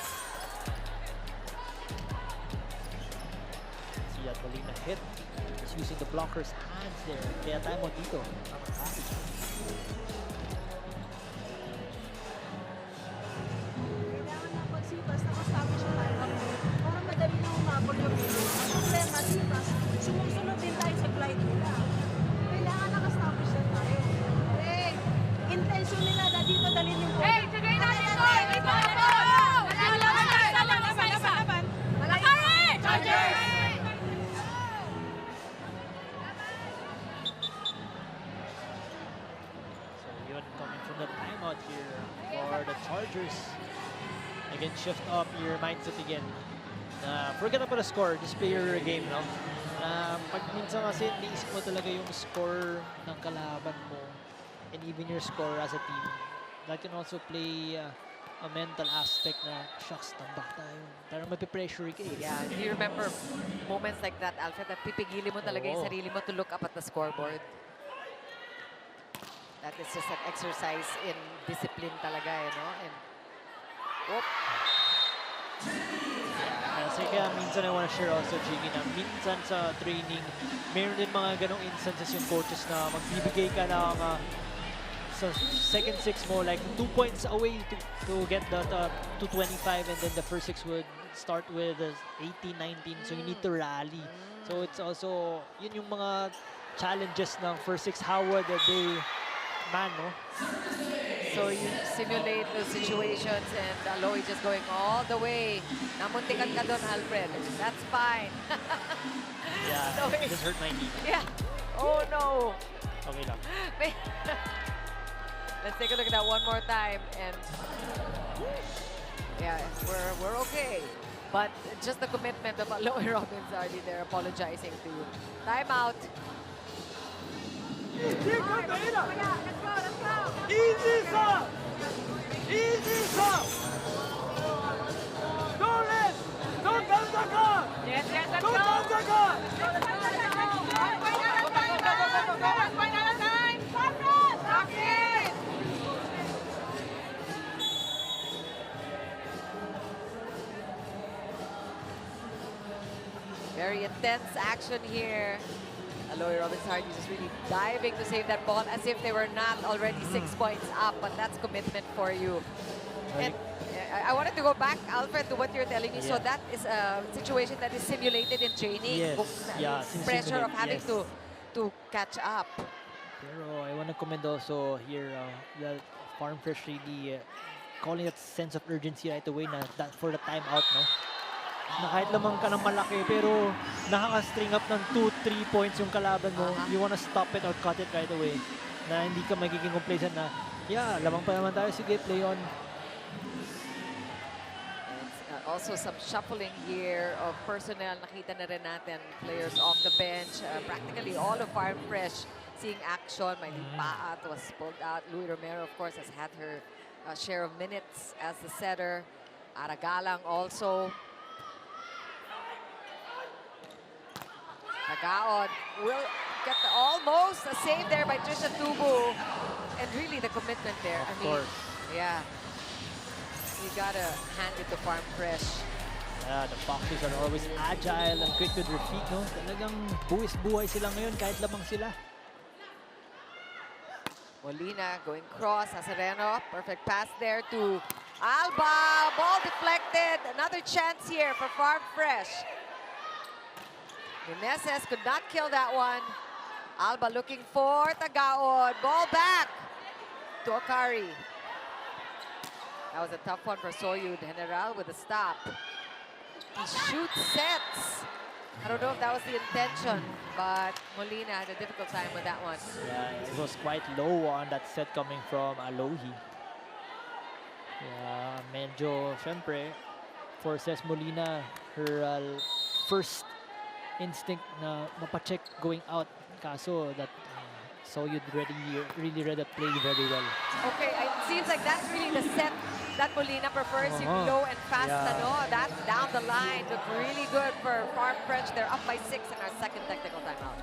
See that Molina hit. Just using the blocker's hands there. Kaya tayo mo dito. Ang AKARI. Kailangan ng pagsipas na kastabi siya tayo para madali na umabol yung video. Ang problema, sipas, sumusunod din tayo sa glide nila. Kailangan nakastabi siya tayo. Eh, intention nila na dito dalhin yung ball. Hey, tagay natin ito! Ito! Laban! AKARI! Chargers! So yun, coming from the timeout here for the Chargers. Again, shift up your mindset again. Forget about the score, just play your game, no? Pag minsan kasi niisip mo talaga yung score ng kalaban mo and even your score as a team. That can also play a mental aspect na, shucks, tambak tayo. Parang mapipressure ka eh. Yeah, do you remember moments like that, Alfred, na pipigilin mo talaga yung Oo. sarili mo to look up at the scoreboard? That is just an exercise in discipline talaga, you know? And, whoop. Kasi kaya minsan I want to share also, Jiggy, na minsan sa training, meron din mga ganong instances yung coaches na magbibigay ka ng sa second six mo, like 2 points away to get the 225, and then the first six would start with 18, 19, so you need to rally. So it's also, yun yung mga challenges ng first six, how would they man, no? So you simulate the situations and Aloy just going all the way. Namuntikan ka doon, Alfred. That's fine. Yeah, No, it just hurt my knee. Yeah. Oh, no. Okay lang. Let's take a look at that one more time. And yeah, we're okay. But just the commitment of Aloy Robbins already there apologizing to you. Timeout. Easy, sir! Easy, sir! Don't let! Don't touch the car! Yes, let's Don't touch the car! Very intense action here. Aloy Robinson is just really diving to save that ball as if they were not already 6 points up, but that's commitment for you. And I wanted to go back, Alfred, to what you're telling me. So that is a situation that is simulated in training. Yes. Yeah, Pressure of simulate, having yes. to catch up. Pero I want to commend also here that Farm Fresh really calling that sense of urgency right away na that for the timeout, no? Na kahit lamang ka ng malaki pero nakaka-string up ng 2-3 points yung kalaban mo, you wanna stop it or cut it right away. Na hindi ka magiging complacent na, yeah, lamang pa naman tayo, sige, play on. Also some shuffling here of personnel. Nakita na rin natin players off the bench. Practically all of Farm Fresh seeing action. May Paat was pulled out. Louie Romero, of course, has had her share of minutes as the setter. Aragalang also. Tagaon will get almost a save there by Trisha Tubu. And really the commitment there. Of I mean, course. yeah. You gotta hand it to Farm Fresh. Yeah, the Foxes are always agile and quick to their feet, no? Talagang buwis-buhay sila ngayon kahit lamang sila. Molina going cross. Azareno, perfect pass there to Alba. Ball deflected. Another chance here for Farm Fresh. Meneses could not kill that one. Alba looking for Tagaon. Ball back to AKARI. That was a tough one for Soyud. General with a stop. He shoots sets. I don't know if that was the intention, but Molina had a difficult time with that one. Yeah, it was quite low on that set coming from Alohi. Yeah, medyo, syempre, forces Molina her first instinct na mapacheck going out. Kaso that Soyud really read the play very well. Okay, it seems like that's really the set that Molina prefers. You low and fast. Yeah. No, that's down the line. Looked really good for Farm Fresh. They're up by 6 in our second technical timeout.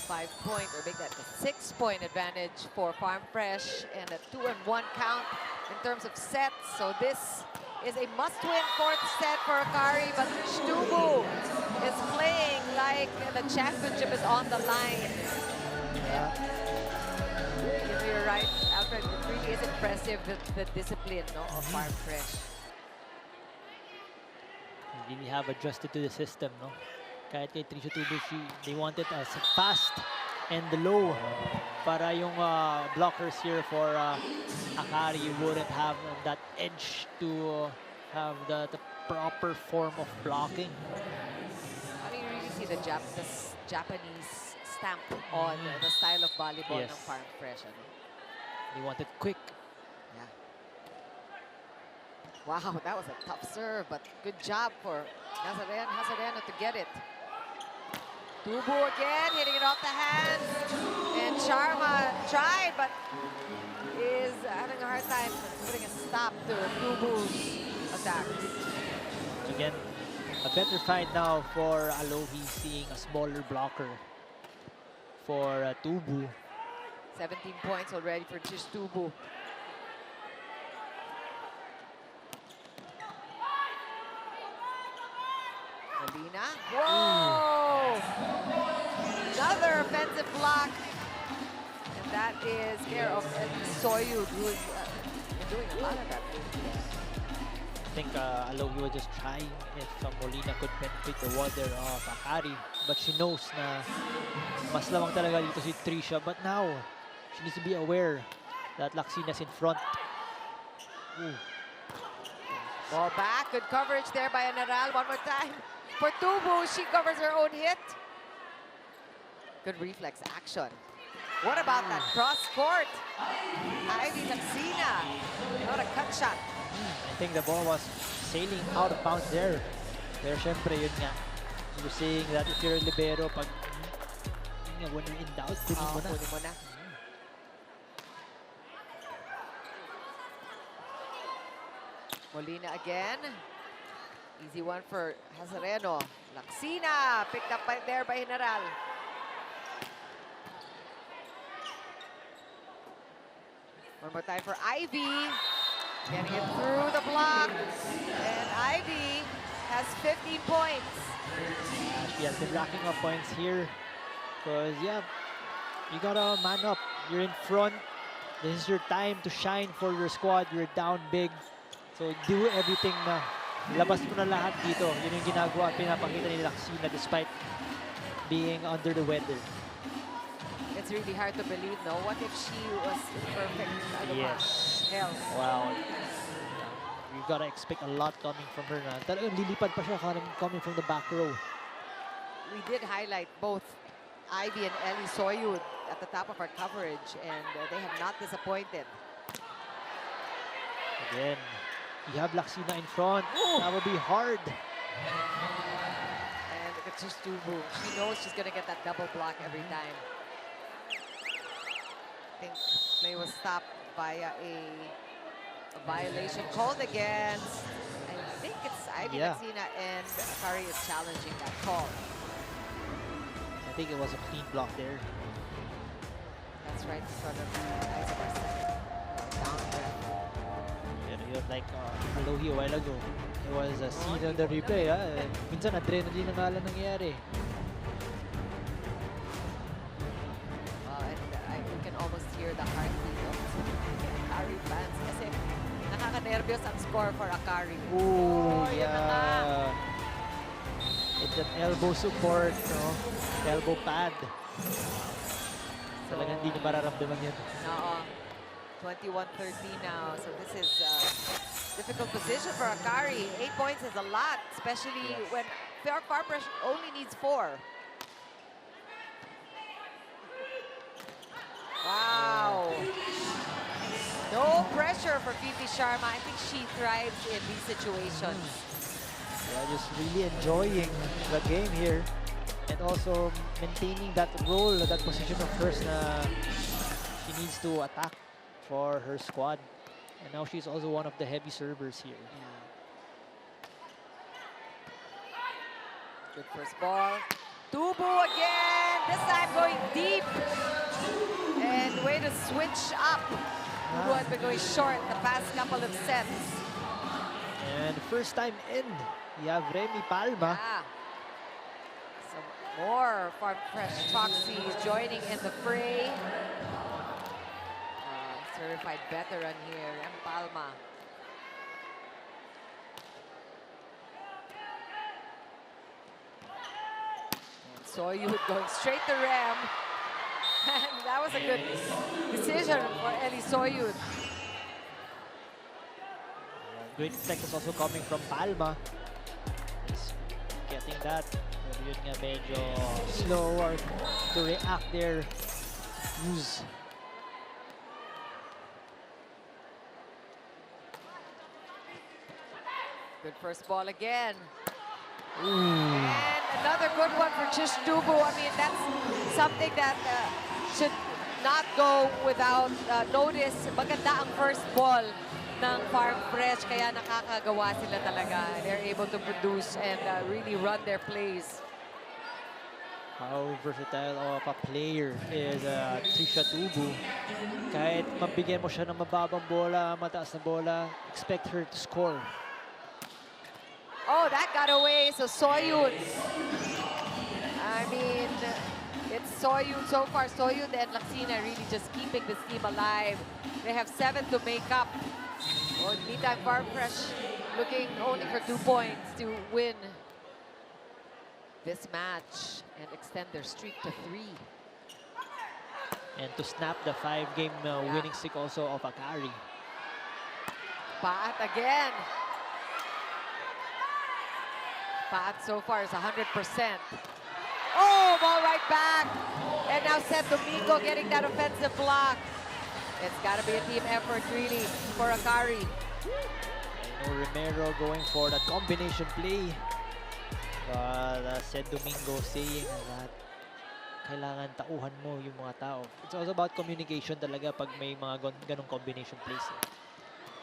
Five-point, or make that a 6-point advantage for Farm Fresh, and a 2-1 count in terms of sets. So this is a must-win fourth set for AKARI, but Stubu is playing like the championship is on the line. You're right, Alfred. It really is impressive, the discipline, no, of Farm Fresh. They really have adjusted to the system, no? Kahit kay Trisha Tubu, they want it as fast and low para yung blockers here for AKARI wouldn't have that edge to have the proper form of blocking. I mean, you really see the Japanese stamp on the style of volleyball Yes. ng Farm Fresh. Ano? They want it quick. Yeah. Wow, that was a tough serve, but good job for Hazareno to get it. Tubu again, hitting it off the hands. And Sharma tried, but is having a hard time putting a stop to Tubu's attack. Again, a better fight now for Alohi, seeing a smaller blocker for Tubu. 17 points already for Tish Tubu. Molina. Whoa! Another offensive block. And that is care of Soyud, who is doing a lot of that lately. I think Alohi was just trying if Molina could penetrate the wall there of AKARI. But she knows na mas lamang talaga dito si Trisha. But now, she needs to be aware that Laxina's in front. Ooh. Ball back, good coverage there by Anaral. One more time for Tubu. She covers her own hit. Good reflex action. What about that cross court? Ivy Laxina. Not a cut shot. I think the ball was sailing out of bounds there. Pero syempre, yun nga. You're saying that if you're a libero, pag, yun nga, when you're in doubt, kunin mo na. Kunin mo na. Molina again. Easy one for Hazareno. Laxina picked up there by General. One more time for Ivy. Getting it through the block. And Ivy has 15 points. She has been racking up points here. Because, yeah, you gotta man up. You're in front. This is your time to shine for your squad. You're down big. So, do everything na. Labas mo na lahat dito. Yun yung ginagawa at pinapakita ni Laxina despite being under the weather. It's really hard to believe, no? What if she was in perfect Yes. health? Wow. You gotta expect a lot coming from her na. Talagang lilipad pa siya coming from the back row. We did highlight both Ivy and Ellie Soyud at the top of our coverage, and they have not disappointed. Again, you have Laxina in front. Ooh. That will be hard. And it's just Tubu. She knows she's gonna get that double block every time. I think play was stopped via a violation called against. I think it's Ivy Laxina, and AKARI is challenging that call. I think it was a clean block there. That's right in front of the eyes of our second down there. Pero yun, like Alohi a while ago, it was a scene on the replay. Minsan adrenaline na nga lang nangyari. And you can almost hear the heartbeat of AKARI fans kasi nakaka-nervyos ang score for AKARI. Ooh, yun na nga. It's an elbow support, no? Elbow pad. Talagang hindi niyo mararamdaman yun. Oo. 21-13 now. So this is difficult position for AKARI. 8 points is a lot, especially when far pressure only needs 4. Wow. No pressure for Fifi Sharma. I think she thrives in these situations. Yeah, just really enjoying the game here. And also maintaining that role, that position of hers na she needs to attack for her squad. And now she's also one of the heavy servers here. Good first ball. Tubu again. This time going deep. And way to switch up. Tubu has been going short the past couple of sets. And first time in, you have Remy Palma. Yeah. Some more Farm Fresh Foxies joining in the fray. Certified veteran here, Rem Palma. And Soyud going straight to Rem. And that was a good decision for Ellie Soyud. Great effect is also coming from Palma. Just getting that. Pero yun nga medyo slower to react there. Use. Good first ball again. Ooh. And another good one for Chish Tubu. I mean, that's something that should not go without notice. Maganda ang first ball ng Farm Fresh, kaya nakakagawa sila talaga. They're able to produce and really run their plays. How versatile of a player is Trisha Tubu. Kahit mabigyan mo siya ng mababang bola, mataas na bola, expect her to score. Oh, that got away. So Soyud. I mean, it's Soyun, so far, Soyun and Laksina really just keeping this team alive. They have 7 to make up. Oh, in the meantime, Farm Fresh looking only for 2 points to win this match and extend their streak to 3. And to snap the 5-game winning streak also of AKARI. Paat again. Paat so far is 100%. Oh, ball right back. And now Seth Domingo getting that offensive block. It's got to be a team effort, really, for AKARI. Romero going for that combination play. But said Domingo saying that kailangan tauhan mo yung mga tao. It's also about communication talaga pag may mga ganong combination plays.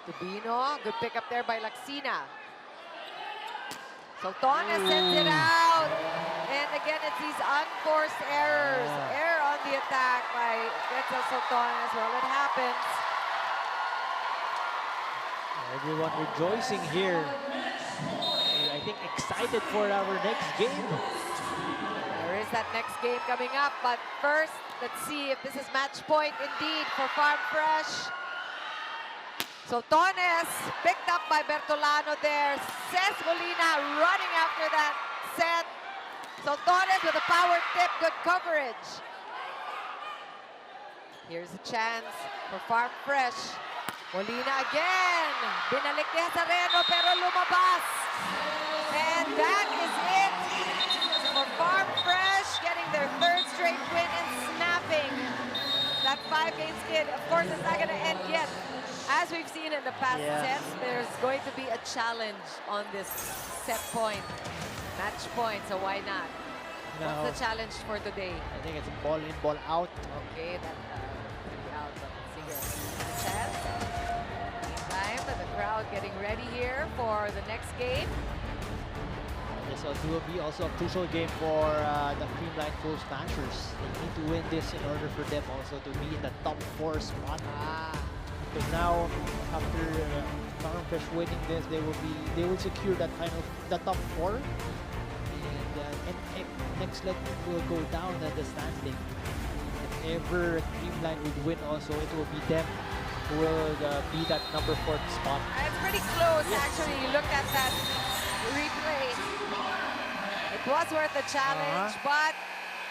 Tubino, good pick up there by Laksina. Sultana sends it out. And again, it's these unforced errors. Error on the attack by Quetzal Sultana as well. It happens. Everyone rejoicing here. I think excited for our next game. There is that next game coming up, but first, let's see if this is match point indeed for Farm Fresh. So Tones picked up by Bertolano there. Cesc Molina running after that set. So Tones with a power tip, good coverage. Here's a chance for Farm Fresh. Molina again. Binalik ni Hazareno pero lumabas. And that is it for Farm Fresh getting their 3rd straight win and snapping that 5-game skid. Of course, it's not going to end yet. As we've seen in the past sets, there's going to be a challenge on this set point, match point, so why not? What's the challenge for today? I think it's ball in, ball out. Okay, that could be out, but sige, the chance. Meantime, the crowd getting ready here for the next game. This will be also a crucial game for the Creamline Full Smashers. They need to win this in order for them also to be in the top 4 spot. Because now, after Farm Fresh winning this, they will secure that the top 4. And next leg will go down the standing. If ever Creamline would win also, it will be them who will be that number 4 spot. It's pretty close, actually. You look at that replay. It was worth the challenge, but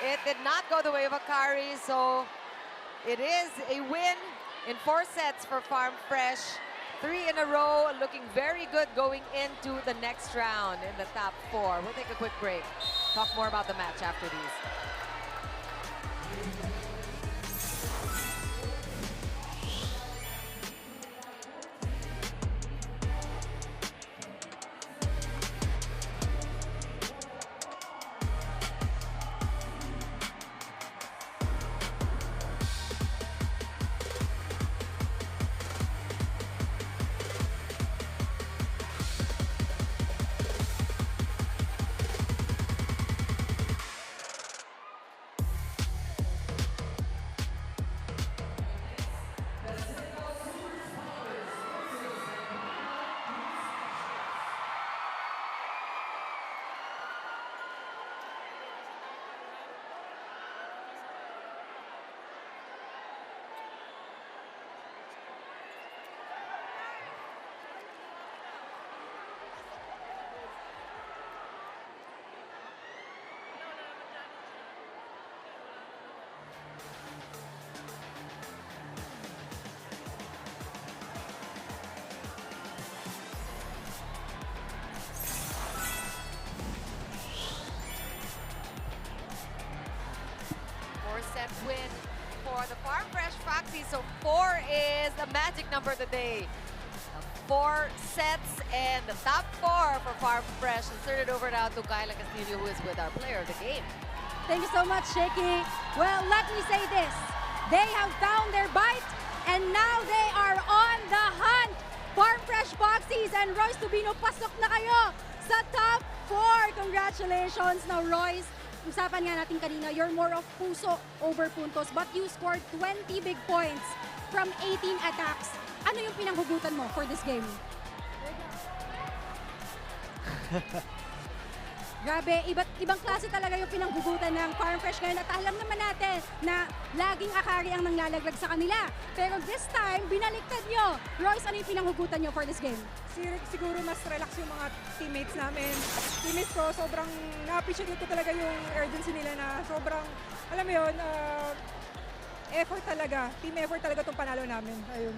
it did not go the way of AKARI, so it is a win in 4 sets for Farm Fresh. 3 in a row, looking very good going into the next round in the top 4. We'll take a quick break. Talk more about the match after these. Set win for the Farm Fresh Foxy. So 4 is the magic number today. 4 sets and the top 4 for Farm Fresh. Let's turn it over now to Kyla Castillo, who is with our player of the game. Thank you so much, Shaky. Well, let me say this. They have found their bite, and now they are on the hunt. Farm Fresh Foxies and Royce Tubino, pasok na kayo sa top 4. Congratulations. Now, Royce, usapan nga natin kanina, you're more of puso over puntos, but you scored 20 big points from 18 attacks. Ano yung pinanghugutan mo for this game? Grabe, ibang klase talaga yung pinanghugutan ng Farm Fresh ngayon at alam naman natin na laging AKARI ang nanglalaglag sa kanila. Pero this time, binaliktad nyo. Royce, ano yung pinanghugutan nyo for this game? Siguro mas relax yung mga teammates namin. Teammates ko, sobrang na-appreciate ko talaga yung urgency nila na sobrang, alam mo yun, effort talaga. Team effort talaga itong panalo namin. Ayun.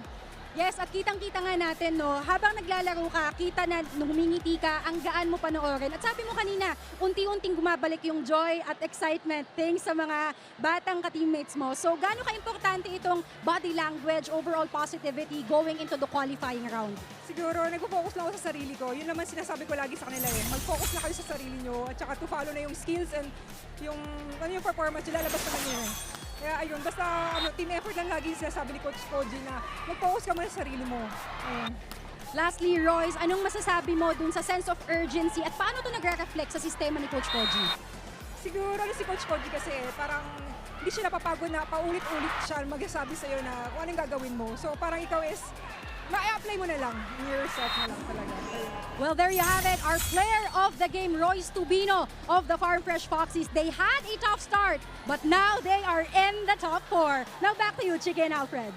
Yes, at kitang-kita nga natin, no, habang naglalaro ka, kita na nung humingiti ka, ang gaan mo panoorin. At sabi mo kanina, unti-unting bumabalik yung joy at excitement thanks sa mga batang ka-teammates mo. So, gaano ka-importante itong body language, overall positivity going into the qualifying round? Siguro, nagpo-focus lang ako sa sarili ko. Yun naman sinasabi ko lagi sa kanila eh. Mag-focus na kayo sa sarili nyo at saka to follow na yung skills and yung, yung performance nyo, lalabas naman yun. Kaya ayun, basta team effort lang lagi sinasabi ni Coach Koji na mag-focus ka muna sa sarili mo. Ayun. Lastly, Royce, anong masasabi mo dun sa sense of urgency at paano ito nagre-reflect sa sistema ni Coach Koji? Siguro si Coach Koji kasi parang hindi siya napapagod na paulit-ulit siya magsasabi sa'yo na kung anong gagawin mo. So parang ikaw is ma-apply mo na lang in yourself na lang talaga. Ayun. Well, there you have it. Our player of the game, Royce Tubino of the Farm Fresh Foxes. They had a tough start, but now they are in the top 4. Now back to you, Chicken Alfred.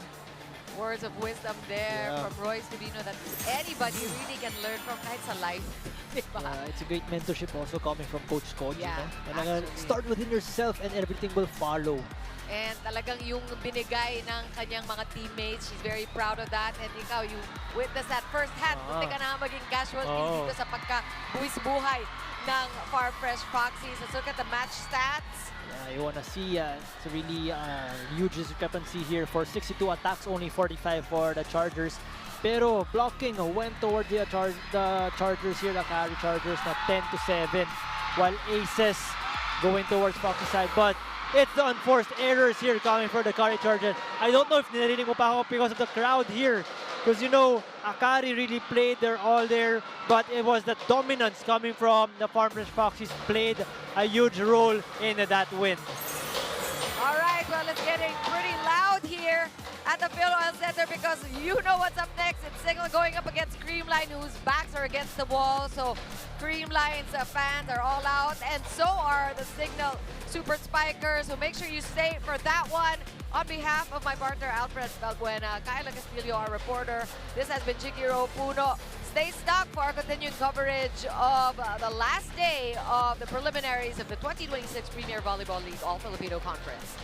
Words of wisdom there Yeah. from Royce Tubino that anybody really can learn from kahit sa life. Diba? It's a great mentorship also coming from Coach Koji. Yeah, No? Talaga, actually. start within yourself and everything will follow. And talagang yung binigay ng kanyang mga teammates, she's very proud of that. And ikaw, you witness that firsthand. Munti ka na maging casualty dito sa pagka-buwis-buhay ng Farm Fresh Foxes. Let's look at the match stats. You wanna see it's a really huge discrepancy here for 62 attacks, only 45 for the Chargers. Pero blocking went toward the Chargers here, the AKARI Chargers na 10-7, while Aces going towards Foxy side. But it's the unforced errors here coming for the AKARI Chargers. I don't know if narinig mo pa ako because of the crowd here. Because you know, AKARI really played their all there, but it was the dominance coming from the Farm Fresh Foxes played a huge role in that win. All right, well, it's getting pretty loud here at the PhilOil Center because you know what's up next. It's Signal going up against Creamline, whose backs are against the wall. So Creamline's fans are all out, and so are the Signal Super Spikers. So make sure you stay for that one. On behalf of my partner, Alfred Balbuena, Kyla Castillo, our reporter, this has been Chikiro Puno. Stay stuck for our continued coverage of the last day of the preliminaries of the 2026 Premier Volleyball League All-Filipino Conference.